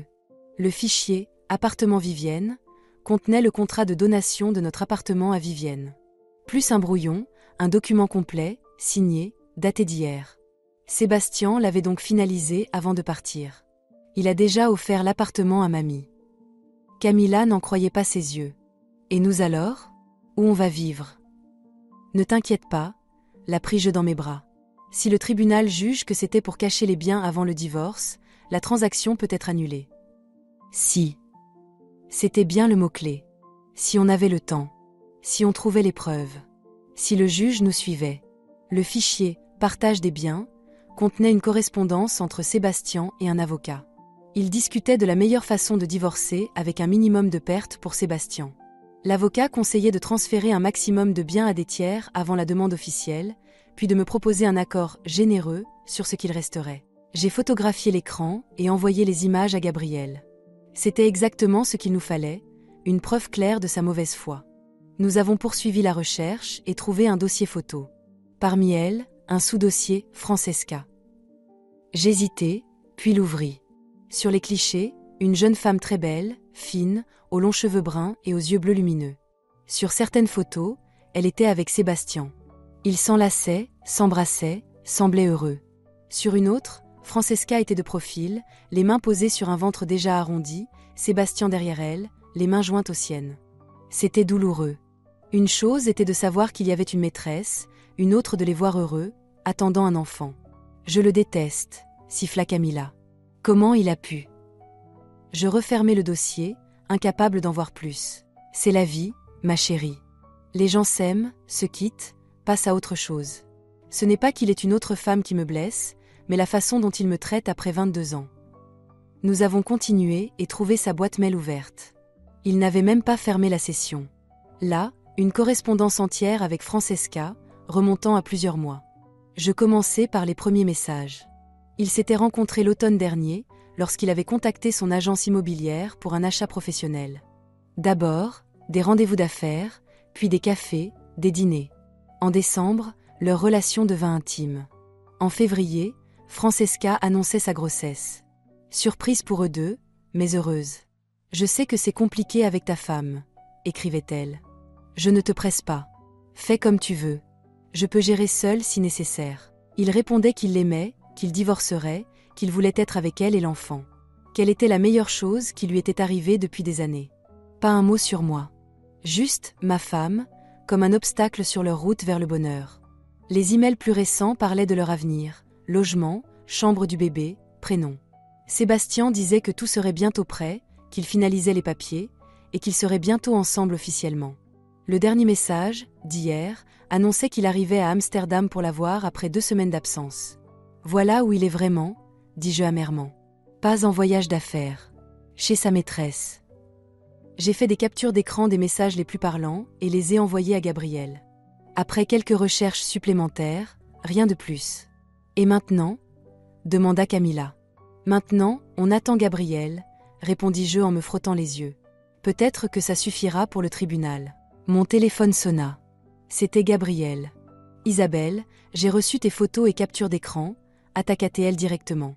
Le fichier « Appartement Vivienne » contenait le contrat de donation de notre appartement à Vivienne. Plus un brouillon, un document complet, signé, daté d'hier. Sébastien l'avait donc finalisé avant de partir. Il a déjà offert l'appartement à mamie. Camilla n'en croyait pas ses yeux. Et nous alors? Où on va vivre? Ne t'inquiète pas, la pris-je dans mes bras. Si le tribunal juge que c'était pour cacher les biens avant le divorce, la transaction peut être annulée. Si. C'était bien le mot-clé. Si on avait le temps. Si on trouvait les preuves. Si le juge nous suivait. Le fichier « Partage des biens » contenait une correspondance entre Sébastien et un avocat. Ils discutaient de la meilleure façon de divorcer avec un minimum de pertes pour Sébastien. L'avocat conseillait de transférer un maximum de biens à des tiers avant la demande officielle, puis de me proposer un accord généreux sur ce qu'il resterait. J'ai photographié l'écran et envoyé les images à Gabriel. C'était exactement ce qu'il nous fallait, une preuve claire de sa mauvaise foi. Nous avons poursuivi la recherche et trouvé un dossier photo. Parmi elles, un sous-dossier Francesca. J'hésitai, puis l'ouvris. Sur les clichés, une jeune femme très belle, fine, aux longs cheveux bruns et aux yeux bleus lumineux. Sur certaines photos, elle était avec Sébastien. Ils s'enlaçaient, s'embrassaient, semblaient heureux. Sur une autre, Francesca était de profil, les mains posées sur un ventre déjà arrondi, Sébastien derrière elle, les mains jointes aux siennes. C'était douloureux. Une chose était de savoir qu'il y avait une maîtresse, une autre de les voir heureux, attendant un enfant. Je le déteste, siffla Camilla. Comment il a pu? Je refermai le dossier, incapable d'en voir plus. C'est la vie, ma chérie. Les gens s'aiment, se quittent, passent à autre chose. Ce n'est pas qu'il est une autre femme qui me blesse, mais la façon dont il me traite après 22 ans. Nous avons continué et trouvé sa boîte mail ouverte. Il n'avait même pas fermé la session. Là, une correspondance entière avec Francesca, remontant à plusieurs mois. Je commençai par les premiers messages. Ils s'étaient rencontrés l'automne dernier, lorsqu'il avait contacté son agence immobilière pour un achat professionnel. D'abord, des rendez-vous d'affaires, puis des cafés, des dîners. En décembre, leur relation devint intime. En février, Francesca annonçait sa grossesse. Surprise pour eux deux, mais heureuse. « Je sais que c'est compliqué avec ta femme », écrivait-elle. « Je ne te presse pas. Fais comme tu veux. Je peux gérer seule si nécessaire. » Il répondait qu'il l'aimait, qu'il divorcerait, qu'il voulait être avec elle et l'enfant. Quelle était la meilleure chose qui lui était arrivée depuis des années. Pas un mot sur moi. Juste, ma femme, comme un obstacle sur leur route vers le bonheur. Les emails plus récents parlaient de leur avenir, logement, chambre du bébé, prénom. Sébastien disait que tout serait bientôt prêt, qu'il finalisait les papiers, et qu'ils seraient bientôt ensemble officiellement. Le dernier message, d'hier, annonçait qu'il arrivait à Amsterdam pour la voir après 2 semaines d'absence. Voilà où il est vraiment, dis-je amèrement. Pas en voyage d'affaires. Chez sa maîtresse. J'ai fait des captures d'écran des messages les plus parlants et les ai envoyés à Gabriel. Après quelques recherches supplémentaires, rien de plus. Et maintenant ? Demanda Camilla. Maintenant, on attend Gabriel, répondis-je en me frottant les yeux. Peut-être que ça suffira pour le tribunal. Mon téléphone sonna. C'était Gabriel. Isabelle, j'ai reçu tes photos et captures d'écran, attaqua-t-elle directement.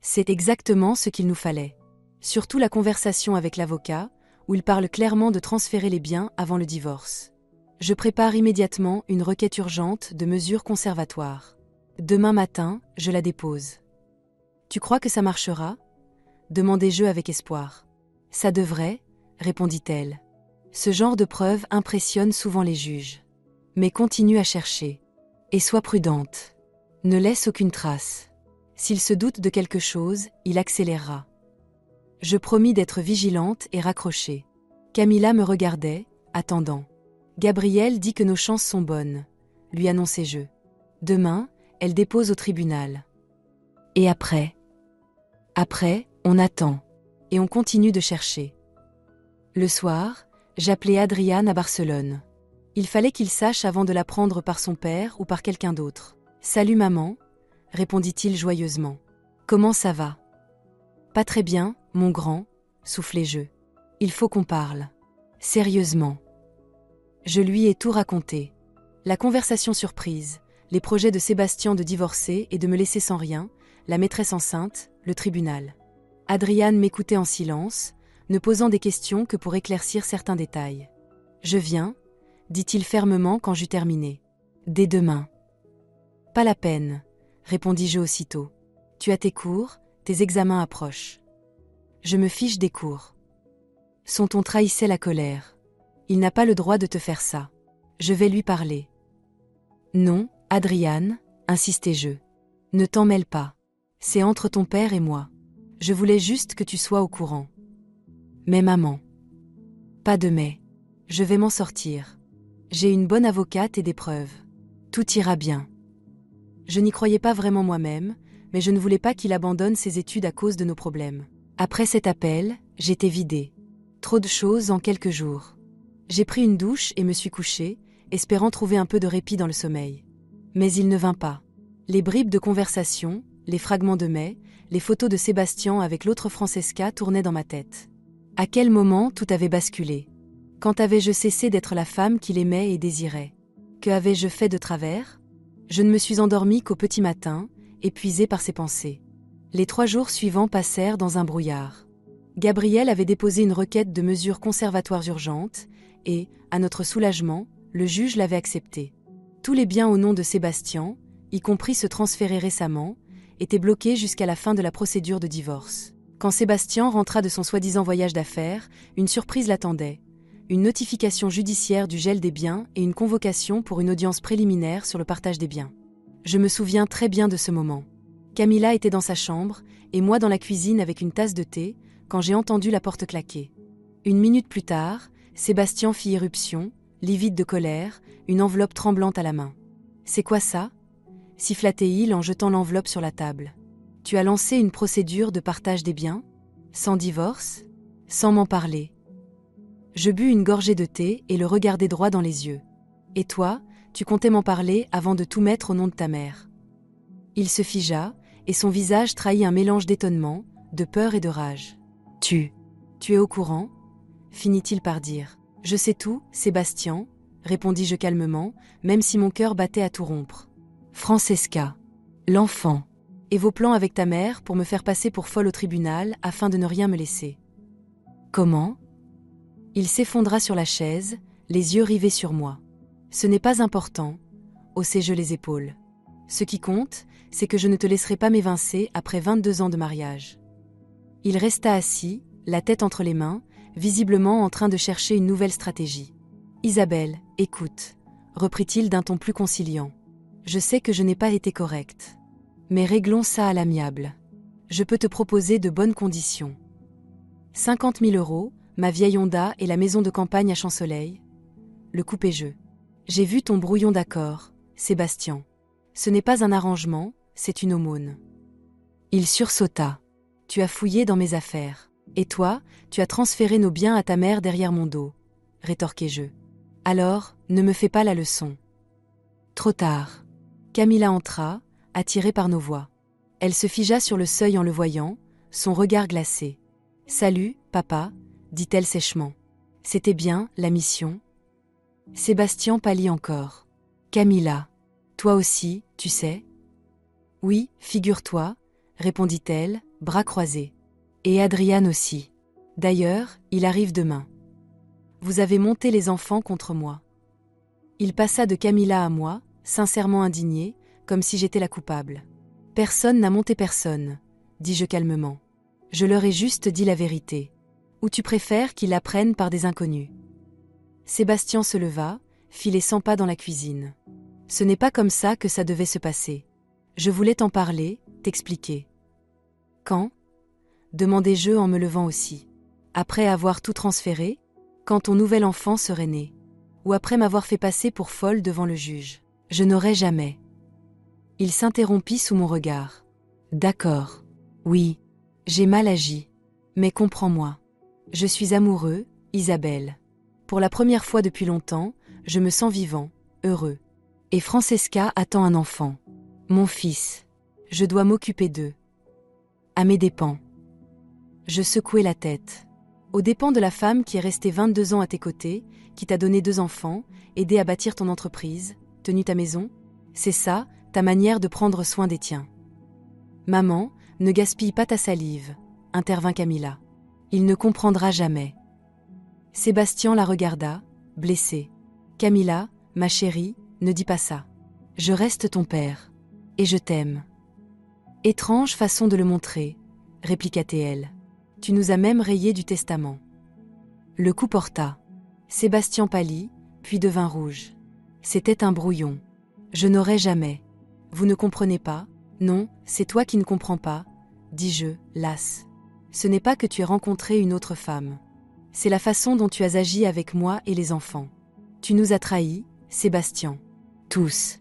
C'est exactement ce qu'il nous fallait. Surtout la conversation avec l'avocat, où il parle clairement de transférer les biens avant le divorce. Je prépare immédiatement une requête urgente de mesures conservatoires. Demain matin, je la dépose. Tu crois que ça marchera ? Demandai-je avec espoir. Ça devrait, répondit-elle. Ce genre de preuve impressionne souvent les juges. Mais continue à chercher. Et sois prudente. Ne laisse aucune trace. S'il se doute de quelque chose, il accélérera. Je promis d'être vigilante et raccrochée. Camilla me regardait, attendant. Gabriel dit que nos chances sont bonnes, lui annonçai-je. Demain, elle dépose au tribunal. Et après ? Après, on attend. Et on continue de chercher. Le soir, j'appelai Adrian à Barcelone. Il fallait qu'il sache avant de la prendre par son père ou par quelqu'un d'autre. « Salut maman », répondit-il joyeusement. « Comment ça va ?»« Pas très bien, mon grand », soufflai-je. « Il faut qu'on parle. » « Sérieusement. » Je lui ai tout raconté. La conversation surprise, les projets de Sébastien de divorcer et de me laisser sans rien, la maîtresse enceinte, le tribunal. Adrian m'écoutait en silence, ne posant des questions que pour éclaircir certains détails. « Je viens », dit-il fermement quand j'eus terminé. « Dès demain. »« Pas la peine », répondis-je aussitôt. « Tu as tes cours, tes examens approchent. » « Je me fiche des cours. » Son ton trahissait la colère. « Il n'a pas le droit de te faire ça. Je vais lui parler. »« Non, Adrian, » insistai-je. « Ne t'en mêle pas. C'est entre ton père et moi. Je voulais juste que tu sois au courant. »« Mais maman. »« Pas de mais. Je vais m'en sortir. J'ai une bonne avocate et des preuves. Tout ira bien. » Je n'y croyais pas vraiment moi-même, mais je ne voulais pas qu'il abandonne ses études à cause de nos problèmes. Après cet appel, j'étais vidée. Trop de choses en quelques jours. J'ai pris une douche et me suis couchée, espérant trouver un peu de répit dans le sommeil. Mais il ne vint pas. Les bribes de conversation, les fragments de mai, les photos de Sébastien avec l'autre Francesca tournaient dans ma tête. À quel moment tout avait basculé ? Quand avais-je cessé d'être la femme qu'il aimait et désirait ? Que avais-je fait de travers ? Je ne me suis endormie qu'au petit matin, épuisée par ces pensées. Les 3 jours suivants passèrent dans un brouillard. Gabriel avait déposé une requête de mesures conservatoires urgentes et, à notre soulagement, le juge l'avait acceptée. Tous les biens au nom de Sébastien, y compris ceux transférés récemment, étaient bloqués jusqu'à la fin de la procédure de divorce. Quand Sébastien rentra de son soi-disant voyage d'affaires, une surprise l'attendait. Une notification judiciaire du gel des biens et une convocation pour une audience préliminaire sur le partage des biens. Je me souviens très bien de ce moment. Camilla était dans sa chambre, et moi dans la cuisine avec une tasse de thé, quand j'ai entendu la porte claquer. 1 minute plus tard, Sébastien fit irruption, livide de colère, une enveloppe tremblante à la main. « C'est quoi ça ?» siffla-t-il en jetant l'enveloppe sur la table. « Tu as lancé une procédure de partage des biens ? Sans divorce ? Sans m'en parler ?» Je bus une gorgée de thé et le regardai droit dans les yeux. « Et toi, tu comptais m'en parler avant de tout mettre au nom de ta mère ?» Il se figea, et son visage trahit un mélange d'étonnement, de peur et de rage. « Tu es au courant ?» finit-il par dire. « Je sais tout, Sébastien, » répondis-je calmement, même si mon cœur battait à tout rompre. « Francesca, l'enfant, et vos plans avec ta mère pour me faire passer pour folle au tribunal afin de ne rien me laisser. »« Comment ?» Il s'effondra sur la chaise, les yeux rivés sur moi. « Ce n'est pas important, » haussai-je les épaules. « Ce qui compte, c'est que je ne te laisserai pas m'évincer après 22 ans de mariage. Il resta assis, la tête entre les mains, visiblement en train de chercher une nouvelle stratégie. Isabelle, écoute, reprit-il d'un ton plus conciliant. Je sais que je n'ai pas été correct. Mais réglons ça à l'amiable. Je peux te proposer de bonnes conditions. 50 000 €, ma vieille Honda et la maison de campagne à Champs-Soleil. Le coupé-jeu. J'ai vu ton brouillon d'accord, Sébastien. Ce n'est pas un arrangement, c'est une aumône. Il sursauta. Tu as fouillé dans mes affaires. Et toi, tu as transféré nos biens à ta mère derrière mon dos, rétorquai-je. Alors, ne me fais pas la leçon. Trop tard. Camilla entra, attirée par nos voix. Elle se figea sur le seuil en le voyant, son regard glacé. « Salut, papa », dit-elle sèchement. « C'était bien, la mission ?» Sébastien pâlit encore. « Camilla, toi aussi, tu sais ?»« Oui, figure-toi, » répondit-elle, bras croisés. « Et Adrian aussi. D'ailleurs, il arrive demain. Vous avez monté les enfants contre moi. » Il passa de Camilla à moi, sincèrement indigné, comme si j'étais la coupable. « Personne n'a monté personne, » dis-je calmement. « Je leur ai juste dit la vérité. Ou tu préfères qu'ils l'apprennent par des inconnus ?» Sébastien se leva, fit les 100 pas dans la cuisine. « Ce n'est pas comme ça que ça devait se passer. Je voulais t'en parler, t'expliquer. »« Quand ?» demandai-je en me levant aussi. « Après avoir tout transféré ? Quand ton nouvel enfant serait né ? Ou après m'avoir fait passer pour folle devant le juge ? Je n'aurais jamais. » Il s'interrompit sous mon regard. « D'accord. Oui. J'ai mal agi. Mais comprends-moi. Je suis amoureux, Isabelle. Pour la première fois depuis longtemps, je me sens vivant, heureux. Et Francesca attend un enfant. Mon fils. Je dois m'occuper d'eux. À mes dépens. » Je secouai la tête. Aux dépens de la femme qui est restée 22 ans à tes côtés, qui t'a donné 2 enfants, aidé à bâtir ton entreprise, tenu ta maison. C'est ça, ta manière de prendre soin des tiens. Maman, ne gaspille pas ta salive, intervint Camilla. Il ne comprendra jamais. Sébastien la regarda, blessé. Camilla, ma chérie, ne dis pas ça. Je reste ton père. Et je t'aime. Étrange façon de le montrer, répliqua-t-elle. Tu nous as même rayés du testament. Le coup porta. Sébastien pâlit, puis devint rouge. C'était un brouillon. Je n'aurais jamais. Vous ne comprenez pas ? Non, c'est toi qui ne comprends pas, dis-je, lasse. Ce n'est pas que tu aies rencontré une autre femme. C'est la façon dont tu as agi avec moi et les enfants. Tu nous as trahis, Sébastien. Tous.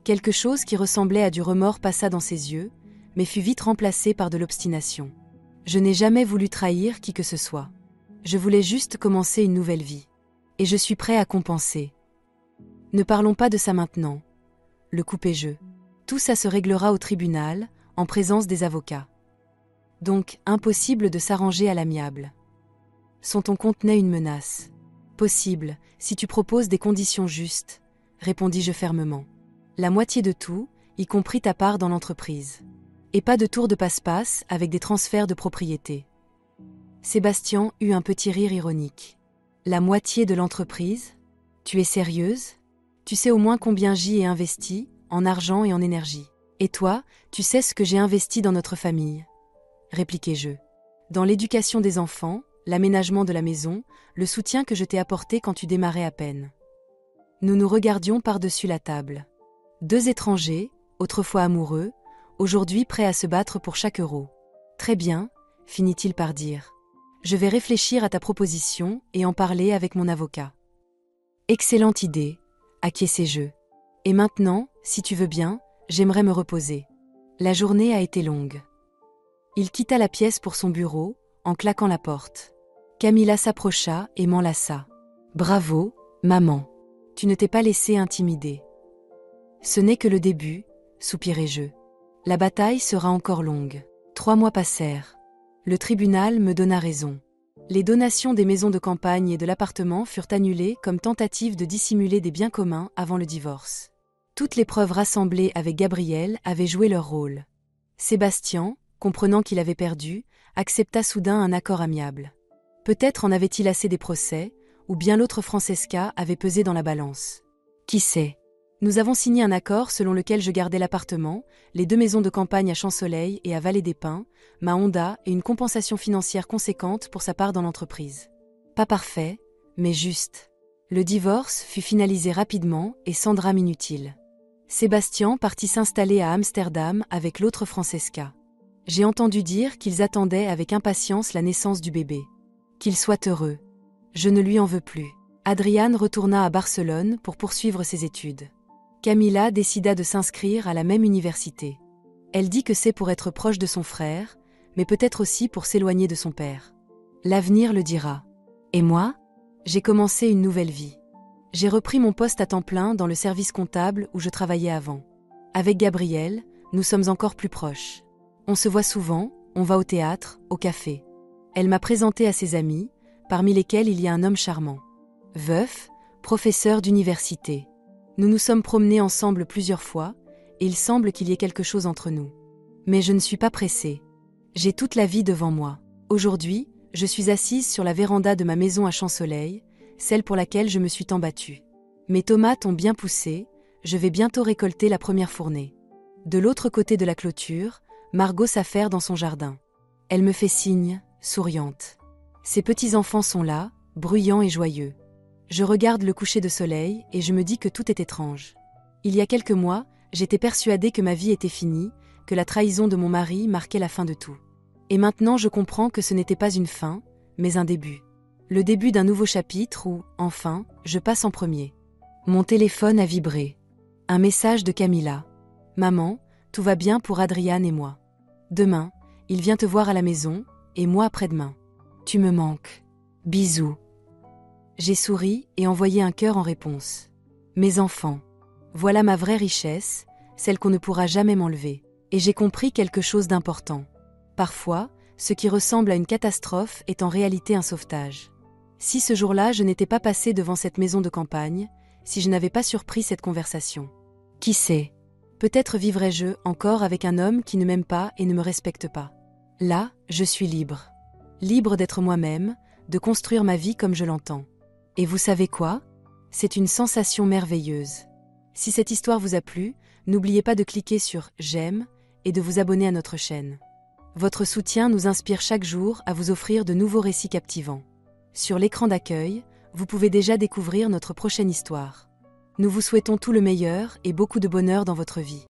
Quelque chose qui ressemblait à du remords passa dans ses yeux, mais fut vite remplacé par de l'obstination. Je n'ai jamais voulu trahir qui que ce soit. Je voulais juste commencer une nouvelle vie. Et je suis prêt à compenser. Ne parlons pas de ça maintenant. Le coupé-je. Tout ça se réglera au tribunal, en présence des avocats. Donc, impossible de s'arranger à l'amiable. Son ton contenait une menace. Possible, si tu proposes des conditions justes, répondis-je fermement. La moitié de tout, y compris ta part dans l'entreprise. Et pas de tour de passe-passe avec des transferts de propriété. Sébastien eut un petit rire ironique. La moitié de l'entreprise ? Tu es sérieuse ? Tu sais au moins combien j'y ai investi, en argent et en énergie. Et toi, tu sais ce que j'ai investi dans notre famille ? Répliquai-je. Dans l'éducation des enfants, l'aménagement de la maison, le soutien que je t'ai apporté quand tu démarrais à peine. Nous nous regardions par-dessus la table. 2 étrangers, autrefois amoureux, aujourd'hui prêts à se battre pour chaque euro. Très bien, finit-il par dire. Je vais réfléchir à ta proposition et en parler avec mon avocat. Excellente idée, acquiesçai-je. Et maintenant, si tu veux bien, j'aimerais me reposer. La journée a été longue. Il quitta la pièce pour son bureau, en claquant la porte. Camilla s'approcha et m'enlaça. Bravo, maman. Tu ne t'es pas laissée intimider. Ce n'est que le début, soupirai-je. La bataille sera encore longue. 3 mois passèrent. Le tribunal me donna raison. Les donations des maisons de campagne et de l'appartement furent annulées comme tentative de dissimuler des biens communs avant le divorce. Toutes les preuves rassemblées avec Gabriel avaient joué leur rôle. Sébastien, comprenant qu'il avait perdu, accepta soudain un accord amiable. Peut-être en avait-il assez des procès, ou bien l'autre Francesca avait pesé dans la balance. Qui sait ? Nous avons signé un accord selon lequel je gardais l'appartement, les 2 maisons de campagne à Champs-Soleil et à Vallée des Pins, ma Honda et une compensation financière conséquente pour sa part dans l'entreprise. Pas parfait, mais juste. Le divorce fut finalisé rapidement et sans drame inutile. Sébastien partit s'installer à Amsterdam avec l'autre Francesca. J'ai entendu dire qu'ils attendaient avec impatience la naissance du bébé. Qu'il soit heureux. Je ne lui en veux plus. Adriane retourna à Barcelone pour poursuivre ses études. Camilla décida de s'inscrire à la même université. Elle dit que c'est pour être proche de son frère, mais peut-être aussi pour s'éloigner de son père. L'avenir le dira. Et moi ? J'ai commencé une nouvelle vie. J'ai repris mon poste à temps plein dans le service comptable où je travaillais avant. Avec Gabriel, nous sommes encore plus proches. On se voit souvent, on va au théâtre, au café. Elle m'a présenté à ses amis, parmi lesquels il y a un homme charmant. Veuf, professeur d'université. Nous nous sommes promenés ensemble plusieurs fois, et il semble qu'il y ait quelque chose entre nous. Mais je ne suis pas pressée. J'ai toute la vie devant moi. Aujourd'hui, je suis assise sur la véranda de ma maison à Champs-Soleil, celle pour laquelle je me suis tant battue. Mes tomates ont bien poussé, je vais bientôt récolter la première fournée. De l'autre côté de la clôture, Margot s'affaire dans son jardin. Elle me fait signe, souriante. Ses petits-enfants sont là, bruyants et joyeux. Je regarde le coucher de soleil et je me dis que tout est étrange. Il y a quelques mois, j'étais persuadée que ma vie était finie, que la trahison de mon mari marquait la fin de tout. Et maintenant je comprends que ce n'était pas une fin, mais un début. Le début d'un nouveau chapitre où, enfin, je passe en premier. Mon téléphone a vibré. Un message de Camilla. Maman, tout va bien pour Adriane et moi. Demain, il vient te voir à la maison, et moi après-demain. Tu me manques. Bisous. J'ai souri et envoyé un cœur en réponse. Mes enfants. Voilà ma vraie richesse, celle qu'on ne pourra jamais m'enlever. Et j'ai compris quelque chose d'important. Parfois, ce qui ressemble à une catastrophe est en réalité un sauvetage. Si ce jour-là je n'étais pas passée devant cette maison de campagne, si je n'avais pas surpris cette conversation. Qui sait ? Peut-être vivrais-je encore avec un homme qui ne m'aime pas et ne me respecte pas. Là, je suis libre. Libre d'être moi-même, de construire ma vie comme je l'entends. Et vous savez quoi ? C'est une sensation merveilleuse. Si cette histoire vous a plu, n'oubliez pas de cliquer sur « J'aime » et de vous abonner à notre chaîne. Votre soutien nous inspire chaque jour à vous offrir de nouveaux récits captivants. Sur l'écran d'accueil, vous pouvez déjà découvrir notre prochaine histoire. Nous vous souhaitons tout le meilleur et beaucoup de bonheur dans votre vie.